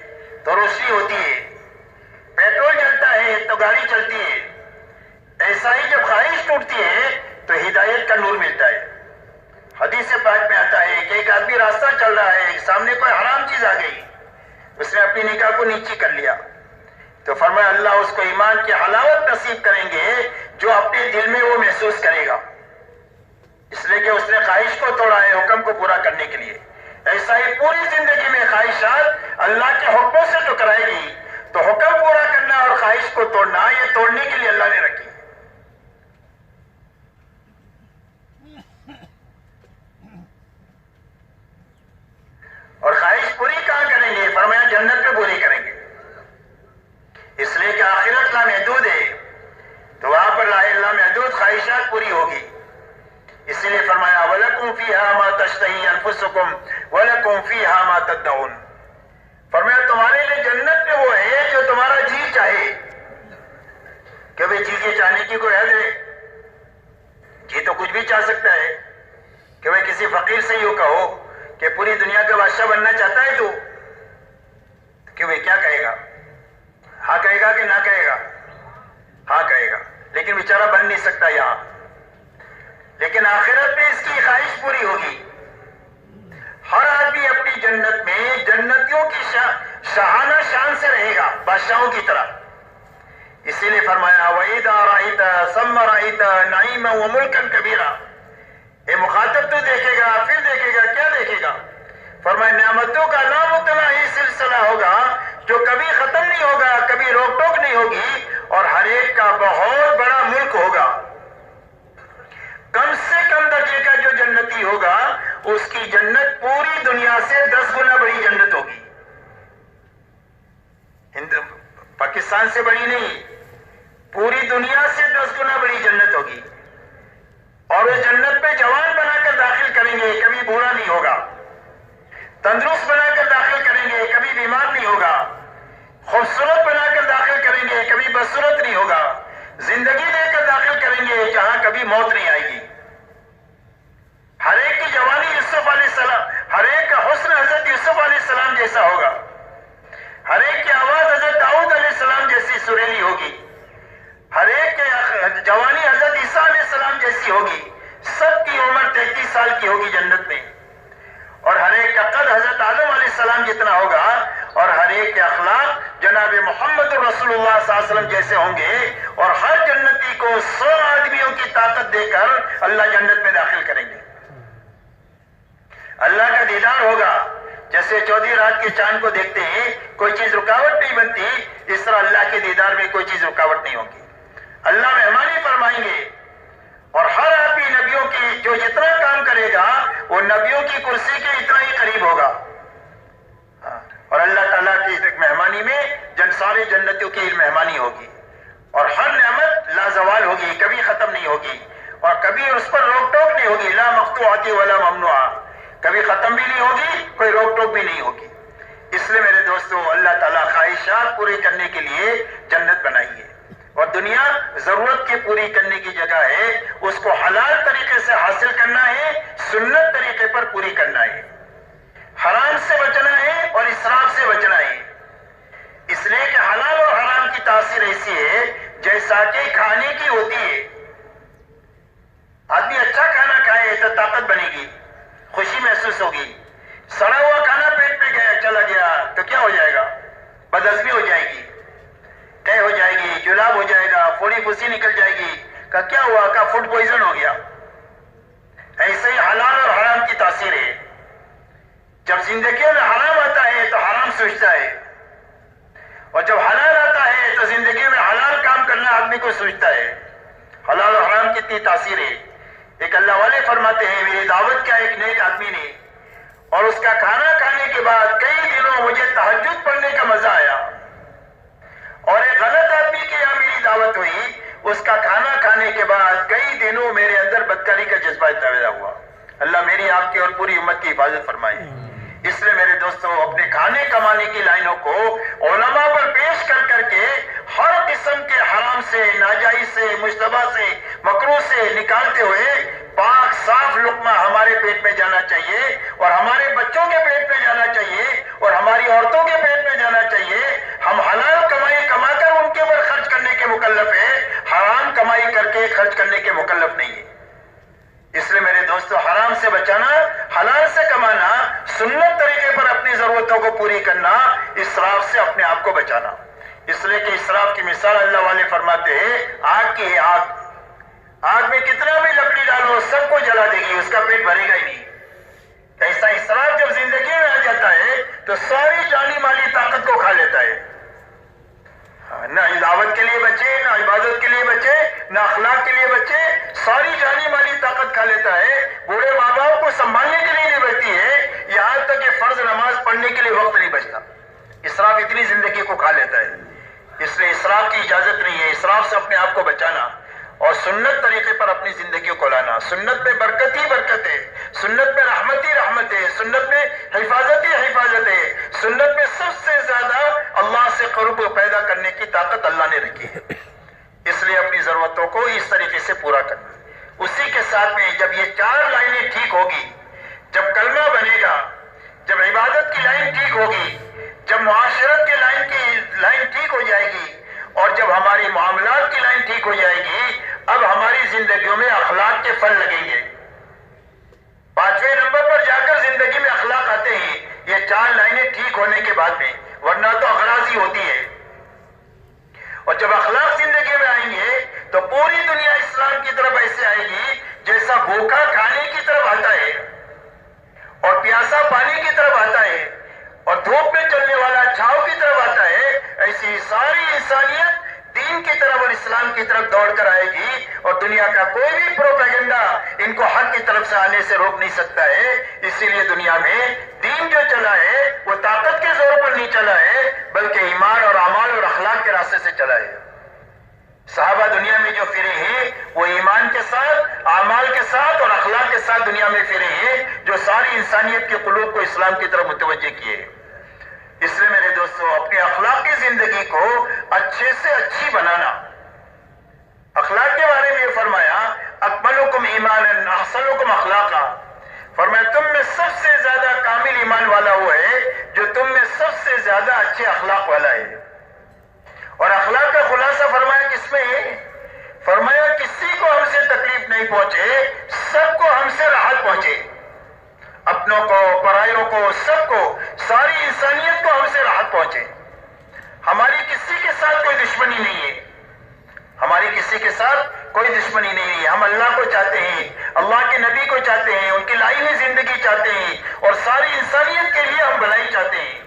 تو روشنی ہوتی ہے، پیٹرول جلتا ہے تو گاڑی چلتی ہے، ایسا ہی جب خواہش ٹوٹتی ہے تو ہدایت کا نور ملتا ہے۔ حدیث پاک میں آتا ہے کہ ایک آدمی راستہ چل رہا ہے، سامنے کوئی حرام چیز آ گئی، اس نے اپنی نگاہ کو نیچی کر لیا، تو فرمایا اللہ اس کو ایمان کی حلاوت نصیب کریں گے جو اپنے دل میں وہ محسوس کرے گا، اس لیے کہ اس نے خواہش کو توڑا ہے حکم کو پورا کرنے کے لیے۔ ایسا ہی پوری زندگی میں خواہشات اللہ کے حکموں سے ٹکرائے گی، تو حکم پورا کرنا اور خواہش کو توڑنا، یہ توڑنے کے لیے اللہ نے رکھی۔ اور خواہش پوری کہاں کریں گے؟ فرمایا جنت میں پوری کریں گے، اس لیے کہ آخرت لامحدود ہے، تو وہاں پر لامحدود خواہشات پوری ہوگی۔ اسی لیے فرمایا وَلَكُمْ فِيهَا مَا تَشْتَهِي أَنفُسُكُمْ وَلَكُمْ فِيهَا مَا تَدَّعُونَ۔ فرمایا تمہارے لیے جنت میں وہ ہے جو تمہارا جی چاہے، کہ بھئی جی کے چاہنے کی کوئی حد ہے؟ جی تو کچھ بھی چاہ سکتا ہے، کہ بھئی کسی فقیر سے یوں کہو کہ پوری دنیا کا بادشاہ بننا چاہتا ہے تو کہ بھئی کیا کہے گا؟ ہاں کہے گا کہ نہ کہے گا؟ ہاں کہے گا، لیکن بیچارہ بن نہیں سکتا یہاں۔ لیکن آخرت میں اس کی خواہش پوری ہوگی۔ ہر آدمی اپنی جنت میں جنتیوں کی شاہانہ شان سے رہے گا، بادشاہوں کی طرح۔ اسی لیے فرمایا وَإِذَا رَأَيْتَ ثَمَّ رَأَيْتَ نَعِيمًا وَمُلْكًا كَبِيرًا۔ اے مخاطب تو دیکھے گا، پھر دیکھے گا، کیا دیکھے گا؟ فرمایا نعمتوں کا لامتناہی سلسلہ ہوگا جو کبھی ختم روک ٹوک نہیں ہوگی اور ہر ایک کا بہت بڑا ملک ہوگا. کم سے کم درجے کا جو جنتی ہوگا اس کی جنت پوری دنیا سے 10 گنا بڑی جنت ہوگی. پاکستان سے بڑی نہیں، پوری دنیا سے 10 گنا بڑی جنت ہوگی. اور اس جنت پہ جوان بنا کر داخل کریں گے، کبھی بوڑھا نہیں ہوگا. تندرست بنا کر داخل کریں گے، کبھی بیمار نہیں ہوگا. خوبصورت بنا کر داخل کریں گے، کبھی بدصورت نہیں ہوگا. زندگی دے کر داخل کریں گے جہاں کبھی موت نہیں آئے گی. ہر ایک کی جوانی یوسف علیہ السلام، ہر ایک کا حسن حضرت یوسف علیہ السلام جیسا ہوگا. ہر ایک کی آواز حضرت داؤد علیہ السلام جیسی سریلی ہوگی. ہر ایک کی جوانی حضرت عیسیٰ علیہ السلام جیسی ہوگی. سب کی عمر 33 سال کی ہوگی جنت میں. اور ہر ایک کا قد حضرت آدم علیہ السلام جتنا ہوگا. اور ہر ایک کے اخلاق جناب محمد رسول اللہ صلی اللہ علیہ وسلم جیسے ہوں گے. اور ہر جنتی کو 100 آدمیوں کی طاقت دے کر اللہ جنت میں داخل کریں گے. اللہ کا دیدار ہوگا. جیسے چودھری رات کے چاند کو دیکھتے ہیں کوئی چیز رکاوٹ نہیں بنتی، اس طرح اللہ کے دیدار میں کوئی چیز رکاوٹ نہیں ہوگی. اللہ مہمانی فرمائیں گے اور ہر آدمی نبیوں کی جو جتنا کام کرے گا وہ نبیوں کی کرسی کے اتنا ہی قریب ہوگا. اور اللہ تعالیٰ کی مہمانی میں سارے جنتیوں کی مہمانی ہوگی. اور ہر نعمت لازوال ہوگی، کبھی ختم نہیں ہوگی اور کبھی اس پر روک ٹوک نہیں ہوگی. لا مقطوعۃ ولا ممنوعہ، کبھی ختم بھی نہیں ہوگی، کوئی روک ٹوک بھی نہیں ہوگی. اس لیے میرے دوستو اللہ تعالیٰ خواہشات پوری کرنے کے لیے جنت بنائی ہے. اور دنیا ضرورت کی پوری کرنے کی جگہ ہے. اس کو حلال طریقے سے حاصل کرنا ہے، سنت طریقے پر پوری کرنا ہے. حرام سے بچنا ہے اور اسراف سے بچنا ہے. اس لیے کہ حلال اور حرام کی تاثیر ایسی ہے جیسا کہ کھانے کی ہوتی ہے. آدمی اچھا کھانا کھائے تو طاقت بنے گی، خوشی محسوس ہوگی. سڑا ہوا کھانا پیٹ پہ گیا چلا گیا تو کیا ہو جائے گا؟ بدہضمی ہو جائے گی، طے ہو جائے گی، جلاب ہو جائے گا، پھوڑی پھوسی نکل جائے گی. کہ کیا ہوا؟ کہ فوڈ پوائزن ہو گیا. ایسے ہی حلال اور حرام کی تاثیر ہے. جب زندگی میں حرام آتا ہے تو حرام سوچتا ہے، اور جب حلال آتا ہے تو زندگی میں حلال کام کرنا آدمی کو سوچتا ہے. حلال اور حرام کی اتنی تاثیر ہے. ایک اللہ والے فرماتے ہیں میری دعوت کیا ایک نیک آدمی نے، اور اس کا کھانا کھانے کے بعد کئی دنوں مجھے تہجد پڑھنے کا مزہ آیا. اور ایک غلط آدمی کے یہاں میری دعوت ہوئی، اس کا کھانا کھانے کے بعد کئی دنوں میرے اندر بدکاری کا جذبہ پیدا ہوا. اللہ میری آپ کی اور پوری امت کی حفاظت فرمائے. اس لیے میرے دوستو اپنے کھانے کمانے کی لائنوں کو علماء پر پیش کر کر کے ہر قسم کے حرام سے، ناجائز سے، مشتبہ سے، مکروہ سے نکالتے ہوئے پاک صاف لقمہ ہمارے پیٹ میں جانا چاہیے اور ہمارے بچوں کے پیٹ میں جانا چاہیے اور ہماری عورتوں کے پیٹ میں جانا چاہیے. ہم حلال کمائی کما کر ان کے اوپر خرچ کرنے کے مکلف ہیں، حرام کمائی کر کے خرچ کرنے کے مکلف نہیں ہے. اس لیے میرے دوستو حرام سے بچانا، حلال سے کمانا، سنت طریقے پر اپنی ضرورتوں کو پوری کرنا، اسراف سے اپنے آپ کو بچانا. اس لیے کہ اسراف کی مثال اللہ والے فرماتے ہیں آگ کی ہے. آگ میں کتنا بھی لکڑی ڈالو سب کو جلا دے گی، اس کا پیٹ بھرے گا ہی نہیں. ایسا اسراف جب زندگی میں آ جاتا ہے تو ساری جانی مالی طاقت کو کھا لیتا ہے. نہ دعوت کے لیے بچے، نہ عبادت کے لیے بچے، نہ اخلاق کے لیے بچے، ساری جانی مالی طاقت کھا لیتا ہے. بوڑھے ماں باپ کو سنبھالنے کے لیے نہیں بچتی ہے، یہاں تک کہ فرض نماز پڑھنے کے لیے وقت نہیں بچتا. اسراف اتنی زندگی کو کھا لیتا ہے. اس لیے اسراف کی اجازت نہیں ہے. اسراف سے اپنے آپ کو بچانا اور سنت طریقے پر اپنی زندگیوں کو لانا. سنت میں برکت ہی برکت ہے، سنت میں رحمت ہی رحمت ہے، سنت میں حفاظت ہی حفاظت ہے. سنت میں سب سے زیادہ اللہ سے قرب پیدا کرنے کی طاقت اللہ نے رکھی ہے. اس لیے اپنی ضرورتوں کو اس طریقے سے پورا کرنا. اسی کے ساتھ میں جب یہ 4 لائنیں ٹھیک ہوگی، جب کلمہ بنے گا، جب عبادت کی لائن ٹھیک ہوگی، جب معاشرت کی لائن ٹھیک ہو جائے گی اور جب ہماری معاملات کی لائن ٹھیک ہو جائے گی، اب ہماری زندگیوں میں اخلاق کے پھل لگیں گے. 5ویں نمبر پر جا کر زندگی میں اخلاق آتے ہیں یہ 4 لائنیں ٹھیک ہونے کے بعد میں، ورنہ تو اغراضی ہوتی ہے. اور جب اخلاق زندگی میں آئیں گے تو پوری دنیا اسلام کی طرف ایسے آئے گی جیسا بھوکا کھانے کی طرف آتا ہے اور پیاسا پانی کی طرف آتا ہے اور دھوپ میں چلنے والا چھاؤں کی طرف آتا ہے. ایسی ساری انسانیت دین کی طرف اور اسلام کی طرف دوڑ کر آئے گی، اور دنیا کا کوئی بھی پروپیگنڈا ان کو حق کی طرف سے آنے سے روک نہیں سکتا ہے۔ اسی لیے دنیا میں دین جو چلا ہے وہ طاقت کے زور پر نہیں چلا ہے، بلکہ ایمان اور اعمال اور اخلاق کے راستے سے چلا ہے۔ صحابہ دنیا میں جو پھرے ہیں وہ ایمان کے ساتھ، اعمال کے ساتھ اور اخلاق کے ساتھ دنیا میں پھرے ہیں، جو ساری انسانیت کے قلوب کو اسلام کی طرف متوجہ کیے۔ اس لیے میرے دوستو، اپنی اخلاقی زندگی کو اچھے سے اچھی بنانا۔ اخلاق کے بارے میں یہ فرمایا اکملکم ایمانا احسنکم اخلاقا، فرمایا تم میں سب سے زیادہ کامل ایمان والا وہ ہے جو تم میں سب سے زیادہ اچھے اخلاق والا ہے۔ اور اخلاق کا خلاصہ فرمایا کس میں ہے؟ فرمایا کسی کو ہم سے تکلیف نہیں پہنچے، سب کو ہم سے راحت پہنچے، اپنوں کو، پرائیوں کو، سب کو، ساری انسانیت کو ہم سے راحت پہنچے۔ ہماری کسی کے ساتھ کوئی دشمنی نہیں ہے، ہماری کسی کے ساتھ کوئی دشمنی نہیں ہے۔ ہم اللہ کو چاہتے ہیں، اللہ کے نبی کو چاہتے ہیں، ان کی لائی ہوئی زندگی چاہتے ہیں، اور ساری انسانیت کے لیے ہم بھلائی چاہتے ہیں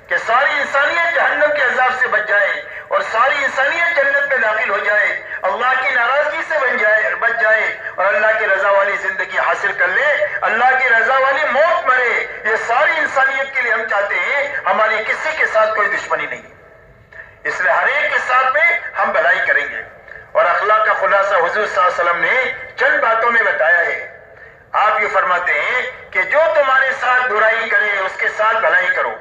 کہ ساری انسانیت جہنم کے عذاب سے بچ جائے اور ساری انسانیت جنت میں داخل ہو جائے، اللہ کی ناراضگی سے بچ جائے اور اللہ کی رضا والی زندگی حاصل کر لے، اللہ کی رضا والی موت مرے۔ یہ ساری انسانیت کے لیے ہم چاہتے ہیں، ہماری کسی کے ساتھ کوئی دشمنی نہیں، اس لیے ہر ایک کے ساتھ میں ہم بھلائی کریں گے۔ اور اخلاق کا خلاصہ حضور صلی اللہ علیہ وسلم نے چند باتوں میں بتایا ہے۔ آپ یہ فرماتے ہیں کہ جو تمہارے ساتھ برائی کرے اس کے ساتھ بھلائی کرو،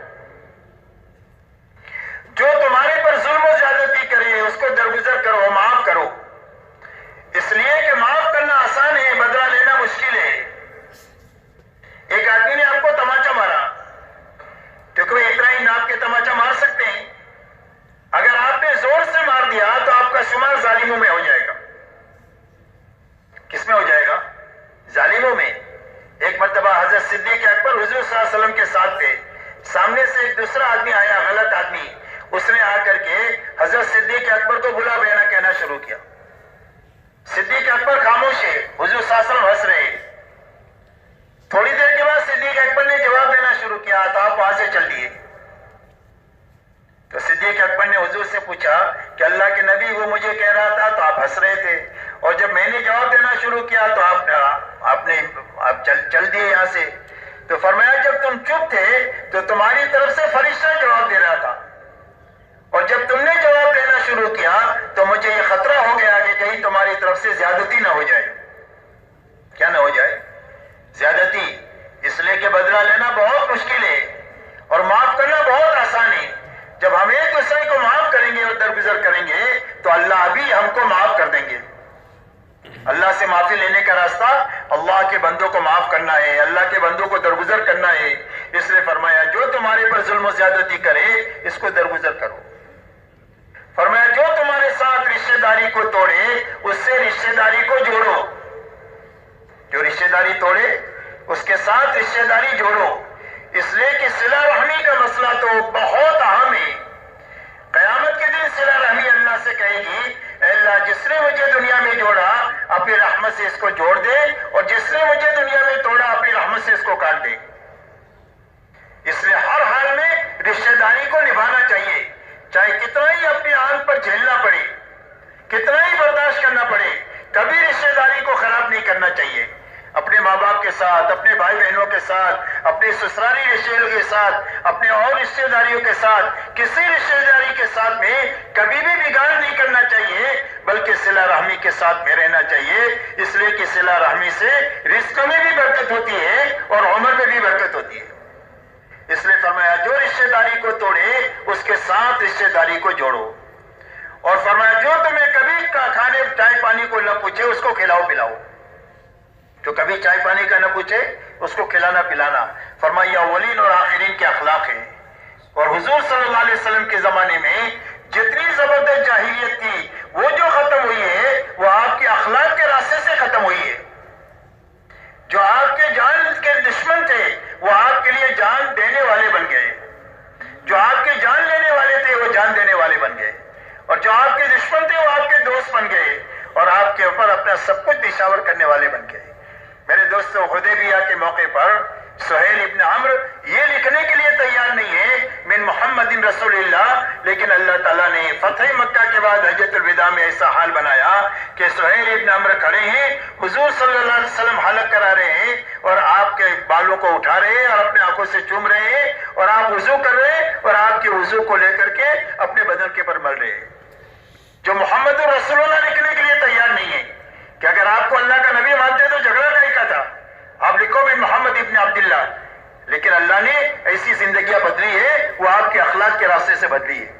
جو تمہارے پر ظلم و زیادتی کرے اس کو درگزر کرو، معاف کرو، اس لیے کہ معاف کرنا آسان ہے، بدلہ لینا مشکل ہے۔ ایک آدمی نے آپ کو تماچا مارا تو کوئی اتنا ہی ناپ کے تماچا مار سکتے ہیں؟ اگر آپ نے زور سے مار دیا تو آپ کا شمار ظالموں میں ہو جائے گا۔ کس میں ہو جائے گا؟ ظالموں میں۔ ایک مرتبہ حضرت صدیق اکبر حضور صلی اللہ علیہ وسلم کے ساتھ تھے، سامنے سے ایک دوسرا آدمی آیا، غلط آدمی، اس نے آ کر کے حضرت صدیق اکبر کو بلا بینا کہنا شروع کیا۔ صدیق اکبر خاموش ہے، حضور صلی اللہ علیہ وسلم ہنس رہے۔ تھوڑی دیر کے بعد صدیق اکبر نے جواب دینا شروع کیا تو آپ وہاں سے چل دیے۔ تو صدیق اکبر نے حضور سے پوچھا کہ اللہ کے نبی وہ مجھے کہہ رہا تھا تو آپ ہنس رہے تھے، اور جب میں نے جواب دینا شروع کیا تو آپ چل دیے یہاں سے۔ تو فرمایا جب تم چپ تھے تو تمہاری طرف سے فرشتہ جواب دے رہا تھا، اور جب تم نے جواب دینا شروع کیا تو مجھے یہ خطرہ ہو گیا کہ کہیں تمہاری طرف سے زیادتی نہ ہو جائے۔ کیا نہ ہو جائے؟ زیادتی۔ اس لیے کہ بدلہ لینا بہت مشکل ہے اور معاف کرنا بہت آسان ہے۔ جب ہم ایک دوسرے کو معاف کریں گے اور درگزر کریں گے تو اللہ بھی ہم کو معاف کر دیں گے۔ اللہ سے معافی لینے کا راستہ اللہ کے بندوں کو معاف کرنا ہے، اللہ کے بندوں کو درگزر کرنا ہے۔ اس لیے فرمایا جو تمہارے پر ظلم و زیادتی کرے اس کو درگزر کرو۔ فرمایا جو تمہارے ساتھ رشتہ داری کو توڑے اس سے رشتہ داری کو جوڑو، جو رشتہ داری توڑے اس کے ساتھ رشتہ داری جوڑو۔ اس لیے کہ صلہ رحمی کا مسئلہ تو بہت اہم ہے۔ قیامت کے دن صلہ رحمی اللہ سے کہے گی اے اللہ جس نے مجھے دنیا میں جوڑا اپنی رحمت سے اس کو جوڑ دے، اور جس نے مجھے دنیا میں توڑا اپنی رحمت سے اس کو کاٹ دے۔ اس لیے ہر حال میں رشتہ داری کو نبھانا چاہیے، چاہے کتنا ہی اپنی آنکھ پر جھیلنا پڑے، کتنا ہی برداشت کرنا پڑے، کبھی رشتہ داری کو خراب نہیں کرنا چاہیے۔ اپنے ماں باپ کے ساتھ، اپنے بھائی بہنوں کے ساتھ، اپنے سسرالی رشتے داروں کے ساتھ، اپنے اور رشتے داریوں کے ساتھ، کسی رشتے داری کے ساتھ میں کبھی بھی بگاڑ نہیں کرنا چاہیے، بلکہ صلہ رحمی کے ساتھ میں رہنا چاہیے۔ اس لیے کہ صلہ رحمی سے رزق میں بھی برکت ہوتی ہے اور عمر میں بھی برکت ہوتی ہے۔ اس لیے فرمایا جو رشتے داری کو توڑے اس کے ساتھ رشتے داری کو جوڑو، اور فرمایا جو تمہیں کبھی کھانے چائے پانی کو نہ پوچھے اس کو کھلاؤ پلاؤ، جو کبھی چائے پانی کا نہ پوچھے اس کو کھلانا پلانا۔ فرمایا اولین اور آخرین کے اخلاق ہے۔ اور حضور صلی اللہ علیہ وسلم کے زمانے میں جتنی زبردست جاہلیت تھی وہ جو ختم ہوئی ہے وہ آپ کے اخلاق کے راستے سے ختم ہوئی ہے۔ جو آپ کے جان کے دشمن تھے وہ آپ کے لیے جان دینے والے بن گئے، جو آپ کے جان لینے والے تھے وہ جان دینے والے بن گئے، اور جو آپ کے دشمن تھے وہ آپ کے دوست بن گئے، اور آپ کے اوپر اپنا سب کچھ نشاور کرنے والے بن گئے۔ میرے دوستو حدیبیہ کے موقع پر سہیل ابن عمرو یہ لکھنے کے لیے تیار نہیں ہے من محمد رسول اللہ، لیکن اللہ تعالیٰ نے فتح مکہ کے بعد حجۃ الوداع میں ایسا حال بنایا کہ سہیل ابن عمرو کھڑے ہیں، حضور صلی اللہ علیہ وسلم حلق کرا رہے ہیں اور آپ کے بالوں کو اٹھا رہے ہیں اور اپنے آنکھوں سے چوم رہے ہیں، اور آپ وضو کر رہے ہیں اور آپ کے وضو کو لے کر کے اپنے بدن کے پر مل رہے ہیں. جو محمد رسول اللہ لکھنے کے لیے تیار نہیں ہے کہ اگر آپ کو اللہ کا نبی مانتے تو جھگڑا کہیں کا تھا، آپ لکھو بھی محمد ابن عبداللہ. لیکن اللہ نے ایسی زندگیاں بدلی ہے، وہ آپ کے اخلاق کے راستے سے بدلی ہے.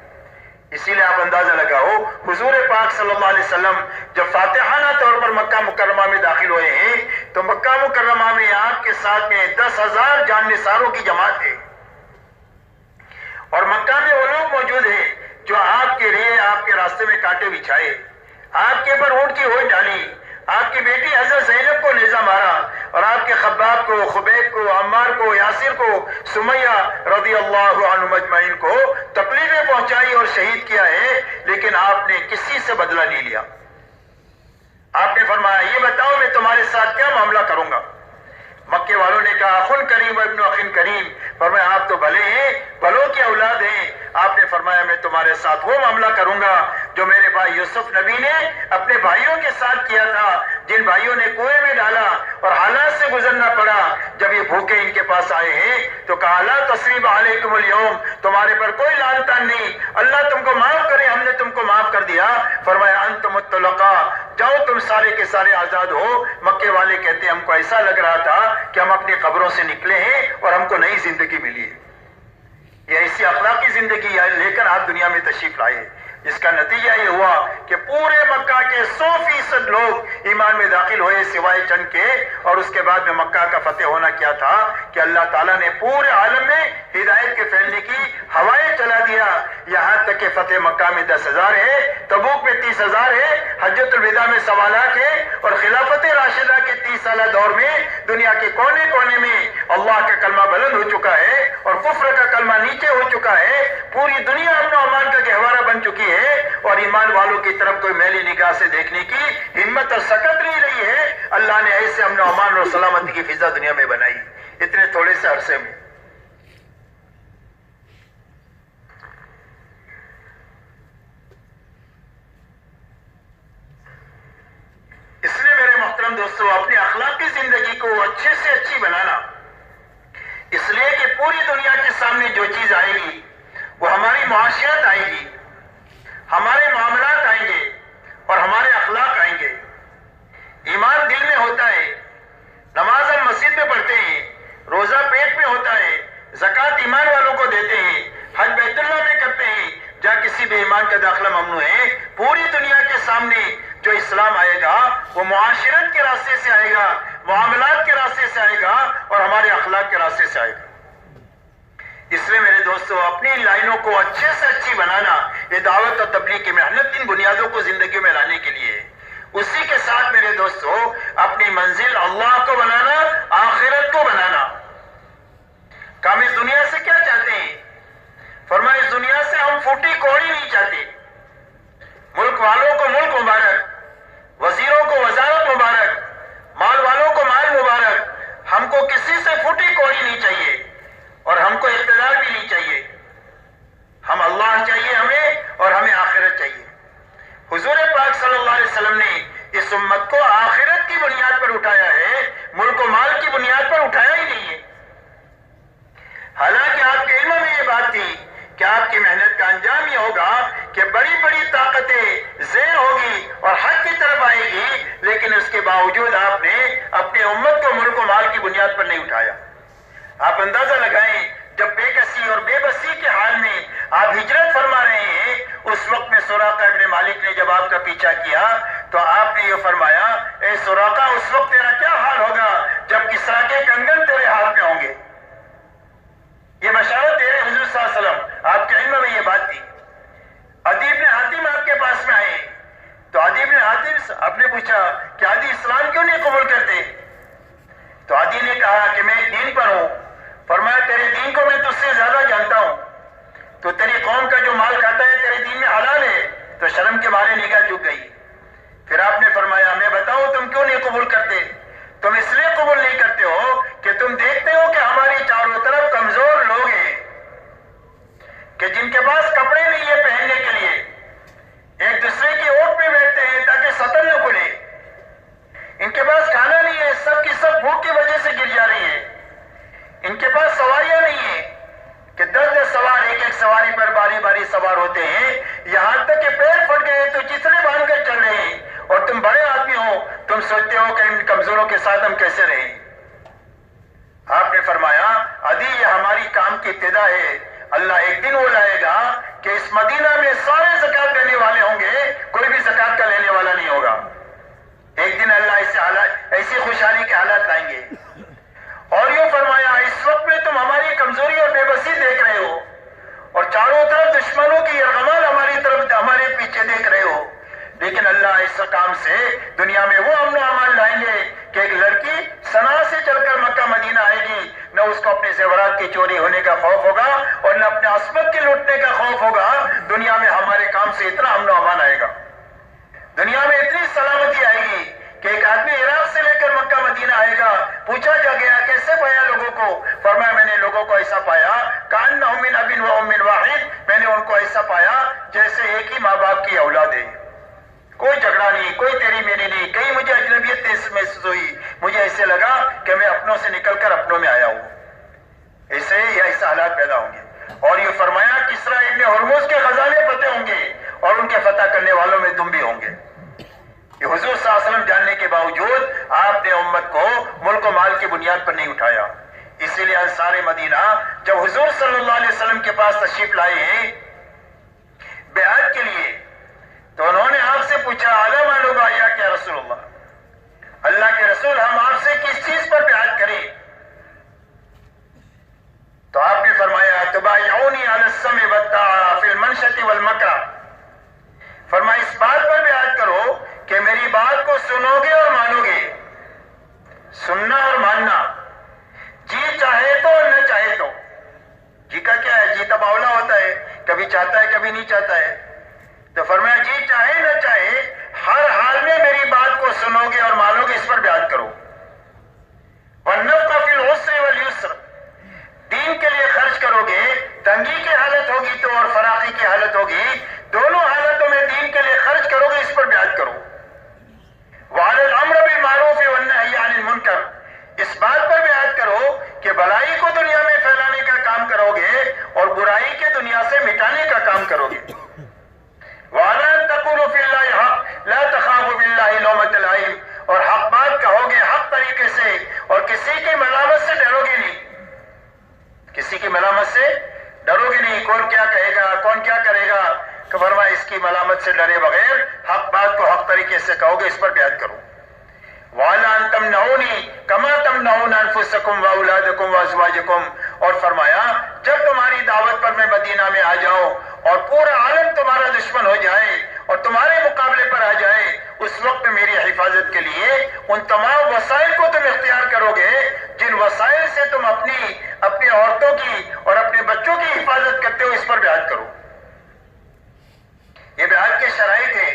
اسی لیے آپ اندازہ لگاؤ حضور پاک صلی اللہ علیہ وسلم جب فاتحانہ طور پر مکہ مکرمہ میں داخل ہوئے ہیں تو مکہ مکرمہ میں آپ کے ساتھ میں 10,000 جان نثاروں کی جماعت ہے، اور مکہ میں وہ لوگ موجود ہیں جو آپ کے لیے آپ کے راستے میں کانٹے بچھائے، آپ کے پر اونٹ کی ہوئی ڈالی، آپ کی بیٹی حضرت زینب کو نیزہ مارا، اور آپ کے خباب کو، خبیب کو، عمار کو، یاسر کو، سمیہ رضی اللہ عنہم اجمعین کو تکلیفیں پہنچائی اور شہید کیا ہے، لیکن آپ نے کسی سے بدلہ نہیں لیا. آپ نے فرمایا یہ بتاؤ میں تمہارے ساتھ کیا معاملہ کروں گا؟ مکے والوں نے کہا اخن کریم ابن اخن کریم. فرمایا آپ تو بھلے ہیں، بھلوں کی اولاد ہیں. آپ نے فرمایا میں تمہارے ساتھ وہ معاملہ کروں گا جو میرے بھائی یوسف نبی نے اپنے بھائیوں کے ساتھ کیا تھا، جن بھائیوں نے کنویں میں ڈالا اور حالات سے گزرنا پڑا. جب یہ بھوکے ان کے پاس آئے ہیں تو کہا لا تثریب علیکم اليوم، تمہارے پر کوئی لعن تان نہیں، اللہ تم کو معاف کرے، ہم نے تم کو معاف کر دیا. فرمایا انتم الطلقاء، جاؤ تم سارے کے سارے آزاد ہو. مکے والے کہتے ہیں ہم کو ایسا لگ رہا تھا کہ ہم اپنی قبروں سے نکلے ہیں اور ہم کو نئی زندگی ملی ہے. یہ ایسی اخلاقی زندگی لے کر آپ دنیا میں تشریف لائے، جس کا نتیجہ یہ ہوا کہ پورے مکہ کے 100% لوگ ایمان میں داخل ہوئے سوائے چند کے. اور اس کے بعد میں مکہ کا فتح ہونا کیا تھا کہ اللہ تعالیٰ نے پورے عالم میں ہدایت کے پھیلنے کی ہوائیں چلا دیا. یہاں تک کہ فتح مکہ میں 10,000 ہے، تبوک میں 30,000 ہے، حجۃ الوداع میں 1.25 لاکھ ہے، اور خلافت راشدہ کے 30 سالہ دور میں دنیا کے کونے کونے میں اللہ کا کلمہ بلند ہو چکا ہے اور کفر کا کلمہ نیچے ہو چکا ہے. پوری دنیا امن و امان کا گہوارہ بن چکی ہے، اور ایمان والوں کی طرف کوئی میلی نگاہ سے دیکھنے کی ہمت اور سکت نہیں رہی ہے. اللہ نے ایسے امن و امان اور سلامتی کی فضا دنیا میں بنائی اتنے تھوڑے سے عرصے میں. اس لیے میرے محترم دوستو اپنی اخلاقی زندگی کو اچھے سے اچھی بنانا، اس لیے کہ پوری دنیا کے سامنے جو چیز آئے گی وہ ہماری معاشرت آئے گی، ہمارے معاملات آئیں گے اور ہمارے اخلاق آئیں گے. ایمان دل میں ہوتا ہے، نماز ہم مسجد میں پڑھتے ہیں، روزہ پیٹ میں ہوتا ہے، زکوٰۃ ایمان والوں کو دیتے ہیں، حج بیت اللہ میں کرتے ہیں. جہاں کسی بے ایمان کا داخلہ ممنوع ہے. پوری دنیا کے سامنے جو اسلام آئے گا وہ معاشرت کے راستے سے آئے گا، معاملات کے راستے سے آئے گا اور ہمارے اخلاق کے راستے سے آئے گا. اس لیے میرے دوستو اپنی لائنوں کو اچھے سے اچھی بنانا یہ دعوت اور تبلیغ کی محنت ان بنیادوں کو زندگی میں لانے کے لیے. اسی کے ساتھ میرے دوستو اپنی منزل اللہ کو بنانا، آخرت کو بنانا. ہم اس دنیا سے کیا چاہتے ہیں؟ فرمایا اس دنیا سے ہم پھوٹی کوڑی نہیں چاہتے. ملک والوں کو ملک مبارک، وزیروں کو وزارت مبارک، مال والوں کو مال مبارک. ہم کو کسی سے پھوٹی کوڑی نہیں چاہیے اور ہم کو اقتدار بھی نہیں چاہیے. ہم اللہ چاہیے ہمیں اور ہمیں آخرت چاہیے. حضور پاک صلی اللہ علیہ وسلم نے اس امت کو آخرت کی بنیاد پر اٹھایا ہے، ملک و مال کی بنیاد پر اٹھایا ہی نہیں ہے. حالانکہ آپ کے علم میں یہ بات تھی کہ آپ کی محنت کا انجام یہ ہوگا کہ بڑی بڑی طاقتیں زیر ہوگی اور حق کی طرف آئے گی، لیکن اس کے باوجود آپ نے اپنے امت کو ملک و مال کی بنیاد پر نہیں اٹھایا. آپ اندازہ لگائیں جب بے کسی اور بے بسی کے حال میں آپ ہجرت فرما رہے ہیں، اس وقت میں سراقہ ابن مالک نے جب آپ کا پیچھا کیا تو آپ نے یہ فرمایا اے سراقہ اس وقت تیرا کیا حال ہوگا جب کسریٰ کے کنگن تیرے ہاتھ میں ہوں گے. یہ بشارت دے رہے حضور صلی اللہ علیہ وسلم، آپ کے علم میں یہ بات تھی. عدی بن حاتم آپ کے پاس میں آئے تو عدی بن حاتم آپ نے پوچھا کہ عدی اسلام کیوں نہیں قبول کرتے؟ تو عدی نے کہا کہ میں دین پر ہوں. فرمایا تیرے دین کو میں تجھ سے زیادہ جانتا ہوں، تو تیری قوم کا جو مال کھاتا ہے تیرے دین میں حلال ہے. تو شرم کے مارے نگاہ جھک گئی. پھر آپ نے فرمایا میں بتاؤں تم کیوں نہیں قبول کرتے؟ تم اس لیے قبول نہیں کرتے ہو کہ تم دیکھتے ہو کہ ہماری چاروں طرف کمزور لوگ ہیں کہ جن کے پاس کپڑے نہیں ہے پہننے کے لیے، ایک دوسرے کی اوٹ پہ بیٹھتے ہیں تاکہ سطل نہ کھلے، ان کے پاس کھانا نہیں ہے، سب کی سب بھوک کی وجہ سے گر جا رہی ہے، ان کے پاس سواریاں نہیں ہیں کہ 10 سوار ایک ایک سواری پر باری باری سوار ہوتے ہیں، یہاں تک کہ پیر پھٹ گئے تو چتنے باندھ کر چل رہے ہیں، اور تم بڑے آدمی ہو، تم سوچتے ہو کہ ان کمزوروں کے ساتھ ہم کیسے رہیں۔ آپ نے فرمایا عدی یہ ہماری کام کی ابتدا ہے، اللہ ایک دن وہ لائے گا کہ اس مدینہ میں سارے زکات دینے والے ہوں گے، کوئی بھی زکات کا لینے والا نہیں ہوگا۔ ایک دن اللہ ایسی خوشحالی کے حالات لائیں گے۔ اور یہ فرمایا اس وقت میں تم ہماری کمزوری اور بے بسی دیکھ رہے ہو، اور چاروں طرف دشمنوں کی یرغمال ہمارے پیچھے دیکھ رہے ہو، لیکن اللہ اس کام سے دنیا میں وہ امن و امان لائیں گے کہ ایک لڑکی صنعاء سے چل کر مکہ مدینہ آئے گی، نہ اس کو اپنے زیورات کی چوری ہونے کا خوف ہوگا اور نہ اپنے عصمت کے لوٹنے کا خوف ہوگا۔ دنیا میں ہمارے کام سے اتنا امن و امان آئے گا، دنیا میں اتنی سلامتی آئے گی کہ ایک آدمی عراق سے لے کر مکہ مدینہ آئے گا، پوچھا جا گیا کیسے پایا لوگوں کو؟ فرمایا میں نے لوگوں کو ایسا پایا کأنہم من اب و ام واحد، میں نے ان کو ایسا پایا جیسے ایک ہی ماں باپ کی اولاد ہے، کوئی جھگڑا نہیں، کوئی تیری میری نہیں، کہیں مجھے اجنبیت محسوس ہوئی، مجھے ایسے لگا کہ میں اپنوں سے نکل کر اپنوں میں آیا ہوں، ایسے یا ایسے حالات پیدا ہوں گے۔ اور یہ فرمایا کسریٰ ابن ہرمز کے خزانے فتح ہوں گے اور ان کے فتح کرنے والوں میں تم بھی ہوں گے۔ یہ حضور صلی اللہ علیہ وسلم جاننے کے باوجود آپ نے امت کو ملک و مال کی بنیاد پر نہیں اٹھایا، اسی لیے انصار مدینہ جب حضور صلی اللہ علیہ وسلم کے پاس تشریف لائے ہیں بیعت کے لیے، تو انہوں نے آپ سے پوچھا اعلیٰ معلوم آیا کیا رسول اللہ کے رسول ہم آپ سے کس چیز پر بیعت کریں؟ تو آپ نے فرمایا تبایعونی علی السمع والطاعہ فی المنشۃ والمکرہ، فرمایا اس بات پر بیعت کرو کہ میری بات کو سنو گے اور مانو گے، سننا اور ماننا، جی چاہے تو اور نہ چاہے تو۔ جی کا کیا ہے؟ جی تباولا ہوتا ہے، کبھی چاہتا ہے کبھی نہیں چاہتا ہے، تو فرمایا جی چاہے نہ چاہے ہر حال میں میری بات کو سنو گے اور مانو گے، اس پر بیعت کرو۔ وَالنَّفْقَ فِي الْعُسْرِ وَالْيُسْرِ، دین کے لیے خرچ کرو گے، تنگی کی حالت ہوگی تو اور فراخی کی حالت ہوگی، دونوں حالتوں میں دین کے لیے خرچ کرو گے، اس پر بیعت کرو۔ وَعَلَى الْأَمْرِ بِالْمَعْرُوفِ وَالنَّهْيِ عَنِ الْمُنكَرِ، اس بات پر بیعت کرو کہ بھلائی کو دنیا میں پھیلانے کا کام کرو گے اور برائی کے دنیا سے مٹانے کا کام کرو گے۔ وَعَلَىٰ أَن تَقُولُوا فِي اللَّهِ حَقٌّ لَا تَخَافُوا فِي اللَّهِ لَوْمَةَ لَائِمٍ، اور حق بات کہو گے حق طریقے سے اور کسی کی ملامت سے ڈرو گے نہیں، کسی کی ملامت سے ڈرو گے نہیں، کون کیا کہے گا کون کیا کرے گا، کہ فرمایا اس کی ملامت سے ڈرے بغیر حق بات کو حق طریقے سے کہو گے، اس پر بیعت کرو۔ وَعَلَىٰ أَن تَمْنَعُونِي كَمَا تَمْنَعُونَ أَنفُسَكُمْ وَأَوْلَادَكُمْ وَأَزْوَاجَكُمْ، اور فرمایا جب تمہاری دعوت پر میں مدینہ میں آ جاؤں اور پورا عالم تمہارا دشمن ہو جائے اور تمہارے مقابلے پر آ جائے، اس وقت میری حفاظت کے لیے ان تمام وسائل کو تم اختیار کرو گے جن وسائل سے تم اپنی عورتوں کی اور اپنے بچوں کی حفاظت کرتے ہو، اس پر بیعت کرو۔ یہ بیعت کے شرائط ہے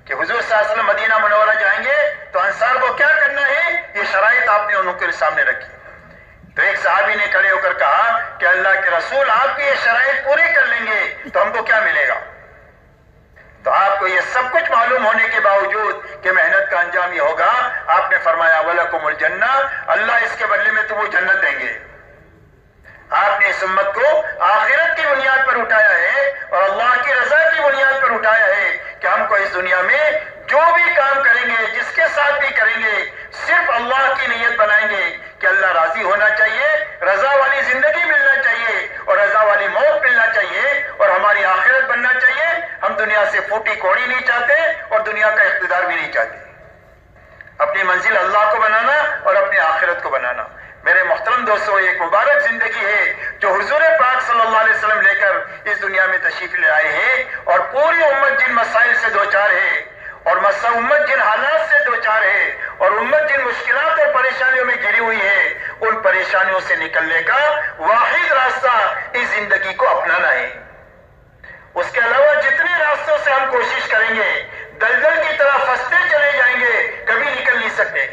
کہ حضور صلی اللہ علیہ وسلم مدینہ منورہ جائیں گے تو انصار کو کیا کرنا ہے، یہ شرائط آپ نے انہوں کے سامنے رکھی۔ تو ایک صحابی نے کھڑے ہو کر کہا کہ اللہ کے رسول آپ کی یہ شرائط پوری کر لیں گے تو ہم کو کیا ملے گا؟ تو آپ کو یہ سب کچھ معلوم ہونے کے باوجود کہ محنت کا انجام یہ ہوگا، آپ نے فرمایا وَلَكُمُ الْجَنَّةُ، اللہ اس کے بدلے میں تم کو جنت دیں گے۔ آپ نے اس امت کو آخرت کی بنیاد پر اٹھایا ہے اور اللہ کی رضا کی بنیاد پر اٹھایا ہے کہ ہم کو اس دنیا میں جو بھی کام کریں گے، جس کے ساتھ بھی کریں گے، صرف اللہ کی نیت بنائیں گے کہ اللہ راضی ہونا چاہیے، رضا والی زندگی ملنا چاہیے اور رضا والی موت ملنا چاہیے اور ہماری آخرت بننا چاہیے۔ ہم دنیا سے پھوٹی کوڑی نہیں چاہتے اور دنیا کا اقتدار بھی نہیں چاہتے، اپنی منزل اللہ کو بنانا اور اپنی آخرت کو بنانا۔ میرے محترم دوستو، ایک مبارک زندگی ہے جو حضور پاک صلی اللہ علیہ وسلم لے کر اس دنیا میں تشریف لے آئے ہیں، اور پوری امت جن مسائل سے دوچار ہے اور امت جن حالات سے دوچار ہے اور امت جن مشکلات اور پریشانیوں میں گھری ہوئی ہے، ان پریشانیوں سے نکلنے کا واحد راستہ اس زندگی کو اپنانا ہے۔ اس کے علاوہ جتنے راستوں سے ہم کوشش کریں گے، دلدل کی طرح پھنستے چلے جائیں گے، کبھی نکل نہیں سکتے۔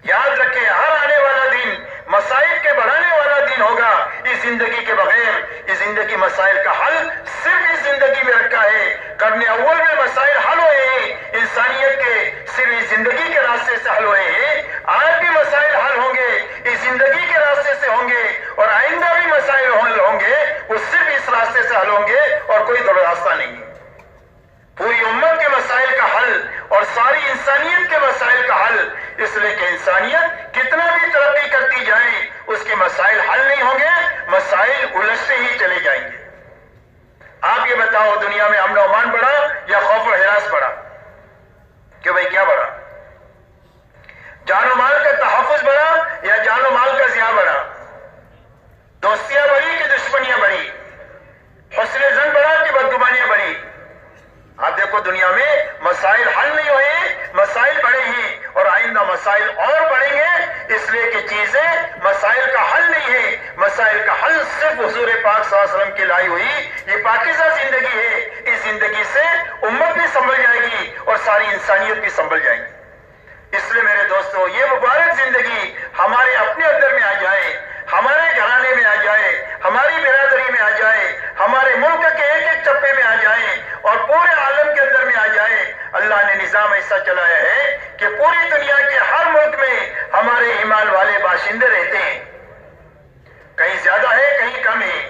یاد رکھیں ہر آنے والا دن مسائل کا حل صرف اس زندگی میں رکھا ہے. قرن اول میں مسائل حل ہوئے ہیں انسانیت کے صرف اس زندگی کے راستے سے حل ہوئے ہیں. آج بھی مسائل حل ہوں گے اس زندگی کے راستے سے ہوں گے, اور آئندہ بھی مسائل حل ہوں گے وہ صرف اس راستے سے حل ہوں گے اور کوئی دوسرا راستہ نہیں ہے. پوری امت کے مسائل کا حل اور ساری انسانیت کے مسائل کا حل, اس لیے کہ انسانیت کتنا بھی ترقی کرتی جائے اس کے مسائل حل نہیں ہوں گے, مسائل الجھتے ہی چلے جائیں گے. آپ یہ بتاؤ دنیا میں امن و امان بڑھا یا خوف و ہراس بڑھا؟ کہ بھئی کیا بڑھا؟ جان و مال کا تحفظ بڑھا یا جان و مال کا ضیاع بڑھا؟ دوستیاں بڑھی کہ دشمنیاں بڑھی؟ حسن زن بڑھا کہ بدگمانیاں بڑھی؟ آپ دیکھو دنیا میں مسائل حل نہیں ہوئے, مسائل بڑھے ہیں اور آئندہ مسائل اور بڑھیں گے, اس لیے کہ چیزیں مسائل کا حل نہیں ہے. مسائل کا حل صرف حضور پاک صلی اللہ علیہ وسلم کی لائی ہوئی یہ پاکیزہ زندگی ہے. اس زندگی سے امت بھی سنبھل جائے گی اور ساری انسانیت بھی سنبھل جائے گی. اس لیے میرے دوستو یہ مبارک زندگی ہمارے اپنے اندر میں آ جائے, ہمارے گھرانے میں آ جائے, ہماری برادری میں آ جائے, ہمارے ملک کے ایک ایک چپے میں آ جائے اور پورے عالم کے اندر میں آ جائے. اللہ نے نظام ایسا چلایا ہے کہ پوری دنیا کے ہر ملک میں ہمارے ایمان والے باشندے رہتے ہیں. کہیں زیادہ ہے کہیں کم ہے.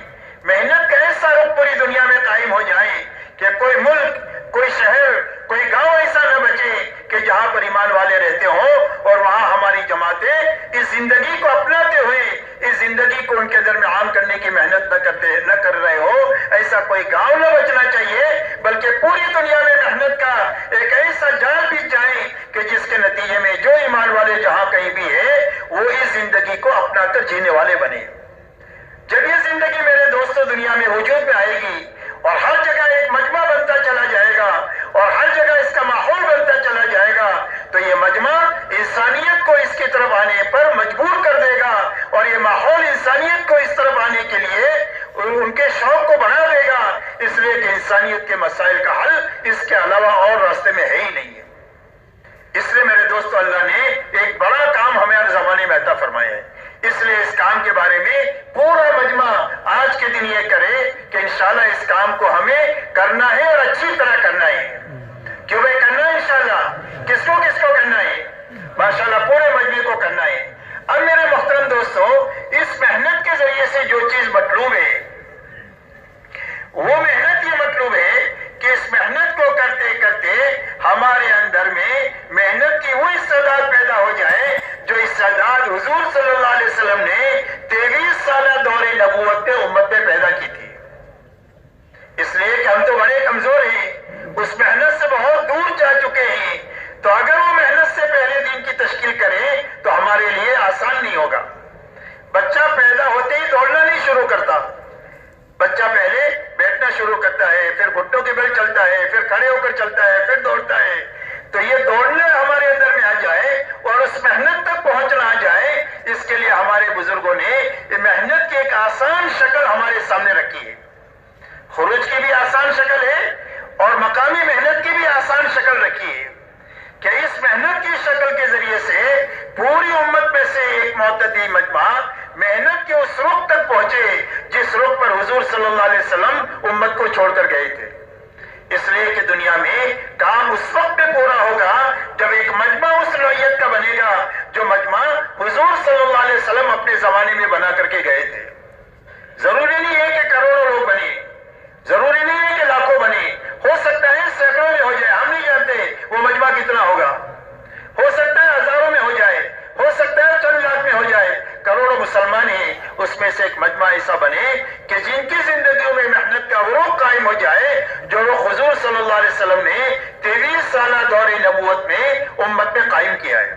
محنت کا ایسا رخ پوری دنیا میں قائم ہو جائے کہ کوئی ملک, کوئی شہر, کوئی گاؤں ایسا نہ بچے کہ جہاں پر ایمان والے رہتے ہوں اور وہاں ہماری جماعتیں اس زندگی کو اپناتے ہوئے اس زندگی کو ان کے اندر میں عام کرنے کی محنت نہ کر رہے ہو. ایسا کوئی گاؤں نہ بچنا چاہیے, بلکہ پوری دنیا میں محنت کا ایک ایسا جال بیچ جائے کہ جس کے نتیجے میں جو ایمان والے جہاں کہیں بھی ہے وہ اس زندگی کو اپنا کر جینے والے بنے. جب یہ زندگی میرے دوستوں دنیا میں وجود میں آئے گی اور ہر جگہ ایک مجمع بنتا چلا جائے گا اور ہر جگہ اس کا ماحول بنتا چلا جائے گا, تو یہ مجمع انسانیت کو اس کی طرف آنے پر مجبور کر دے گا اور یہ ماحول انسانیت کو اس طرف آنے کے لیے ان کے شوق کو بڑھا دے گا. اس لیے کہ انسانیت کے مسائل کا حل اس کے علاوہ اور راستے میں ہے ہی نہیں ہے. اس لیے میرے دوستو اللہ نے ایک بڑا کام ہمارے زمانے میں عطا فرمایا ہے. اس لیے اس کام کے بارے میں پورا مجمع آج کے دن یہ کرے کہ انشاءاللہ اس کام کو ہمیں کرنا ہے اور اچھی طرح کرنا ہے. کیوں بھائی کرنا ہے انشاءاللہ. کس کو کرنا ہے؟ ماشاءاللہ پورے مجمع کو کرنا ہے. اب میرے محترم دوستو اس محنت کے ذریعے سے جو چیز مطلوب ہے وہ محنت یہ مطلوب ہے کہ اس محنت کو کرتے کرتے ہمارے اندر میں محنت کی وہ استعداد پیدا ہو جائے جو استعداد حضور صلی اللہ علیہ وسلم نے 23 سالہ دور نبوت میں امت میں پیدا کی تھی. اس لیے کہ ہم تو بڑے کمزور ہیں, اس محنت سے بہت دور جا چکے ہیں, تو اگر وہ محنت سے پہلے دن کی تشکیل کریں تو ہمارے لیے آسان نہیں ہوگا. بچہ پیدا ہوتے ہی دوڑنا نہیں شروع کرتا. بچہ پہلے بیٹھنا شروع کرتا ہے, پھر گھٹنوں کے بل چلتا ہے, پھر کھڑے ہو کر چلتا ہے, پھر دوڑتا ہے. تو یہ دوڑنا ہمارے اندر میں آ جائے اور اس محنت تک پہنچنا آ جائے, اس کے لیے ہمارے بزرگوں نے یہ محنت کی ایک آسان شکل ہمارے سامنے رکھی ہے. خروج کی بھی آسان شکل ہے اور مقامی محنت کی بھی آسان شکل رکھی ہے کہ اس محنت کی شکل کے ذریعے سے پوری امت میں سے ایک معتدی مجمع محنت کے اس رخ تک پہنچے جس رخ پر حضور صلی اللہ علیہ وسلم امت کو چھوڑ کر گئے تھے. اس لیے کہ دنیا میں کام اس وقت پہ پورا ہوگا جب ایک مجمع اس نوعیت کا بنے گا جو مجمع حضور صلی اللہ علیہ وسلم اپنے زمانے میں بنا کر کے گئے تھے. ضروری نہیں ہے کہ کروڑوں لوگ بنے, ضروری نہیں ہے کہ لاکھوں بنے, ہو سکتا ہے سینکڑوں میں ہو جائے, ہم نہیں جانتے وہ مجمع کتنا ہوگا, ہو سکتا ہے ہزاروں میں ہو جائے, ہو سکتا ہے چند لاکھ میں ہو جائے. کروڑوں مسلمان ہیں, اس میں سے ایک مجمع ایسا بنے کہ جن کی زندگیوں میں محنت کا غروب قائم ہو جائے جو وہ حضور صلی اللہ علیہ وسلم نے 23 سالہ دور نبوت میں امت میں قائم کیا ہے.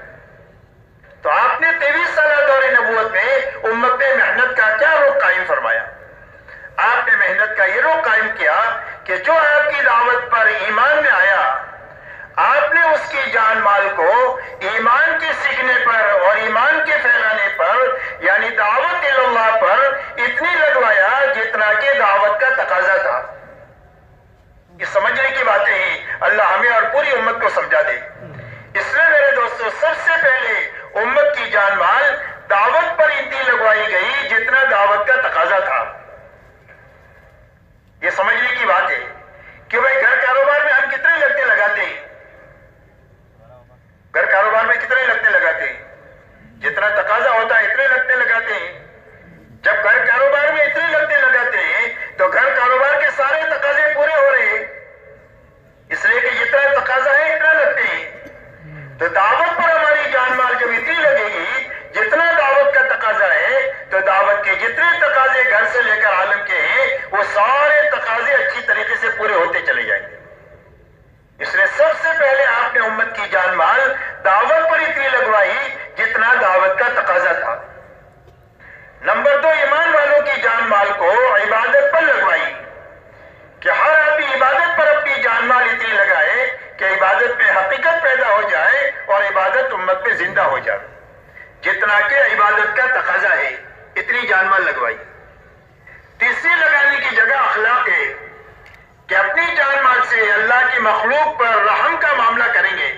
تو آپ نے 23 سالہ دور نبوت میں امت میں محنت کا کیا رخ قائم فرمایا؟ آپ نے محنت کا یہ رخ قائم کیا کہ جو آپ کی دعوت پر ایمان میں آیا آپ نے اس کی جان مال کو ایمان کے سیکھنے پر اور ایمان کے پھیلانے پر یعنی دعوت اللہ پر اتنی لگوایا جتنا کہ دعوت کا تقاضا تھا. یہ سمجھنے کی باتیں ہیں, اللہ ہمیں اور پوری امت کو سمجھا دے. اس لیے میرے دوستو سب سے پہلے امت کی جان مال دعوت پر اتنی لگوائی گئی جتنا دعوت کا تقاضا تھا. یہ سمجھنے کی بات ہے کہ بھائی گھر کاروبار میں ہم کتنے لگتے لگاتے ہیں، گھر کاروبار میں کتنے لگتے لگاتے ہیں، جتنا تقاضا ہوتا ہے اتنے لگتے لگاتے ہیں۔ جب گھر کاروبار میں اتنے لگتے لگاتے ہیں تو گھر کاروبار کے سارے تقاضے پورے ہو رہے ہیں، اس لیے کہ جتنا تقاضا ہے اتنا لگتے ہیں۔ تو دعوت پر ہماری جان مال جب اتنی لگے گی جتنا دعوت کا تقاضا ہے، تو دعوت کے جتنے تقاضے گھر سے لے کر عالم کے ہیں وہ سارے تقاضے اچھی طریقے سے پورے ہوتے چلے جائیں گے۔ اس لیے سب سے پہلے آپ نے امت کی جان مال دعوت پر اتنی لگوائی جتنا دعوت کا تقاضا تھا۔ نمبر 2، ایمان والوں کی جان مال کو عبادت پر لگوائی کہ ہر آدمی عبادت پر اپنی جان مال اتنی لگائے کہ عبادت میں حقیقت پیدا ہو جائے اور عبادت امت میں زندہ ہو جائے، جتنا کہ عبادت کا تقاضا ہے اتنی جان مال لگوائی۔ تیسری لگانے کی جگہ اخلاق ہے کہ اپنی جان مال سے اللہ کی مخلوق پر رحم کا معاملہ کریں گے،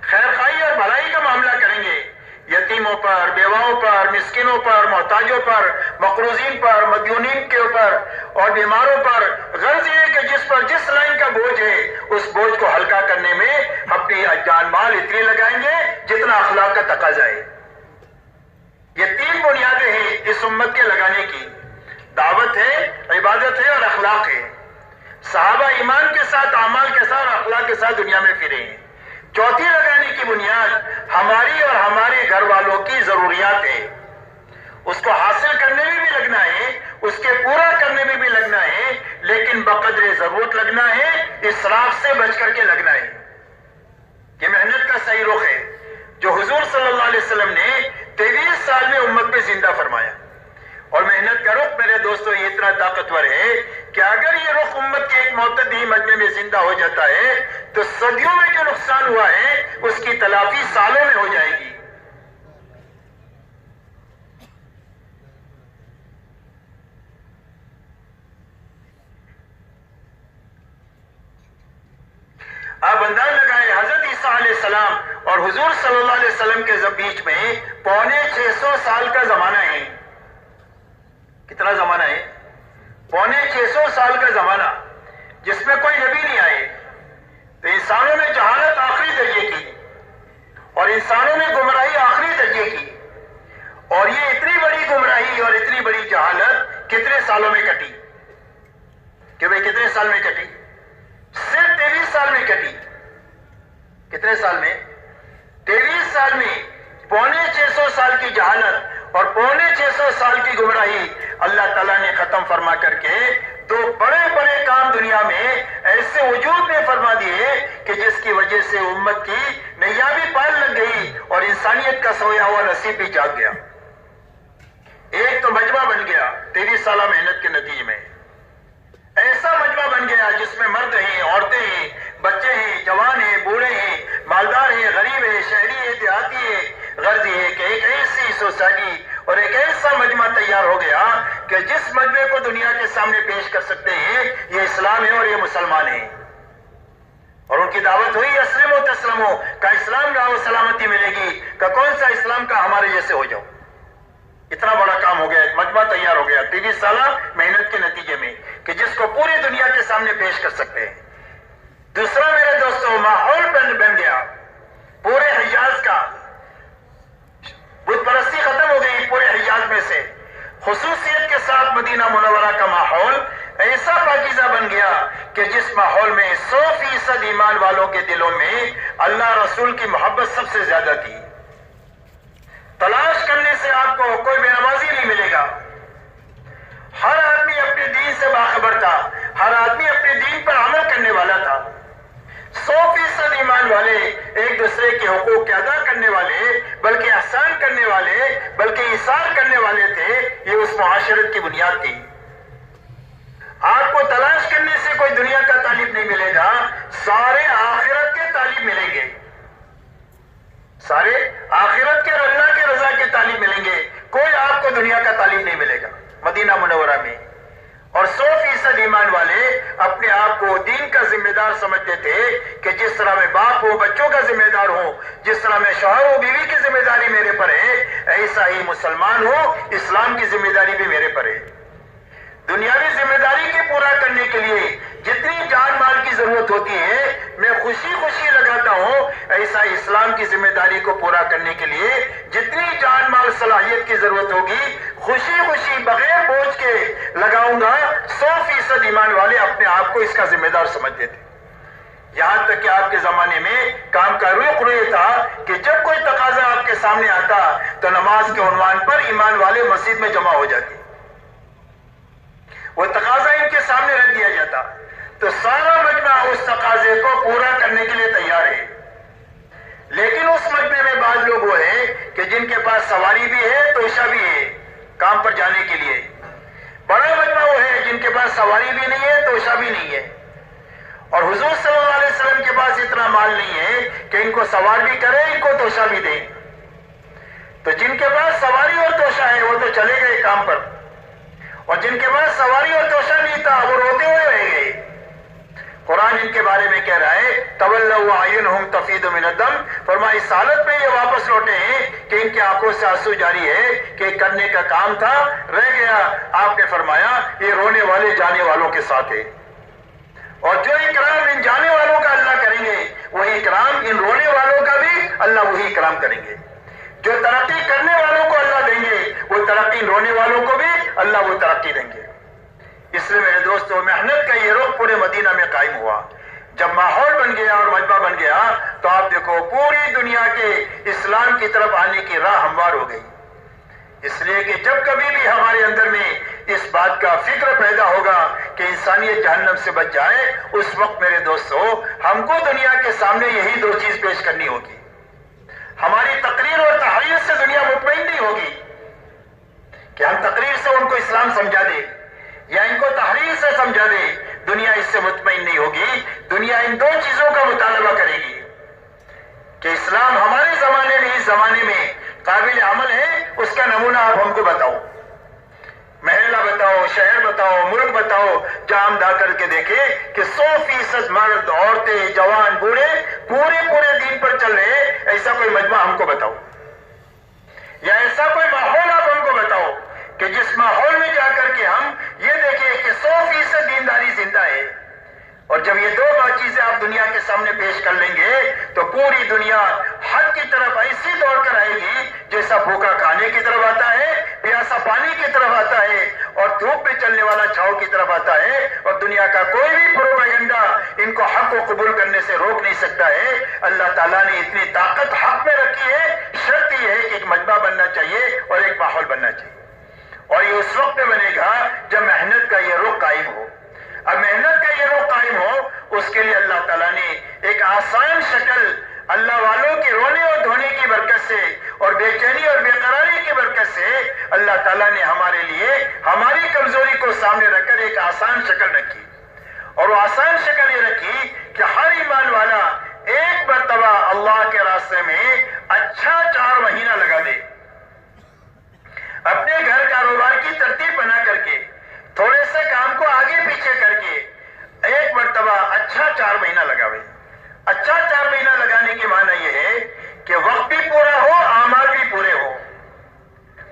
خیر خواہی اور بھلائی کا معاملہ کریں گے، یتیموں پر، بیواؤں پر، مسکینوں پر، محتاجوں پر، مقروضین پر، مدیونین کے اوپر اور بیماروں پر۔ غرض یہ ہے کہ جس پر جس لائن کا بوجھ ہے اس بوجھ کو ہلکا کرنے میں اپنی جان مال اتنی لگائیں گے جتنا اخلاق کا تقاضا ہے۔ یہ 3 بنیادیں ہیں اس امت کے لگانے کی، دعوت ہے، عبادت ہے اور اخلاق ہے۔ صحابہ ایمان کے ساتھ، اعمال کے ساتھ اور اخلاق کے ساتھ دنیا میں پھرے ہیں۔ چوتھی لگانے کی بنیاد ہماری اور ہمارے گھر والوں کی ضروریات ہے، اس کو حاصل کرنے میں بھی لگنا ہے، اس کے پورا کرنے میں بھی لگنا ہے، لیکن بقدر ضرورت لگنا ہے، اسراف سے بچ کر کے لگنا ہے۔ یہ محنت کا صحیح رخ ہے جو حضور صلی اللہ علیہ وسلم نے 23 سال میں امت میں زندہ فرمایا۔ اور محنت کا رخ میرے دوستو یہ اتنا طاقتور ہے کہ اگر یہ رخ امت کے ایک معتدی مجمع میں زندہ ہو جاتا ہے تو صدیوں میں جو نقصان ہوا ہے اس کی تلافی سالوں میں ہو جائے گی۔ آپ انداز لگائیں، حضرت عیسیٰ علیہ السلام اور حضور صلی اللہ علیہ وسلم کے بیچ میں 650 سال کا زمانہ ہے۔ کتنا زمانہ ہے؟ 650 سال کا زمانہ، جس میں کوئی نبی نہیں آئے۔ تو انسانوں نے جہالت آخری درجے کی اور انسانوں نے گمراہی آخری درجے کی، اور یہ اتنی بڑی گمراہی اور اتنی بڑی جہالت کتنے سالوں میں کٹی؟ کہ بھئی کتنے سال میں کٹی؟ صرف 23 سال میں کٹی۔ کتنے سال میں؟ 23 سال میں 650 سال کی جہالت اور 650 سال کی گمراہی اللہ تعالیٰ نے ختم فرما کر کے 2 بڑے بڑے کام دنیا میں ایسے وجود میں فرما دیے کہ جس کی وجہ سے امت کی نیا بھی پال لگ گئی اور انسانیت کا سویا ہوا نصیب بھی جاگ گیا۔ ایک تو مجمع بن گیا 23 سالہ محنت کے نتیجے میں، ایسا مجمع بن گیا جس میں مرد ہیں، عورتیں ہیں، بچے ہیں، جوان ہیں، بوڑھے ہیں، مالدار ہیں، غریب ہیں، شہری ہیں، دیہاتی ہیں۔ غرض یہ ہے کہ ایک ایسی سوسائٹی اور ایک ایسا مجمع تیار ہو گیا کہ جس مجمع کو دنیا کے سامنے پیش کر سکتے ہیں یہ اسلام ہے اور یہ مسلمان ہیں۔ اور ان کی دعوت ہوئی اسلموا تسلموا، کا اسلام لاؤ سلامتی ملے گی، کا کون سا اسلام کا ہمارے جیسے ہو جاؤ۔ اتنا بڑا کام ہو گیا، ایک مجمع تیار ہو گیا 23 سالہ محنت کے نتیجے میں کہ جس کو پوری دنیا کے سامنے پیش کر سکتے ہیں۔ دوسرا میرے دوستوں، ماحول بن گیا پورے حجاز کا، بت پرستی ختم ہو گئی پورے حجاز میں سے، خصوصیت کے ساتھ مدینہ منورہ کا ماحول ایسا پاکیزہ بن گیا کہ جس ماحول میں 100% ایمان والوں کے دلوں میں اللہ رسول کی محبت سب سے زیادہ تھی۔ تلاش کرنے سے آپ کو کوئی بے نمازی نہیں ملے گا، ہر آدمی اپنے دین سے باخبر تھا، ہر آدمی اپنے دین پر عمل کرنے والا تھا۔ 100% ایمان والے، ایک دوسرے کے حقوق کے ادا کرنے والے، بلکہ احسان کرنے والے، بلکہ ایثار کرنے والے تھے۔ یہ اس معاشرت کی بنیاد تھی۔ آپ کو تلاش کرنے سے کوئی دنیا کا طالب نہیں ملے گا، سارے آخرت کے طالب ملیں گے، سارے آخرت کے اور اللہ کے رضا کے طالب ملیں گے، کوئی آپ کو دنیا کا طالب نہیں ملے گا مدینہ منورہ میں۔ اور 100% ایمان والے اپنے آپ کو دین کا ذمہ دار سمجھتے تھے کہ جس طرح میں باپ ہوں بچوں کا ذمہ دار ہوں، جس طرح میں شوہر ہوں بیوی کی ذمہ داری میرے پر ہے، ایسا ہی مسلمان ہوں اسلام کی ذمہ داری بھی میرے پر ہے۔ دنیاوی ذمہ داری کے پورا کرنے کے لیے جتنی جان مال کی ضرورت ہوتی ہے میں خوشی خوشی لگاتا ہوں، ایسا اسلام کی ذمہ داری کو پورا کرنے کے لیے جتنی جان مال صلاحیت کی ضرورت ہوگی خوشی خوشی بغیر بوجھ کے لگاؤں گا۔ 100% ایمان والے اپنے آپ کو اس کا ذمہ دار سمجھتے تھے، یہاں تک کہ آپ کے زمانے میں کام کا رخ یہ تھا کہ جب کوئی تقاضا آپ کے سامنے آتا تو نماز کے عنوان پر ایمان والے مسجد میں جمع ہو جاتے، وہ تقاضا ان کے سامنے رکھ دیا جاتا تو سارا مجمع اس تقاضے کو پورا کرنے کے لیے تیار ہے۔ لیکن اس مجمع میں بعض لوگ وہ ہیں کہ جن کے پاس سواری بھی ہے توشہ بھی ہے کام پر جانے کے لیے، بڑا مجمع وہ ہے جن کے پاس سواری بھی نہیں ہے توشہ بھی نہیں ہے، اور حضور صلی اللہ علیہ وسلم کے پاس اتنا مال نہیں ہے کہ ان کو سوار بھی کرے ان کو توشہ بھی دے، تو جن کے پاس سواری اور توشہ ہے وہ تو چلے گئے کام پر، اور جن کے پاس سواری اور توشہ نہیں تھا وہ روتے ہوئے رہ گئے۔ قرآن ان کے بارے میں کہہ رہا ہے تولوا اعینہم تفیض من الدم، فرمایا اس حالت میں یہ واپس لوٹے ہیں کہ ان کی آنکھوں سے آنسو جاری ہے کہ کرنے کا کام تھا رہ گیا۔ آپ نے فرمایا یہ رونے والے جانے والوں کے ساتھ ہے، اور جو اکرام ان جانے والوں کا اللہ کریں گے وہی اکرام ان رونے والوں کا بھی اللہ وہی اکرام کریں گے۔ جو ترقی کرنے والوں کو اللہ دیں گے وہ ترقی رونے والوں کو بھی اللہ وہ ترقی دیں گے۔ اس لیے میرے دوستو محنت کا یہ رخ پورے مدینہ میں قائم ہوا۔ جب ماحول بن گیا اور مجمع بن گیا تو آپ دیکھو پوری دنیا کے اسلام کی طرف آنے کی راہ ہموار ہو گئی، اس لیے کہ جب کبھی بھی ہمارے اندر میں اس بات کا فکر پیدا ہوگا کہ انسانیت جہنم سے بچ جائے، اس وقت میرے دوستو ہم کو دنیا کے سامنے یہی دو چیز پیش کرنی ہوگی۔ ہماری تقریر اور تحریر سے دنیا مطمئن نہیں ہوگی کہ ہم تقریر سے ان کو اسلام سمجھا دیں یا ان کو تحریر سے سمجھا دیں، دنیا اس سے مطمئن نہیں ہوگی۔ دنیا ان دو چیزوں کا مطالبہ کرے گی کہ اسلام ہمارے زمانے میں اس زمانے میں قابل عمل ہے، اس کا نمونہ آپ ہم کو بتاؤ، محلہ بتاؤ، شہر بتاؤ، ملک بتاؤ، جہاں ہم جا کر کے دیکھیں کہ 100% مرد عورتیں جوان بوڑھے پورے دین پر چل رہے ہیں، ایسا کوئی مجمع ہم کو بتاؤ، یا ایسا کوئی ماحول آپ ہم کو بتاؤ کہ جس ماحول میں جا کر کے ہم یہ دیکھیں کہ 100% دینداری زندہ ہے۔ اور جب یہ دو چیزیں آپ دنیا کے سامنے پیش کر لیں گے تو پوری دنیا حق کی طرف ایسی دوڑ کر آئے گی جیسا بھوکا کھانے کی طرف آتا ہے، پیاسا پانی کی طرف آتا ہے، اور دھوپ میں چلنے والا چھاؤ کی طرف آتا ہے، اور دنیا کا کوئی بھی پروپیگنڈا ان کو حق کو قبول کرنے سے روک نہیں سکتا ہے۔ اللہ تعالیٰ نے اتنی طاقت حق میں رکھی ہے، شرط یہ ہے کہ ایک مجمع بننا چاہیے اور ایک ماحول بننا چاہیے، اور یہ اس وقت پہ بنے گا جب محنت کا یہ رخ قائم ہو۔ اب محنت کا یہ رخ قائم ہو اس کے لیے اللہ تعالیٰ نے ایک آسان شکل اللہ والوں کے رونے اور دھونے کی برکت سے اور بے چینی اور بے قراری کی برکت سے اللہ تعالیٰ نے ہمارے لیے ہماری کمزوری کو سامنے رکھ کر ایک آسان شکل رکھی، اور وہ آسان شکل یہ رکھی کہ ہر ایمان والا ایک مرتبہ اللہ کے راستے میں اچھا 4 مہینہ لگا دے، اپنے گھر کاروبار کی ترتیب بنا کر کے تھوڑے سے کام کو آگے پیچھے کر کے ایک مرتبہ اچھا 4 مہینہ لگاوے۔ اچھا 4 مہینہ لگانے کی معنی یہ ہے کہ وقت بھی پورا ہو، اعمال بھی پورے ہو،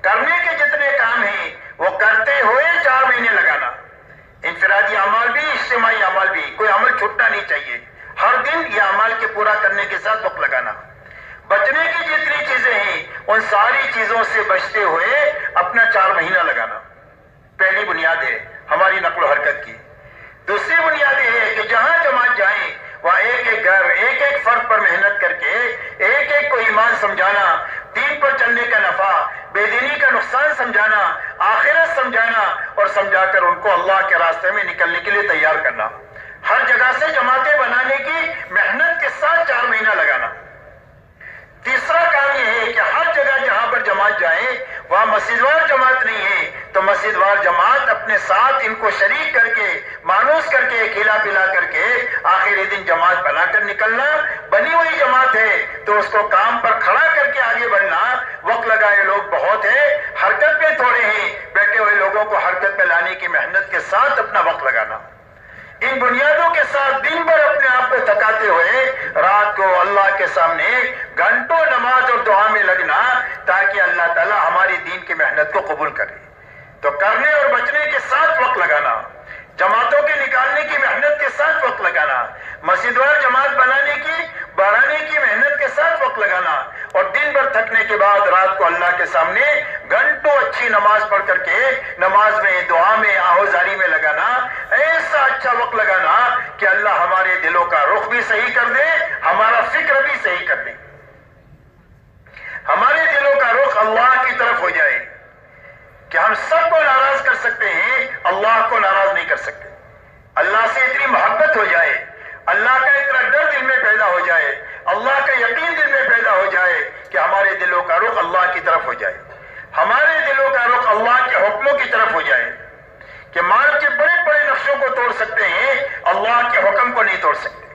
کرنے کے جتنے کام ہیں وہ کرتے ہوئے 4 مہینے لگانا، انفرادی اعمال بھی اجتماعی اعمال بھی، کوئی عمل چھوٹنا نہیں چاہیے، ہر دن یہ اعمال کے پورا کرنے کے ساتھ وقت لگانا، بچنے کی جتنی چیزیں ہیں ان ساری چیزوں سے بچتے ہوئے اپنا 4 مہینہ لگانا۔ پہلی بنیاد ہے ہماری نقل و حرکت کی۔ دوسری بنیاد یہ ہے کہ جہاں جماعت جائیں وہاں ایک ایک گھر ایک ایک فرد پر محنت کر کے ایک ایک کو ایمان سمجھانا، دین پر چلنے کا نفع، بے دینی کا نقصان سمجھانا، آخرت سمجھانا، اور سمجھا کر ان کو اللہ کے راستے میں نکلنے کے لیے تیار کرنا، ہر جگہ سے جماعتیں بنانے کی محنت کے ساتھ 4 مہینہ لگانا۔ تیسرا کام یہ ہے کہ ہر جگہ جہاں پر جماعت جائے وہاں مسجد وار جماعت نہیں ہے تو مسجد وار جماعت اپنے ساتھ ان کو شریک کر کے مانوس کر کے کھلا پلا کر کے آخری دن جماعت بنا کر نکلنا۔ بنی ہوئی جماعت ہے تو اس کو کام پر کھڑا کر کے آگے بڑھنا، وقت لگائے لوگ بہت ہیں، حرکت میں تھوڑے ہیں، بیٹھے ہوئے لوگوں کو حرکت میں لانے کی محنت کے ساتھ اپنا وقت لگانا۔ ان بنیادوں کے ساتھ دن بھر اپنے آپ کو تھکاتے ہوئے رات کو اللہ کے سامنے گھنٹوں نماز اور دعا میں لگنا تاکہ اللہ تعالی ہماری دین کی محنت کو قبول کرے۔ تو کرنے اور بچنے کے ساتھ وقت لگانا، جماعتوں کے نکالنے کی محنت کے ساتھ وقت لگانا، مسجد وار جماعت بڑھانے کی محنت کے ساتھ وقت لگانا، اور دن بھر تھکنے کے بعد رات کو اللہ کے سامنے گھنٹوں اچھی نماز پڑھ کر کے نماز میں، دعا میں، آہوزاری میں لگانا، ایسا اچھا وقت لگانا کہ اللہ ہمارے دلوں کا رخ بھی صحیح کر دے، ہمارا فکر بھی صحیح کر دے، ہمارے دلوں کا رخ اللہ کی طرف ہو جائے کہ ہم سب کو ناراض کر سکتے ہیں، اللہ کو ناراض نہیں کر سکتے، اللہ سے اتنی محبت ہو جائے، اللہ کا اتنا ڈر دل میں پیدا ہو جائے، اللہ کا یقین دل میں پیدا ہو جائے کہ ہمارے دلوں کا رخ اللہ کی طرف ہو جائے، ہمارے دلوں کا رخ اللہ کے حکموں کی طرف ہو جائے کہ مال کے بڑے بڑے نقشوں کو توڑ سکتے ہیں، اللہ کے حکم کو نہیں توڑ سکتے،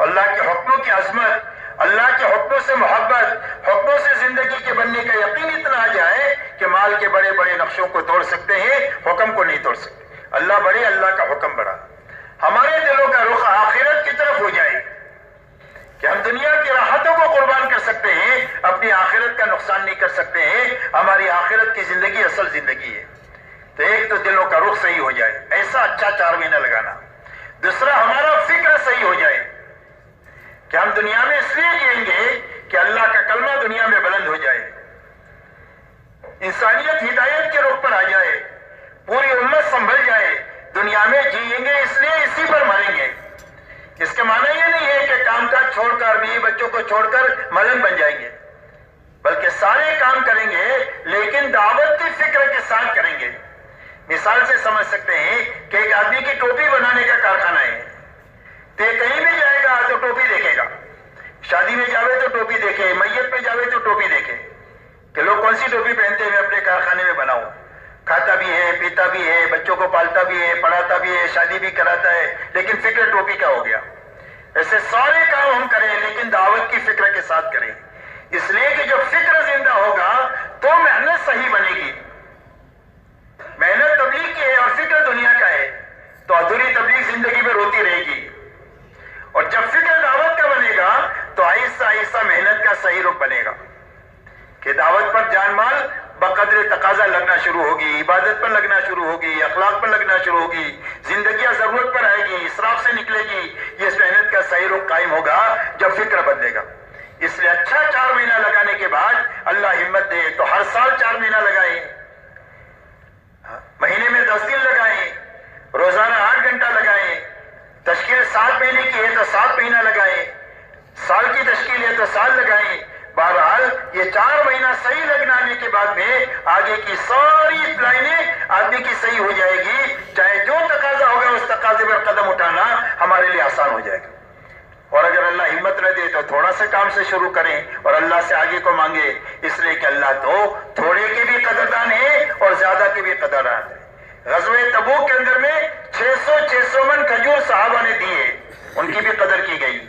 اللہ کے حکموں کی عظمت، اللہ کے حکموں سے محبت، حکموں سے زندگی کے بننے کا یقین اتنا آ جائے کہ مال کے بڑے بڑے نقشوں کو توڑ سکتے ہیں، حکم کو نہیں توڑ سکتے، اللہ بڑے، اللہ کا حکم بڑا، ہمارے دلوں کا رخ آخرت کی طرف ہو جائے کہ ہم دنیا کی راحتوں کو قربان کر سکتے ہیں، اپنی آخرت کا نقصان نہیں کر سکتے ہیں، ہماری آخرت کی زندگی اصل زندگی ہے۔ تو ایک تو دلوں کا رخ صحیح ہو جائے، ایسا اچھا 4 مہینہ لگانا، دوسرا ہمارا فکر صحیح ہو جائے کہ ہم دنیا میں اس لیے جئیں گے کہ اللہ کا کلمہ دنیا میں بلند ہو جائے، انسانیت ہدایت کے رخ پر آ جائے، پوری امت سنبھل جائے، دنیا میں جئیں گے اس لیے اسی پر مریں گے۔ اس کے معنی یہ نہیں ہے کہ کام کاج چھوڑ کر، بیوی بچوں کو چھوڑ کر ملنگ بن جائیں گے، بلکہ سارے کام کریں گے لیکن دعوت کی فکر کے ساتھ کریں گے۔ مثال سے سمجھ سکتے ہیں کہ ایک آدمی کی ٹوپی بنانے کا کارخانہ ہے، تو کہیں بھی جائے گا تو ٹوپی دیکھے گا، شادی میں جاوے تو ٹوپی دیکھے، میت پہ جاوے تو ٹوپی دیکھے کہ لوگ کون سی ٹوپی پہنتے ہیں، میں اپنے کارخانے میں بناؤں، کھاتا بھی ہے، پیتا بھی ہے، بچوں کو پالتا بھی ہے، پڑھاتا بھی ہے، شادی بھی کراتا ہے، لیکن فکر ٹوپی کا ہو گیا۔ ایسے سارے کام ہم کریں لیکن دعوت کی فکر کے ساتھ کریں، اس لیے کہ جب فکر زندہ ہوگا تو محنت صحیح بنے گی۔ محنت تبلیغ کی ہے اور فکر دنیا کا ہے تو ادھوری تبلیغ زندگی میں روتی رہے گی، اور جب فکر دعوت کا بنے گا تو آہستہ آہستہ محنت کا صحیح رخ بنے گا کہ دعوت پر جان مال بقدر تقاضا لگنا شروع ہوگی، عبادت پر لگنا شروع ہوگی، اخلاق پر لگنا شروع ہوگی، زندگیاں ضرورت پر آئے گی، اسراف سے نکلے گی۔ یہ اس محنت کا صحیح رخ قائم ہوگا جب فکر بدلے گا۔ اس لیے اچھا 4 مہینہ لگانے کے بعد اللہ ہمت دے تو ہر سال 4 مہینہ لگائیں، مہینے میں 10 دن لگائیں، روزانہ 8 گھنٹہ لگائیں، تشکیل 7 مہینے کی ہے تو 7 مہینہ لگائیں، سال کی تشکیل ہے تو سال لگائیں۔ بہرحال یہ 4 مہینہ صحیح لگنے کے بعد میں آگے کی ساری لائنیں آدمی کی صحیح ہو جائے گی، چاہے جو تقاضا ہوگا اس تقاضے پر قدم اٹھانا ہمارے لیے آسان ہو جائے گا۔ اور اگر اللہ ہمت نہ دے تو تھوڑا سا کام سے شروع کریں اور اللہ سے آگے کو مانگے، اس لیے کہ اللہ تو تھوڑے کے بھی قدردان ہے اور زیادہ کے بھی قدردان ہے۔ غزوہ تبوک کے اندر میں 600 من کھجور صحابہ نے دیے، ان کی بھی قدر کی گئی،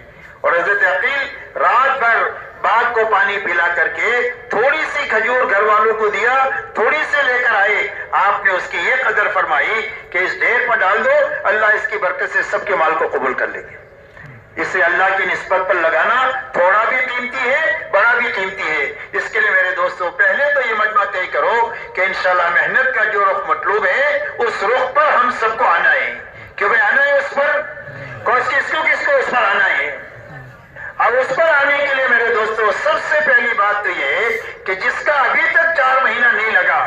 اور حضرت عقیل رات بھر باغ کو پانی پلا کر کے تھوڑی سی کھجور گھر والوں کو دیا، تھوڑی سے لے کر آئے، آپ نے اس کی یہ قدر فرمائی کہ اس ڈھیر پر ڈال دو، اللہ اس کی برکت سے سب کے مال کو قبول کر لے گے۔ اسے اللہ کی نسبت پر لگانا تھوڑا بھی قیمتی ہے، بڑا بھی قیمتی ہے۔ اس کے لیے میرے دوستوں پہلے تو یہ مجمع طے کرو کہ انشاءاللہ محنت کا جو رخ مطلوب ہے اس رخ پر ہم سب کو آنا ہے، کہ بھئی آنا ہے اس پر، کس کو اس پر آنا ہے۔ اب اس پر آنے کے لیے میرے دوستوں سب سے پہلی بات تو یہ ہے کہ جس کا ابھی تک 4 مہینہ نہیں لگا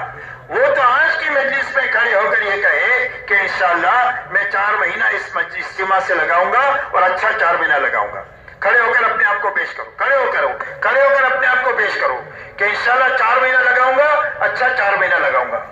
وہ تو آج کی مجلس میں کھڑے ہو کر یہ کہے کہ انشاءاللہ میں 4 مہینہ اس اجتماع سے لگاؤں گا اور اچھا 4 مہینہ لگاؤں گا۔ کھڑے ہو کر اپنے آپ کو پیش کرو، کھڑے ہو کر اپنے آپ کو پیش کرو کہ انشاءاللہ 4 مہینہ لگاؤں گا، اچھا 4 مہینہ لگاؤں گا۔